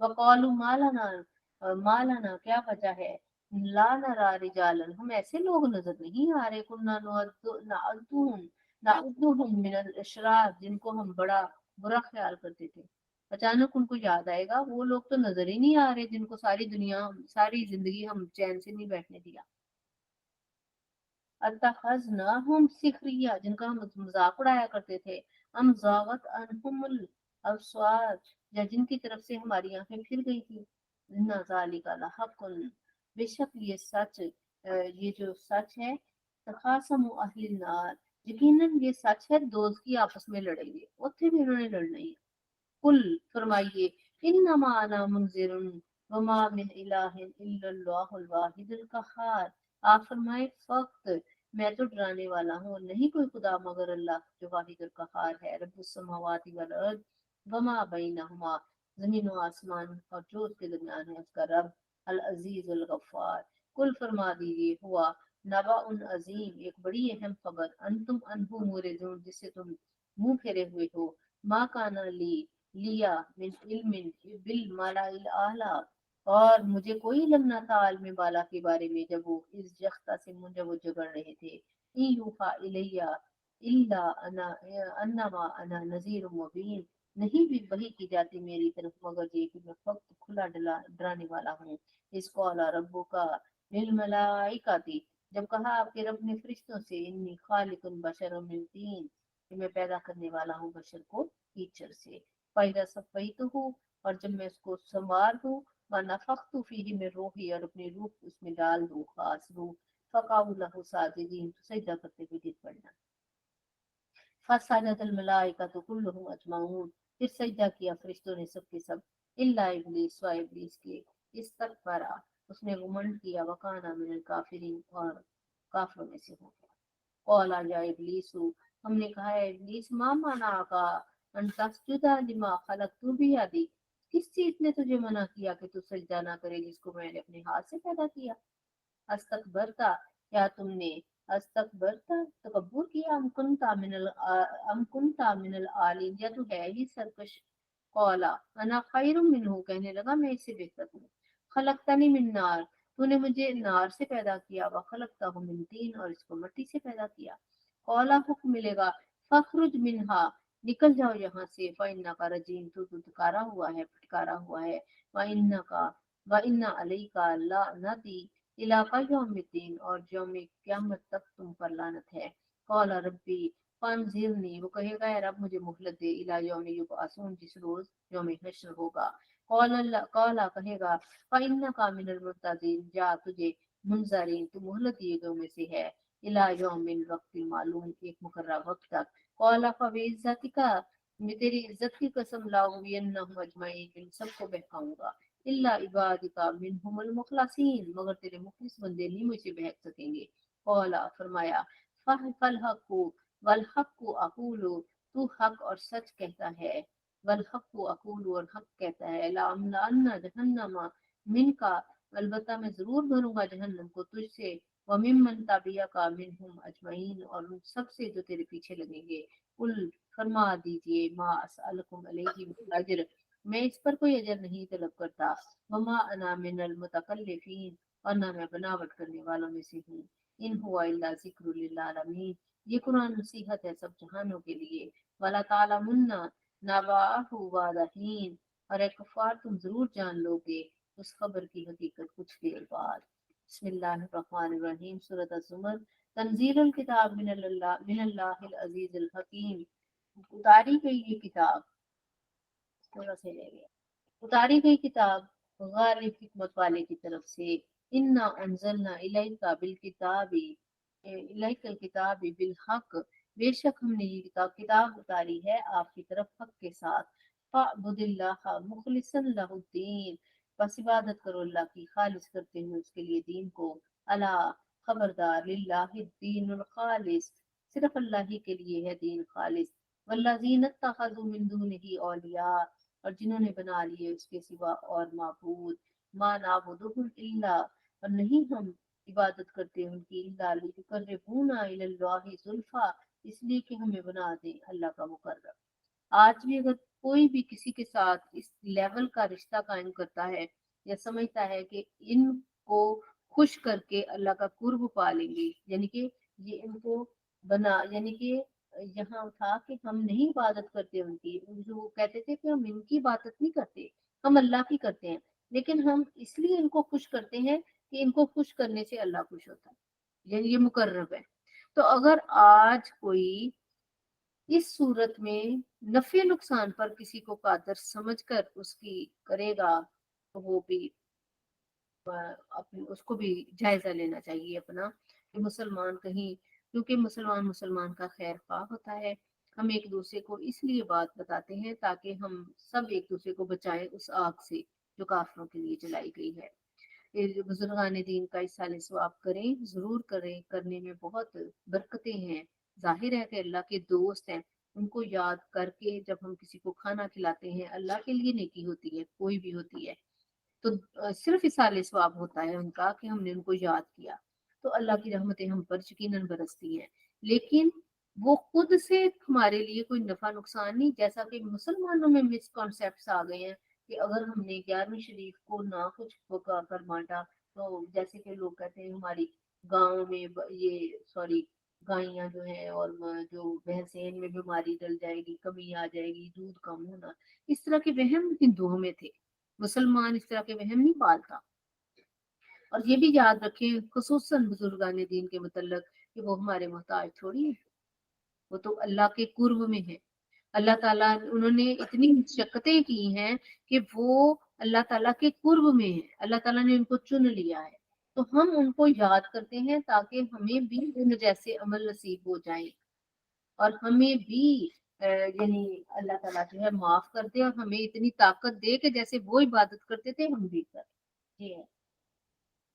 वक़ालू मालना, मालना क्या वजह है, ला नरा रिजालन, हम ऐसे लोग नजर नहीं आ रहे, कुन्ना नअद्दुहुम मिनल अशरार, जिनको हम बड़ा बुरा ख्याल करते थे। अचानक उनको याद आएगा वो लोग तो नजर ही नहीं आ रहे, जिनको सारी दुनिया सारी जिंदगी हम चैन से नहीं बैठने दिया। अत्तखज़नाहुम सिखरिया, जिनका हम मजाक उड़ाया करते थे। हम ज़ागत अनहुमुल अबसार, या जिनकी तरफ से हमारी आंखें फिर गई थी। इन्ना ज़ालिका लहक़्क़ुन, बेशक ये सच, ये जो सच है। तखासमु अहलिन नार, यकीनन ये सच है, दोस्ती आपस में लड़ेंगे, उत्थे भी उन्होंने लड़ना ही है। कुल फरमाइए, इन्नमा अना मुनज़िरुन वमा मिन इलाहिन इल्लल्लाहुल वाहिदुल कहार। आप फरमाए, फक्त मैं तो डराने वाला हूँ, नहीं कोई खुदा मगर अल्लाह जो वाहिदुल कहार है। रब्बुस समावाति वल अर्द वमा बैनहुमा, जमीन व आसमान और जो उसके दरमियान है उसका रब। अल अजीजुल गफ्फार। कुल फरमा दीजिए, हुआ नबा उन अजीम, एक बड़ी अहम खबर, अंतुम अनहु मुरिदून, जिससे तुम मुंह फेरे हुए हो। मा काना ली लिया मिन इल्मिन बिल मलाइल आला, और मुझे कोई इल्म न था आलम बाला के बारे में, जब वो इस जख्ता से मुझे वो झगड़ रहे थे। इन यूहा इलैया इल्ला अना अन्नमा अना नज़ीर मुबीन, नहीं भी वही की जाती मेरी तरफ मगर ये कि मैं फक्त खुला डला डराने वाला हूँ। इस कौला रब्बु का लिल मलाइका थी, जब कहा आपके रब ने फरिश्तों से, इन्नी खालिकुन बशर मिन तीन, कि मैं पैदा करने वाला हूँ बशर को कीचड़ से। पैदा सफाई तो हूँ, और जब मैं उसको संवार दूँ, व नफख्तु फीही में रूही, और अपनी रूह उसमें डाल दूँ, खास रूह, फकाउ लहु साजिदीन, तो सजदा करते हुए गिर पड़ना। फसजदल मलाइका तो कुल्लुहुम अजमाऊन, फिर सजदा किया फरिश्तों ने सब के सब, इल्ला इब्लीस, व इब्लीस के, इस्तकबरा, उसने घमंड किया, वकाना मिनल काफिरीन, और काफिरों में से हो गया। कौला या इब्लीसु, हमने कहा है इब्लीस, मा मना का अंतस्जुदा लिमा खलकतु बियदी, किस चीज ने तुझे मना किया कि तू सजदा ना करे जिसको मैंने अपने हाथ से पैदा किया। अस्तकबरता, क्या तुमने अस्तकबरता तकब्बुर किया, अम कुंता मिनल आलिन, या तू है ही सरकश। कौला अना खैरुम मिनहु, कहने लगा मैं इससे बेहतर हूँ। खलकतनी मिन नार, तूने मुझे नार से पैदा किया, व खलकता मिन तीन, और इसको मिट्टी से पैदा किया। कौला हुक्म मिलेगा, फखरुज मिनहा, निकल जाओ यहाँ से, फ़इन्ना का रजीम, तू तो धुकारा हुआ है, फटकारा हुआ है। व इन्ना का व इन्ना अलैका लानती इलाका यौमिद्दीन, और यौम क़यामत तक तुम पर लानत है। कौला रब्बी फंजिरनी, वो कहेगा यार अब मुझे मोहलत दे, इला यौम युबअसून, जिस रोज यौम हश्र होगा। कौला कहेगा फइन्ना का मिनल मुर्तदीन, जा तुझे मुनजरीन, तू मोहलत दिए गए में से है, इला यौमिल वक्तिल मालूम, एक मुकर्रर वक्त तक। कौला फबिइज्जतिका, मैं तेरी इज्जत की कसम लाऊंगियन्नहुम अजमईन, इन सबको बहकाऊंगा, इल्ला इबादिका मिनहुमुल मुखलसीन, मगर तेरे मुखलिस बंदे नहीं मुझे बहक सकेंगे। कौला फरमाया, फल हक़ु वल हक़्क़ु अक़ूलु, तू हक और सच कहता है, वल हक़्क़ु अक़ूलु, और हक कहता है, ला अमला जहन्नमा मिनका, अलबत्ता मैं जरूर भरूंगा जहन्नम को तुझसे, व मिम्मन तबियका मिनहुम अजमईन, और उन सब से जो तेरे पीछे लगेंगे। कुल फरमा दीजिए, मा असअलुकुम अलैहि मिन अज्र, मैं इस पर कोई अजर नहीं तलब करता। वमा अना मिनल मुतकल्लिफीन, और ना मैं बनावट करने वालों में से हूँ। इन हुआ इल्ला ज़िक्रुल लिल आलमीन, ये कुरान नसीहत है सब जहानों के लिए। वला तालमुन्ना नबाअहु बादा हीन, और ए कुफार तुम जरूर जान लोगे उस खबर की हकीकत कुछ देर बाद। बिस्मिल्लाहिर्रहमानिर्रहीम, सूरत अज़-ज़ुमर। तंजीलुल किताब मिनल्लाहिल अज़ीज़िल हकीम, उतारी गई ये किताब, थोड़ा सा ले गया, उतारी गई किताब गालिब हिकमत वाले की तरफ से। इन्ना अंजलना इलैका बिल किताबी इलैकल किताबी बिल हक, बेशक हमने ये किताब उतारी है आपकी तरफ हक के साथ। फअबुदिल्लाह मुखलिसन लहुद्दीन, बस इबादत करो अल्लाह की खालिस करते हुए उसके लिए दीन को। अला, खबरदार, लिल्लाहि दीनुल खालिस, सिर्फ अल्लाह ही के लिए है दीन खालिस। वल्लज़ीन इत्तखज़ू मिन दूनिही औलिया, और जिन्होंने बना लिए उसके सिवा और माबूद। मा नाबुदुहुम इल्ला, और नहीं हम इबादत करते उनकी, इल्ला लियुकर्रिबूना इलल्लाहि ज़ुल्फा, इसलिए कि हमें बना दें अल्लाह का मुकर्रब। आज भी अगर कोई भी किसी के साथ इस लेवल का रिश्ता कायम करता है, या समझता है कि इनको खुश करके अल्लाह का कुर्ब पा लेंगे, यानी कि ये इनको बना, यानी कि यहाँ था कि हम नहीं इबादत करते उनकी, जो वो कहते थे कि हम इनकी इबादत नहीं करते, हम अल्लाह की करते हैं, लेकिन हम इसलिए इनको खुश करते हैं कि इनको खुश करने से अल्लाह खुश होता है, यानी ये मुकर्रब है। तो अगर आज कोई इस सूरत में नफे नुकसान पर किसी को कादर समझकर उसकी करेगा, तो वो भी अपने उसको भी जायजा लेना चाहिए अपना, कि मुसलमान कहीं کیونکہ مسلمان مسلمان کا خیر خواہ ہوتا ہے۔ ہم ایک دوسرے کو اس لیے بات بتاتے ہیں تاکہ ہم سب ایک دوسرے کو بچائیں اس آگ سے جو کافروں کے لیے جلائی گئی ہے۔ بزرگان دین کا اس سال ثواب کریں، ضرور کریں، کرنے میں بہت برکتیں ہیں۔ ظاہر ہے کہ اللہ کے دوست ہیں، ان کو یاد کر کے جب ہم کسی کو کھانا کھلاتے ہیں اللہ کے لیے نیکی ہوتی ہے، کوئی بھی ہوتی ہے، تو صرف اصال ثواب ہوتا ہے ان کا کہ ہم نے ان کو یاد کیا، تو اللہ کی رحمتیں ہم پر یقیناً برستی ہیں۔ لیکن وہ خود سے ہمارے لیے کوئی نفع نقصان نہیں، جیسا کہ مسلمانوں میں مس کانسیپٹس آ گئے ہیں کہ اگر ہم نے 11ویں شریف کو نہ کچھ پکا کر بانٹا تو جیسے کہ لوگ کہتے ہیں ہماری گاؤں میں یہ سوری گائیاں جو ہیں اور جو بھینسیں ان میں بیماری ڈل جائے گی، کمی آ جائے گی، دودھ کم ہونا، اس طرح کے وہم ہندوؤں میں تھے۔ مسلمان اس طرح کے وہم نہیں پالتا۔ اور یہ بھی یاد رکھیں خصوصاً بزرگان دین کے متعلق کہ وہ ہمارے محتاج تھوڑی ہیں، وہ تو اللہ کے قرب میں ہے۔ اللہ تعالیٰ انہوں نے اتنی مشقتیں کی ہیں کہ وہ اللہ تعالیٰ کے قرب میں ہیں، اللہ تعالیٰ نے ان کو چن لیا ہے، تو ہم ان کو یاد کرتے ہیں تاکہ ہمیں بھی ان جیسے عمل نصیب ہو جائیں اور ہمیں بھی یعنی اللہ تعالیٰ جو ہے معاف کر دے اور ہمیں اتنی طاقت دے کہ جیسے وہ عبادت کرتے تھے ہم بھی کریں۔ جی ہے،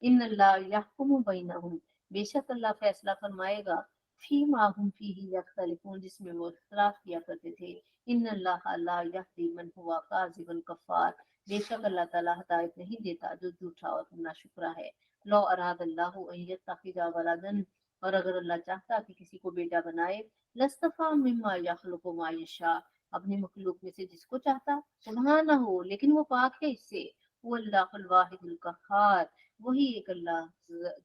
ان اللہ یحکم بینہم، بے شک اللہ فیصلہ فرمائے گا، فی ما ہم فیہ یختلفون، جس میں وہ اختلاف کیا کرتے تھے۔ ان اللہ لا یہدی من ہوا کاذب کفار، بے شک اللہ تعالیٰ ہدایت نہیں دیتا جو جھوٹا اور ناشکرا ہے۔ لو اراد اللہ ان یتخذ ولدا، اور اگر اللہ چاہتا کہ کسی کو بیٹا بنائے، لاصطفیٰ مما یخلق ما یشاء، اپنی مخلوق میں سے جس کو چاہتا، سبحانہ ہو، لیکن وہ پاک ہے اس سے۔ وہ اللہ الواحد القہار، وہی ایک اللہ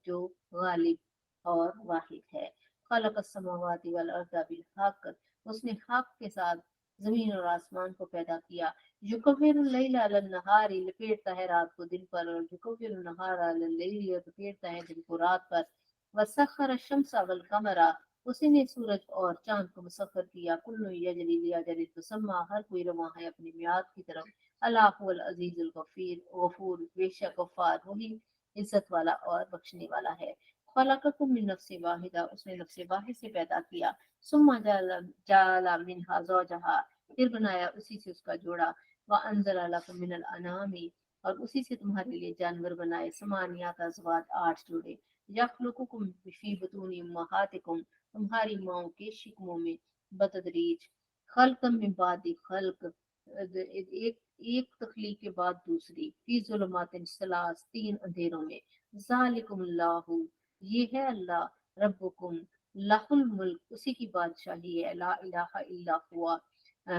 جو غالب اور واحد ہے۔ خلق السماوات والارض بالحق، اس نے حق کے ساتھ زمین اور آسمان کو پیدا کیا۔ یکور اللیل علی النہار، لپیٹتا ہے رات کو دن پر، اور یکور النہار علی اللیل، لپیٹتا ہے دن کو رات پر۔ وسخر الشمس والقمر، اسی نے سورج اور چاند کو مسخر کیا۔ کل یجری لاجل مسمى، ہر کوئی رواں ہے اپنی میعاد کی طرف۔ اللہ هو العزیز الغفیر، غفور بے شک غفار، وہی عزت والا اور بخشنے والا ہے۔ خلقکم من نفس واحدہ، اس نے نفس واحد سے پیدا کیا۔ ثم جعل منها زوجها، پھر بنایا اسی سے اس کا جوڑا۔ وانزل لکم من الانعام، اور اسی سے تمہارے لیے جانور بنائے۔ ثمانیۃ ازواج، 8 جوڑے۔ یخلقکم فی بطون امہاتکم، تمہاری ماؤں کے شکموں میں بتدریج۔ خلقا من بعد خلق، ایک تخلیق کے بعد دوسری۔ فی ظلمات ثلاث، 3 اندھیروں میں۔ ذالکم اللہ، یہ ہے اللہ، ربکم، لہ الملک، اسی کی بادشاہی ہے، لا الہ الا ہوا۔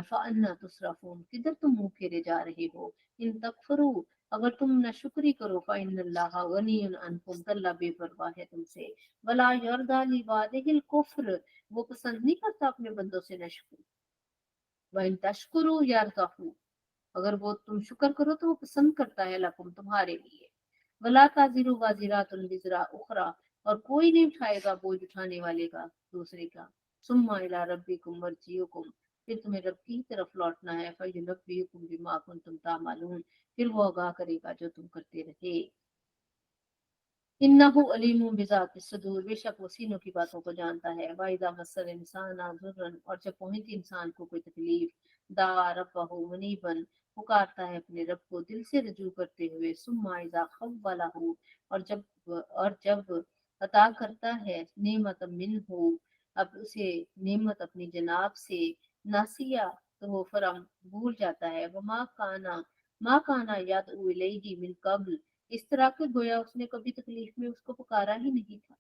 فَأَنَّا تُصْرَفُونَ، کدھر تم منہ پھیرے جا رہے ہو؟ ان تکفروا، اگر تم نہ شکری کرو، فَإِنَّ اللَّهَ غَنِيٌّ عَنْكُمْ، تو اللہ بے پرواہ ہے تم سے۔ وَلَا يَرْضَىٰ لِعِبَادِهِ الْكُفْرَ، وہ پسند نہیں کرتا اپنے بندوں سے نہ شکر۔ وَإِن تَشْكُرُوا يَرْضَهُ، اگر وہ تم شکر کرو تو وہ پسند کرتا ہے لکم، تمہارے لیے۔ وَلَا تَزِرُ وَازِرَةٌ وِزْرَ أُخْرَىٰ، اور کوئی نہیں اٹھائے گا بوجھ اٹھانے والے کا دوسرے کا۔ ثُمَّ إِلَىٰ رَبِّكُمْ مَرْجِعُكُمْ، پھر تمہیں رب کی طرف لوٹنا ہے۔ فَيُنَبِّئُكُم بِمَا كُنتُمْ تَعْمَلُونَ، پھر وہ آگاہ کرے گا جو تم کرتے رہے۔ انہ علیم بذات الصدور، بے شک وہ سینوں کی باتوں کو جانتا ہے۔ واذا مس الانسان ضر، اور جب پہنچتی انسان کو کوئی تکلیف، دعا ربہ منیبا، پکارتا ہے اپنے رب کو دل سے رجوع کرتے ہوئے۔ ثم اذا خولہ، اور جب عطا کرتا ہے نعمت منہ، اب اسے نعمت اپنی جناب سے، ناسیہ، تو وہ فرم بھول جاتا ہے۔ وما کانا، ما کانا یدعو الیہ من قبل، اس طرح کہ گویا اس نے کبھی تکلیف میں اس کو پکارا ہی نہیں تھا۔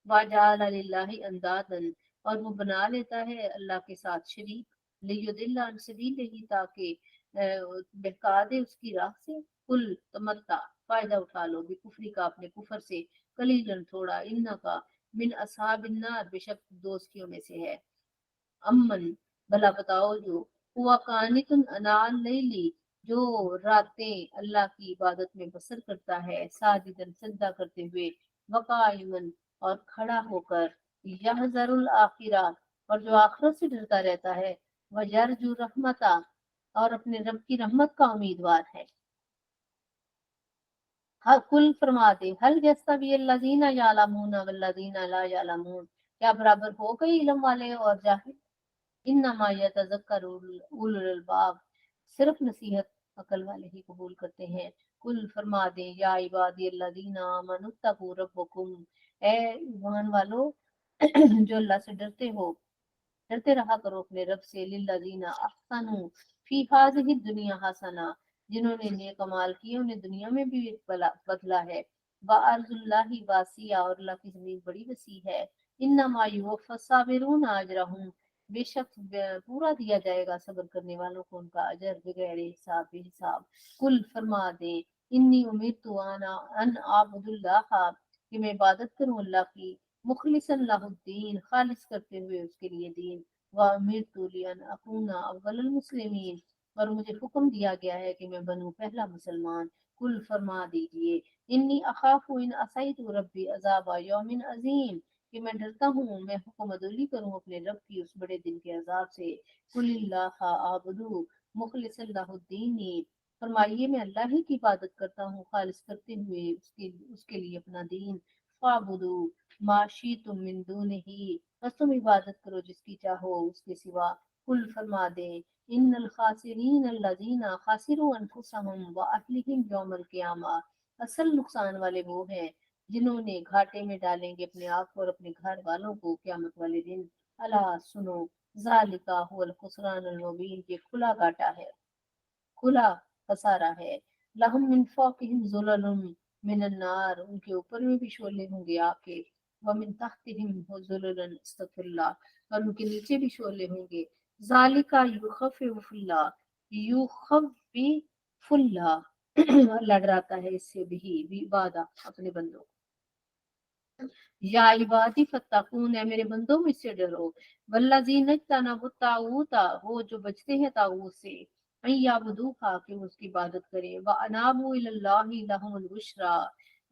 وَجَعَلَ لِلَّهِ أَنْدَادًا، اور وہ بنا لیتا ہے اللہ کے ساتھ شریک۔ لِيُضِلَّ عَنْ سَبِيلِهِ، تاکہ بہکا دے اس کی راہ سے۔ کل تمتع، فائدہ اٹھا لو، بکفری کا، اپنے کفر سے، قلیلاً تھوڑا، انکا من اصحاب النار، بے شک دوستیوں میں سے ہے۔ امن، بھلا بتاؤ جو، ہوا قانتن انال لیلی، جو راتیں اللہ کی عبادت میں بسر کرتا ہے، ساجدن، سجدہ کرتے ہوئے، وقائمن، اور کھڑا ہو کر، یحذر الآخرہ، اور جو آخرت سے ڈرتا رہتا ہے، ویرجو رحمتا، اور اپنے رب کی رحمت کا امیدوار ہے۔ ہر کل فرما دے، حل یستوی الذین یعلمون والذین لا یعلمون، क्या बराबर हो गए इल्म वाले और जाहिल? इन्नमा यतज़क्करु उलुल अलबाब, सिर्फ नसीहत अकल वाले ही कबूल करते हैं। कुल फरमा दे या इबादी अल्लज़ीना आमनुत्तकू रब्बकुम, ए ईमान वालो जो अल्लाह से डरते हो, डरते रहा करो अपने रब से। लिल्लज़ीना अहसनु फी हाज़िहि दुनिया हसना, जिन्होंने नेक अमाल किए उन्हें दुनिया में भी एक बदला है। व अर्जुल्लाहि वासिया, और अल्लाह की जमीन बड़ी वसी है। इन्नमा युवफ़्फ़स साबिरून अजरहुम, बेशक पूरा दिया जाएगा सब्र करने वालों को उनका अजर बगैर हिसाब बेहिसाब। कुल फरमा दे इन्नी उमिरतु अना अन आबुदुल्लाह, कि मैं इबादत करूं अल्लाह की, मुखलिसन लहुद्दीन, खालिस करते हुए उसके लिए दीन। व उमिरतु लिअन अकूना अव्वलुल मुस्लिमीन, और मुझे हुक्म दिया गया है कि मैं बनूं पहला मुसलमान। कुल फरमा दीजिए इन्नी अखाफु इन असैतु रब्बी अज़ाब यौमिन अजीम, कि मैं डरता हूँ मैं हुक्म अदोली करूँ अपने रब की उस बड़े दिन के अजाब से। कुलिल्लाह आबुदु मुखलिसन लहुद्दीनी, फरमाइए मैं अल्लाह ही की इबादत करता हूँ खालिस करते हुए उसके उसके लिए अपना दीन। फाबुदु माशी तुम मिन दूनिही, बस तुम इबादत करो जिसकी चाहो उसके सिवा। कुल फरमा दे इन्नल खासिरीन अल्लज़ीना खासिरू अनफुसहुम व अहलिहिम यौमल क़ियामा, असल नुकसान वाले वो हैं जिन्होंने घाटे में डालेंगे अपने आप और अपने घर वालों को क़यामत वाले दिन। अला सुनो, ज़ालिका हुवल खुसरानुल मुबीन, ये खुला घाटा है, खुला खसारा है। लहुम मिन फौकिहिम ज़ुललुम मिनन नार, उनके ऊपर में भी शोले होंगे आग के। व मिन तहतिहिम ज़ुललन अस्तगफिरुल्लाह, और उनके नीचे भी शोले होंगे। ज़ालिका युखफ़िफुल्लाह, युखफ़िफुल्लाह अल्लाह डराता है इससे भी वादा अपने बंदों को। या इबादी फत्तकून, है मेरे बंदों मुझसे डरो। वल्लजीन तनबु ताऊता, वो जो बचते हैं ताऊत से। याबुदूहा, कि वो उसकी इबादत करें। व अनाबु इलल्लाहि लहुमुल बुशरा,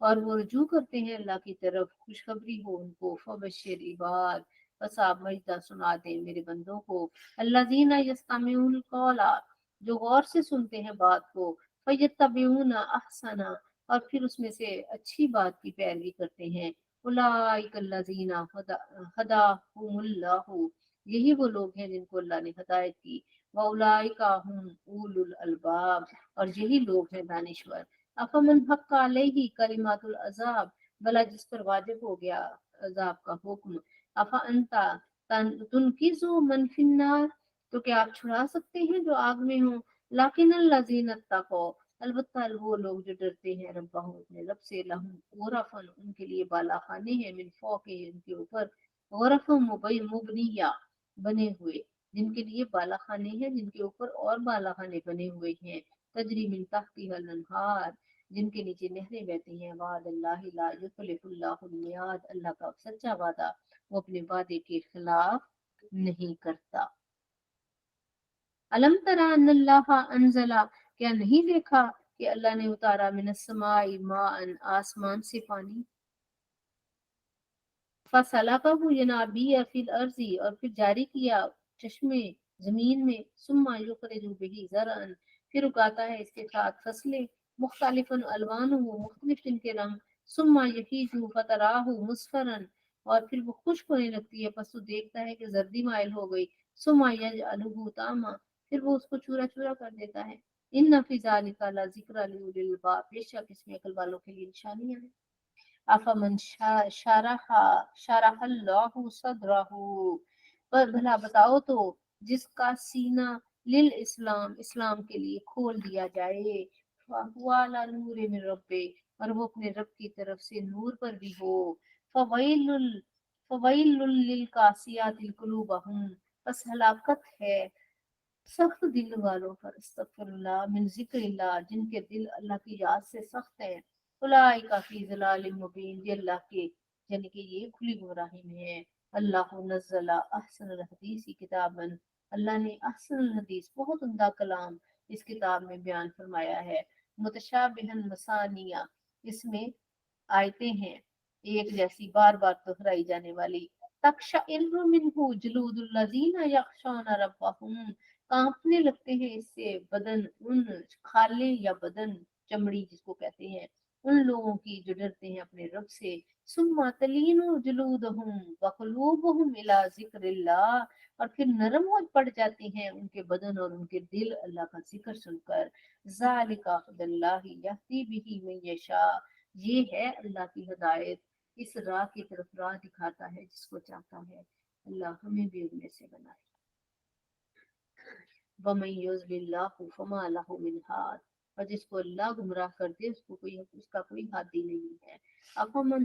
और वो रुजू करते हैं अल्लाह की तरफ, खुशखबरी हो उनको। फबशिर इबाद, बस आप मजदा सुना दें मेरे बंदों को। अल्लजीना यस्तमिउल कौला, जो गौर से सुनते हैं बात को। फयत्तबिऊना अहसना, और फिर उसमें से अच्छी बात की पैरवी करते हैं। उलाइकल्लज़ीना हदाहुमुल्लाहु, यही वो लोग हैं जिनको अल्लाह ने हिदायत की। व उलाइका हुम उलुल अलबाब, और यही लोग हैं दानिश्वर। अफमन हक्का अलैहि कलिमातुल अज़ाब, भला जिस पर वाजिब हो गया अजाब का हुक्म। अफा अंता तुनकिज़ु मन फिन्नार, तो क्या आप छुड़ा सकते हैं जो आग में हो। लाकिन अल्लज़ीना तक़ौ, अलबत्ता वो लोग जो डरते हैं रब्बहुम, अपने रब से। लहुम गुरफन, उनके लिए बाला खाने हैं। मिन फौके, उनके ऊपर। गुरफुम मुबनिया, बने हुए, जिनके लिए बाला खाने हैं, जिनके ऊपर और बाला खाने बने हुए हैं। तजरी मिन तहतिहल अनहार, जिनके नीचे नहरें बहती हैं। वाद अल्लाह ला युखलिफुल्लाहुल मियाद, अल्लाह का सच्चा वादा वो अपने वादे के खिलाफ नहीं करता। अलम तरा अन्नल्लाह अंजला, क्या नहीं देखा कि अल्लाह ने उतारा मिनस्समाई माअन, आसमान से पानी। फसलकहु यनाबिया फिल अर्जी, और फिर जारी किया चश्मे जमीन में। सुम्मा युखरिजु बिही ज़रअन, फिर उगाता है इसके साथ फसलें। मुख्तलिफन अलवानुहु, मुख्तलिफ जिनके रंग। सुम्मा यहीजु फतराहु मुस्फरन, और फिर वो खुश्क होने लगती है, पस तो देखता है कि जर्दी माइल हो गई। सुम्मा यजअलुहु तामा, फिर वो उसको चूरा चूरा कर देता है। इन्ना फी ज़ालिका लज़िक्रा लिउलिल अलबाब, बेशक इसमें अक्ल वालों के लिए निशानियां हैं। अफमन शरहल्लाहु सदरहु, पर भला बताओ तो जिसका सीना लिल इस्लाम, इस्लाम के लिए खोल दिया जाए। वाला नूर में रब्बे, और वो अपने रब की तरफ से नूर पर भी हो। फवैलुल फवैलुल लिल कासियातिल कुलूबहुम, बस हलाकत है सख्त दिल वालों पर। अस्तगफिरुल्लाह मिन जिक्रिल्लाह, जिनके दिल अल्लाह की याद से सख्त है। उलाइका फी ज़लालिम मुबीन, ये अल्लाह के यानी कि ये खुली गुमराही में है। अल्लाह नज़्ज़ला अहसनल हदीसी किताबन, अल्लाह ने अहसनल हदीस, बहुत उम्दा कलाम इस किताब में बयान फरमाया है। मुतशाबिहन मसानिया, इसमें आयतें हैं एक जैसी, बार बार दोहराई जाने वाली। तकशइर्रु मिन्हु जुलूदुल्लज़ीना यख्शौना रब्बहुम, कांपने लगते हैं इससे बदन उन, खाले या बदन, चमड़ी जिसको कहते हैं, उन लोगों की जो डरते हैं अपने रब से। सुम्मा तलीनु जुलूदहुम व कुलूबुहुम इला जिक्रिल्लाह, और फिर नरम हो पड़ जाती हैं उनके बदन और उनके दिल अल्लाह का जिक्र सुनकर। ज़ालिका हुदल्लाहि यहदी बिही मन यशा, ये है अल्लाह की हिदायत, इस राह की तरफ राह दिखाता है जिसको चाहता है। अल्लाह हमें भी उनमें से बनाए। वमन युज़लिल्लाहु फमा लहु मिन हाद, और जिसको अल्लाह गुमराह कर दे उसको कोई उसका कोई हादी नहीं है। अफमन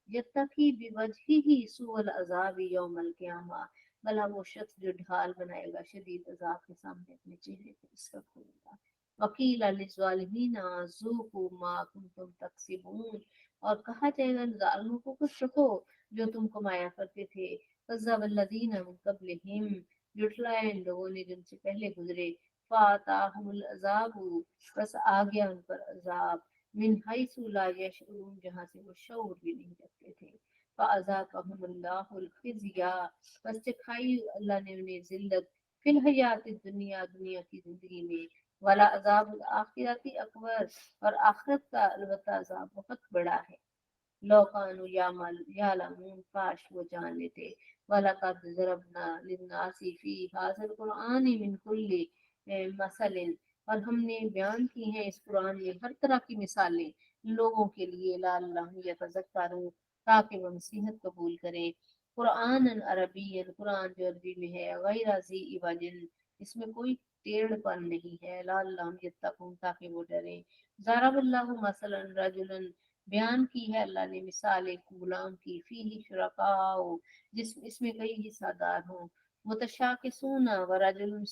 यत्तकी बिवजहिही सुअल अज़ाब यौमल क़ियामा, भला वो शख्स जो ढाल बनाएगा शदीद अजाब के सामने अपने चेहरे पर इसका खोलेगा। वकील लिज़्ज़ालिमीना ज़ूक़ू मा कुंतुम तक्सिबून, और कहा जाएगा जालिमों को कुछ रखो जो तुम कमाया करते थे। कज़्ज़बल्लज़ीना मिन क़ब्लिहिम, जुटलाया इन लोगों ने जिनसे पहले गुजरे। फाताहुमुल अज़ाबु, बस आ गया उन पर अजाब। मिन हैसु ला यशऊरून, जहाँ से वो शऊर भी नहीं रखते थे। फ़अज़ाक़हुमुल्लाहुल ख़िज़्या, बस दिखाई अल्लाह ने उन्हें जिल्लत। फिल हयात दुनिया, दुनिया की जिंदगी में। वाला अज़ाबुल आखिरती अकबर, और आखिरत का अलबत्ता अजाब बहुत बड़ा है। लौकानु यालमून, काश वो जान लेते। वलक़द ज़रबना लिन्नासि फ़ी हाज़िल क़ुरआनि मिन कुल्लि मसलिन, और हमने बयान की हैं इस कुरान में हर तरह की मिसालें लोगों के लिए। लअल्लहुम यतज़क्करून, ताकि वो नसीहत कबूल करें। कुरान अरबियन, कुरान जो अरबी में है। गैर ज़ी इवजिन, इसमें कोई टेढ़पन नहीं है। लअल्लहुम यत्तक़ून, ताकि वो डरें। ज़रबल्लाहु मसलन रजुलन, बयान की है अल्लाह ने मिसाल एक गुलाम की। फीही शुरकाओ, जिस इसमें कई हिस्सादार हों। मुतशाकिसूना व रजुलुन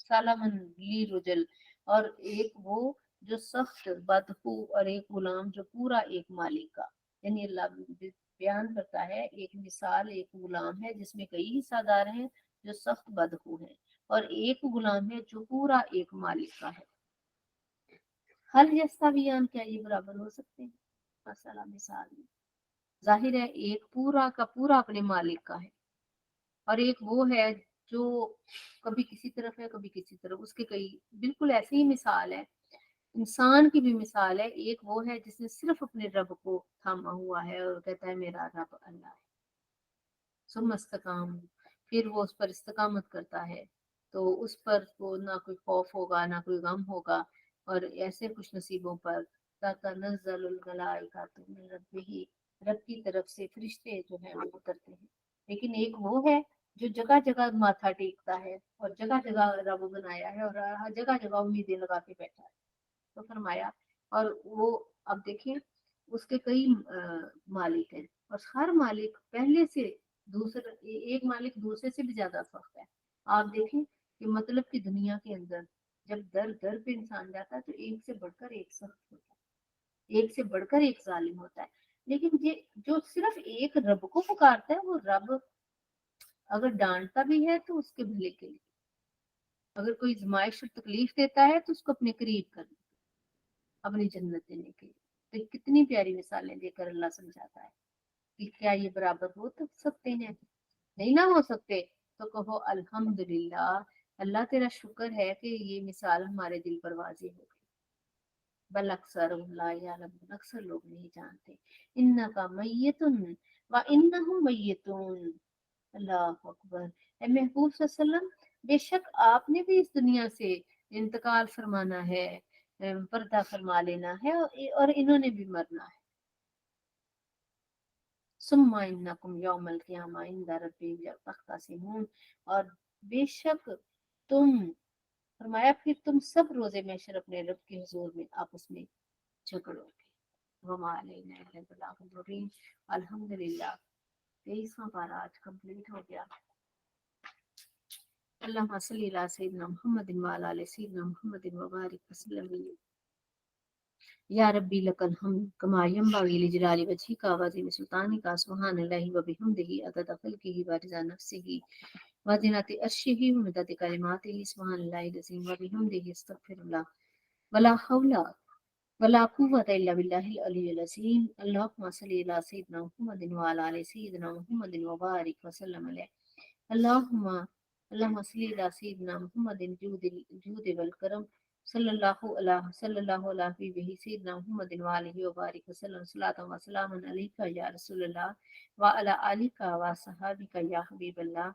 सलमन लीरुजल, और एक वो जो सख्त बदखू, और एक गुलाम जो पूरा एक मालिक का। यानी अल्लाह बयान करता है एक मिसाल, एक गुलाम है जिसमें कई हिस्सादार हैं जो सख्त बदखू हैं, और एक गुलाम है जो पूरा एक मालिक का है। हल यस्तावियान, क्या ये बराबर हो सकते हैं? मसला मिसाल में जाहिर है एक पूरा का पूरा अपने मालिक का है, और एक वो है जो कभी किसी तरफ है कभी किसी तरफ, उसके कई बिल्कुल ऐसी ही मिसाल है। इंसान की भी मिसाल है, एक वो है जिसने सिर्फ अपने रब को थामा हुआ है और कहता है मेरा रब अल्लाह है। सुमस्तकाम, फिर वो उस पर इस्तकामत करता है, तो उस पर वो ना कोई खौफ होगा ना कोई गम होगा, और ऐसे खुश नसीबों पर ततनज़्ज़लुल मलाइकातु मिन रब्बिही, रब की तरफ से फरिश्ते जो हैं वो उतरते हैं। लेकिन एक वो है जो जगह जगह माथा टेकता है और जगह जगह रब बनाया है और हर जगह जगह उम्मीदें लगा के बैठा है। तो फरमाया, और वो अब देखिए उसके कई मालिक हैं, और हर मालिक पहले से दूसरा, एक मालिक दूसरे से भी ज्यादा सख्त है। आप देखें कि मतलब कि दुनिया के अंदर जब दर दर पे इंसान जाता है तो एक से बढ़कर एक सख्त होता है, एक से बढ़कर एक जालिम होता है। लेकिन ये जो सिर्फ एक रब को पुकारता है, वो रब अगर डांटता भी है तो उसके भले के लिए, अगर कोई आजमाइश और तकलीफ देता है तो उसको अपने करीब कर, अपनी जन्नत देने के लिए। तो कितनी प्यारी मिसालें देकर अल्लाह समझाता है कि क्या ये बराबर हो तो सकते हैं? नहीं ना हो सकते तो कहो अल्हम्दुलिल्लाह, अल्लाह तेरा शुक्र है कि ये मिसाल हमारे दिल पर वाज़ेह हो गई। बल अक्सर अक्सर लोग नहीं जानते। इन्ना का मैयतुन व इन्नहुम मैयतून, अल्लाह अकबर। ए महबूब सल्लल्लाहु अलैहि वसल्लम, बेशक आपने भी इस दुनिया से इंतकाल फरमाना है, पर्दा फरमा लेना है, और इन्होंने भी मरना है। सुम्मा इन्नकुम यौमल क़ियामा इंदा रब्बिहिम तख्तसिमून, और बेशक तुम, फरमाया फिर तुम सब रोजे महशर अपने रब के हुजूर में आपस में झगड़ोगे। वमा अलैना इल्ला अल बलागुल मुबीन। अल्हम्दुलिल्लाह 23वां पारा आज कंप्लीट हो गया। अल्लाहुम्मा सल्ली अला सय्यिदिना मुहम्मदिन व अला आलि सय्यिदिना मुहम्मदिन व बारिक वसल्लम। या रब्बी लकल हम्द कमा यंबगि लिजलाली वजहिका व अज़ीम सुल्तानिका, सुब्हानल्लाहि व बिहम्दिही अदद खल्किही व रिज़ा नफ्सिही व ज़ीनत अर्शिही व मिदद कलिमातिही, सुब्हानल्लाहिल अज़ीम व बिहम्दिही अस्तगफिरुल्लाह वला हौला वला कुव्वता इल्ला बिल्लाहिल अलिय्यिल अज़ीम। अल्लाहुम्मा सल्ली अला सय्यिदिना मुहम्मदिन व अला आलि सय्यिदिना मुहम्मदिन व बारिक वसल्लम अलैहि। अल्लाहुम्मा अल्लाहुम्मा सल्ली अला सय्यिदिना मुहम्मदिन जूद वल करम सल्लल्लाहु अलैहि सय्यिदना मुहम्मद व आलिहि व बारिक वसल्लम सल्लल्लाहु व सल्लम अलैका या रसूलल्लाह व अला आलिका व सहाबिका या हबीबल्लाह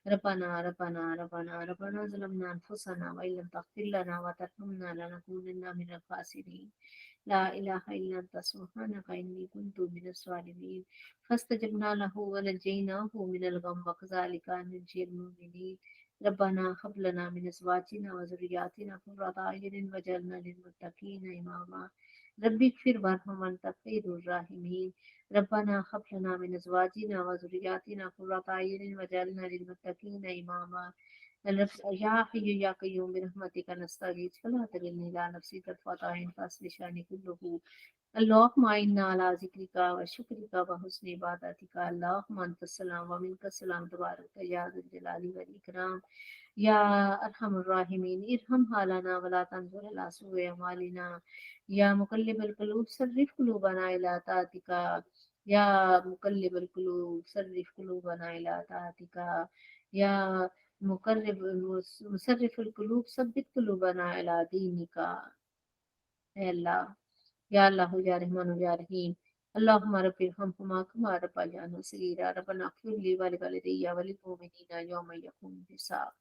रब्बाना रब्बाना रब्बाना रब्बाना ज़लमना अनफुसना व इल्लम तग़फिर लना व तरहमना लनकूनन्ना मिनल ख़ासिरीन ला इलाहा इल्ला अंता सुब्हानका इन्नी कुन्तु मिनज़ ज़ालिमीन फस्तजबना लहू व नज्जयनाहू मिनल गम व कज़ालिका नंजिल मुमिनीन रब्बना हब लना मिन अज़वाजिना व ज़ुर्रिय्यातिना क़ुर्रता अयुनिन वजअलना लिलमुत्तक़ीना इमामा रब्बिग़फिर वरहम अंत खैरुर राहिमीन रब्बना हब लना मिन अज़वाजिना व ज़ुर्रिय्यातिना क़ुर्रता अयुनिन वजअलना लिलमुत्तक़ीना इमामा या हय्यु या क़य्यूम बिरहमतिका नस्तगीथ फला तकिलनी इला नफ्सी तरफ़ता ऐन फ़ास्लिह शानी कुल्लुहु अल्लाहुम्मा इन्ना अला ज़िक्रिका व शुक्रिका व हुस्नि इबादतिका अल्लाहुम्मा अंतस सलाम व मिनकस सलाम तबारक या ज़ुल जलाली वल इकराम या अरहमर राहिमीन इरहम हालना वला तंजुर अला सुए अमालिना या मुकल्लिबल कुलूब सर्रिफ कुलूबना इला तातिका या मुकल्लिबल कुलूब सर्रिफ कुलूबना इला तातिका या मुकर्रिब मुसर्रिफुल कुलूब सब्बित कुलूबना इला दीनिका ऐ अल्लाह या अल्लाह या रहमान या रहीम अल्लाहुम्मा रब्बिरहमहुमा कमा रब्बयानी सगीरा रब्बना इग़फिर ली व लिवालिदैया व लिल-मुमिनीना यौमा यक़ूमुल हिसाब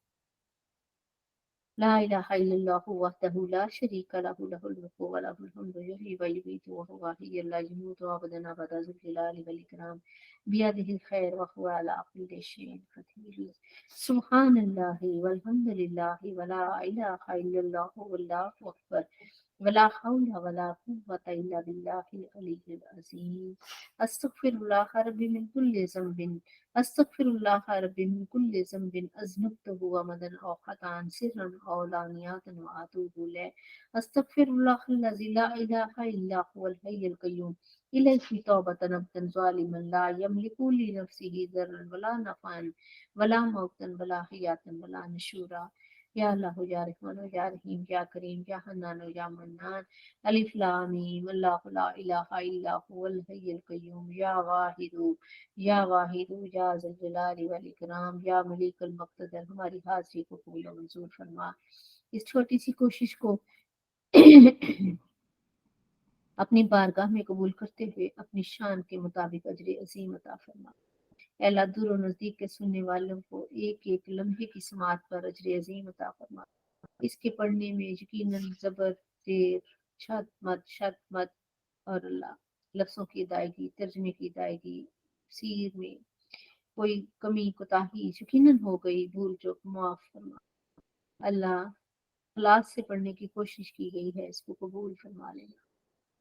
ला इलाहा इल्लल्लाहु वहदहु ला शरीका लहु लहुल मुल्कु व लहुल हम्दु युहयी व युमीतु व हुवा हय्युन ला यमूतु अबदन अबदा ज़ुल जलाली वल इकराम बियदिहिल खैर व हुवा अला कुल्लि शैइन क़दीर सुब्हानल्लाहि वल्हम्दुलिल्लाहि व ला इलाहा इल्लल्लाहु वल्लाहु अकबर वला हौला वला कुव्वता इल्ला बिल्लाहिल अलिय्यिल अज़ीम अस्तगफिरुल्लाह रब्बी मिन कुल्लि ज़ंबिन अस्तगफिरुल्लाह रब्बी मिन कुल्लि ज़ंबिन अज़नबतहु अमदन औ ख़ताअन सिर्रन औ लानियातन व अतूबु इलैह अस्तगफिरुल्लाहल्लज़ी ला इलाहा इल्ला हुवल हय्युल क़य्यूम इलैहि तौबतन अब्दन ज़ालिमन ला यमलिकु li नफ्सिही ज़र्रन वला नफ़अन वला मौतन वला हयातन वला नुशूरा या अल्लाह या रहमान या रहीम या करीम या हन्नान या मन्नान अलिफ लाम मीम अल्लाहु ला इलाहा इल्ला हुवल हय्युल क़य्यूम या वाहिदु या ज़ुल जलाली वल इकराम या मलीकुल मुक़तदर हमारी हाज़िरी को कबूल और मंजूर फरमा। इस छोटी सी कोशिश को अपनी बारगाह में कबूल करते हुए अपनी शान के मुताबिक अजर अजीम अता फरमा। अल्लाह दूर और नज़दीक के सुनने वालों को एक एक लम्हे की समात पर अजर अजीम अता फरमा। इसके पढ़ने में यकीनन ज़बर जेर शद मद और अल्लाह लफ्ज़ों की अदायगी तर्जमे की अदायगी सीर में कोई कमी कोताही यकीनन हो गई भूल चूक माफ फरमा। अल्लाह क्लास से पढ़ने की कोशिश की गई है इसको कबूल फरमा लेना।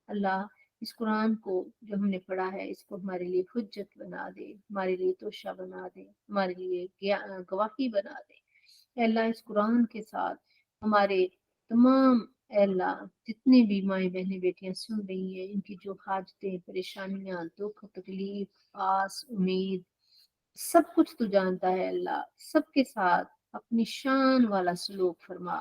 अल्लाह इस कुरान को जो हमने पढ़ा है इसको हमारे लिए हुज्जत बना दे हमारे लिए तोशा बना दे हमारे लिए गवाही बना दे। अल्लाह इस कुरान के साथ हमारे तमाम अल्लाह जितने भी माएँ बहनें बेटियां सुन रही हैं इनकी जो हाजतें परेशानियां दुख तकलीफ आस उम्मीद सब कुछ तू जानता है अल्लाह सबके साथ अपनी शान वाला सलूक फरमा।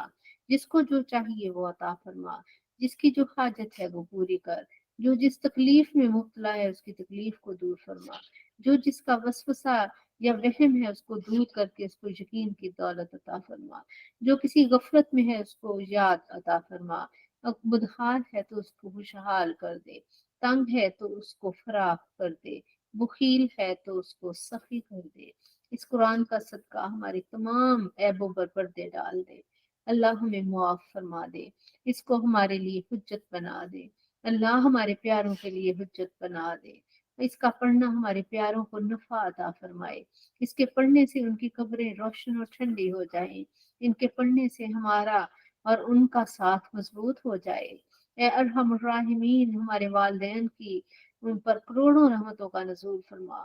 जिसको जो चाहिए वो अता फरमा जिसकी जो हाजत है वो पूरी कर जो जिस तकलीफ में मुब्तला है उसकी तकलीफ को दूर फरमा जो जिसका वसवसा या वहम है उसको दूर करके उसको यकीन की दौलत अता फरमा जो किसी गफलत में है उसको याद अता फरमा बुदहाल है तो उसको खुशहाल कर दे तंग है तो उसको फराख कर दे बुखील है तो उसको सखी कर दे। इस कुरान का सदका हमारे तमाम ऐबों पर पर्दे डाल दे। अल्लाह हमें मुआफ फरमा दे इसको हमारे लिए हुज्जत बना दे। अल्लाह हमारे प्यारों के लिए हुज्जत बना दे। इसका पढ़ना हमारे प्यारों को नफा अता फरमाए। इसके पढ़ने से उनकी कब्रें रोशन और ठंडी हो जाएं। इनके पढ़ने से हमारा और उनका साथ मजबूत हो जाए। ए अरहम राहिमीन हमारे वालिदैन की उन पर करोड़ों रहमतों का नजूल फरमा।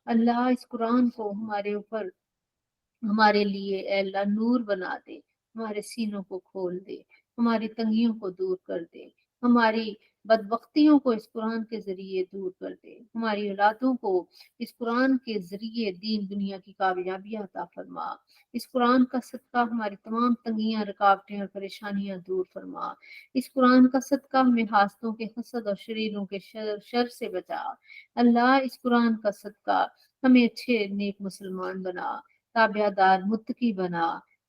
अल्लाह इस कुरान को हमारे ऊपर हमारे लिए ए अल्लाह नूर बना दे हमारे सीनों को खोल दे हमारी तंगियों को दूर कर दे हमारी बदबख्तियों को इस कुरान के जरिए दूर कर दे हमारी औलादों को इस कुरान के जरिए दीन दुनिया की कामयाबियां अता फरमा। इस कुरान का सदका हमारी तमाम तंगियां रुकावटें और परेशानियां दूर फरमा। इस कुरान का सदका हमें हासदों के हसद और शरीरों के शर से बचा। अल्लाह इस कुरान का सदका हमें अच्छे नेक मुसलमान बना ताबियादार मुत्तकी बना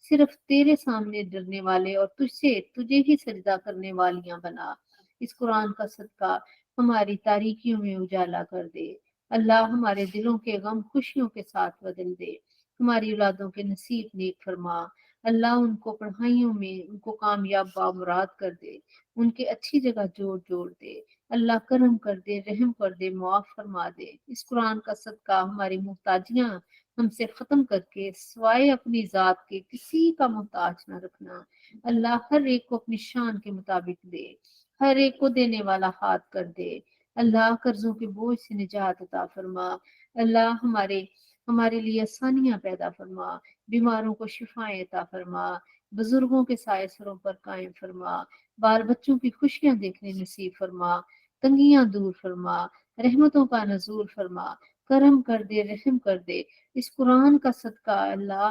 صرف تیرے سامنے ڈرنے والے اور تجھے ہی سجدہ کرنے والیاں بنا۔ اس قرآن کا صدقہ ہماری تاریکیوں میں اجالا کر دے۔ اللہ ہمارے دلوں کے غم خوشیوں کے ساتھ بدل دے۔ ہماری اولادوں کے نصیب نیک فرما۔ اللہ ان کو پڑھائیوں میں ان کو کامیاب بامراد کر دے، ان کے اچھی جگہ جوڑ دے۔ اللہ کرم کر دے، رحم کر دے، معاف فرما دے۔ اس قرآن کا صدقہ ہماری محتاجیاں ہم سے ختم کر کے سوائے اپنی ذات کے کسی کا محتاج نہ رکھنا۔ اللہ ہر ایک کو اپنی شان کے مطابق دے، ہر ایک کو دینے والا ہاتھ کر دے۔ اللہ قرضوں کے بوجھ سے نجات عطا فرما۔ اللہ ہمارے لیے آسانیاں پیدا فرما، بیماروں کو شفائیں عطا فرما، بزرگوں کے سائے سروں پر قائم فرما، بال بچوں کی خوشیاں دیکھنے نصیب فرما، تنگیاں دور فرما، رحمتوں کا نزول فرما، کرم کر دے، رحم کر دے۔ اس قرآن کا صدقہ اللہ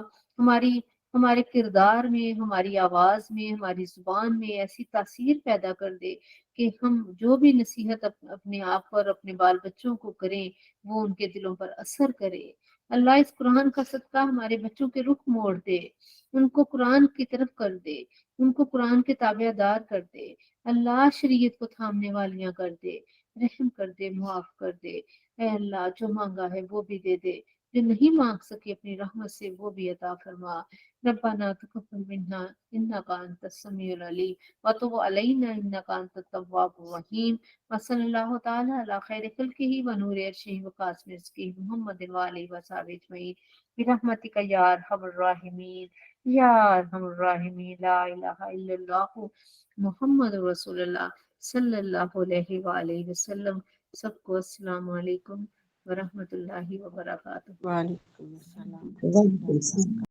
ہمارے کردار میں، ہماری آواز میں، ہماری زبان میں ایسی تاثیر پیدا کر دے کہ ہم جو بھی نصیحت اپنے آپ پر اپنے بال بچوں کو کریں وہ ان کے دلوں پر اثر کرے۔ اللہ اس قرآن کا صدقہ ہمارے بچوں کے رخ موڑ دے، ان کو قرآن کی طرف کر دے، ان کو قرآن کے تابع دار کر دے۔ اللہ شریعت کو تھامنے والیاں کر دے، رحم کر دے، معاف کر دے۔ اے اللہ جو مانگا ہے وہ بھی دے دے، جو نہیں مانگ سکے اپنی رحمت سے وہ بھی عطا فرما۔ ربنا تقبل منا انك انت السميع العليم وتب علينا انك انت التواب الرحيم وصلى الله تعالى على خير خلقه ونور عرشه وقاسم رزقه محمد وآله وصحبه اجمعين برحمتك يا ارحم الراحمين یا ارحم الراحمین۔ لا الہ الا اللہ محمد رسول اللہ صلی اللہ علیہ وآلہ وسلم۔ سب کو السلام علیکم ورحمۃ اللہ وبرکاتہ۔ وعلیکم السلام۔ وعلیکم السلام۔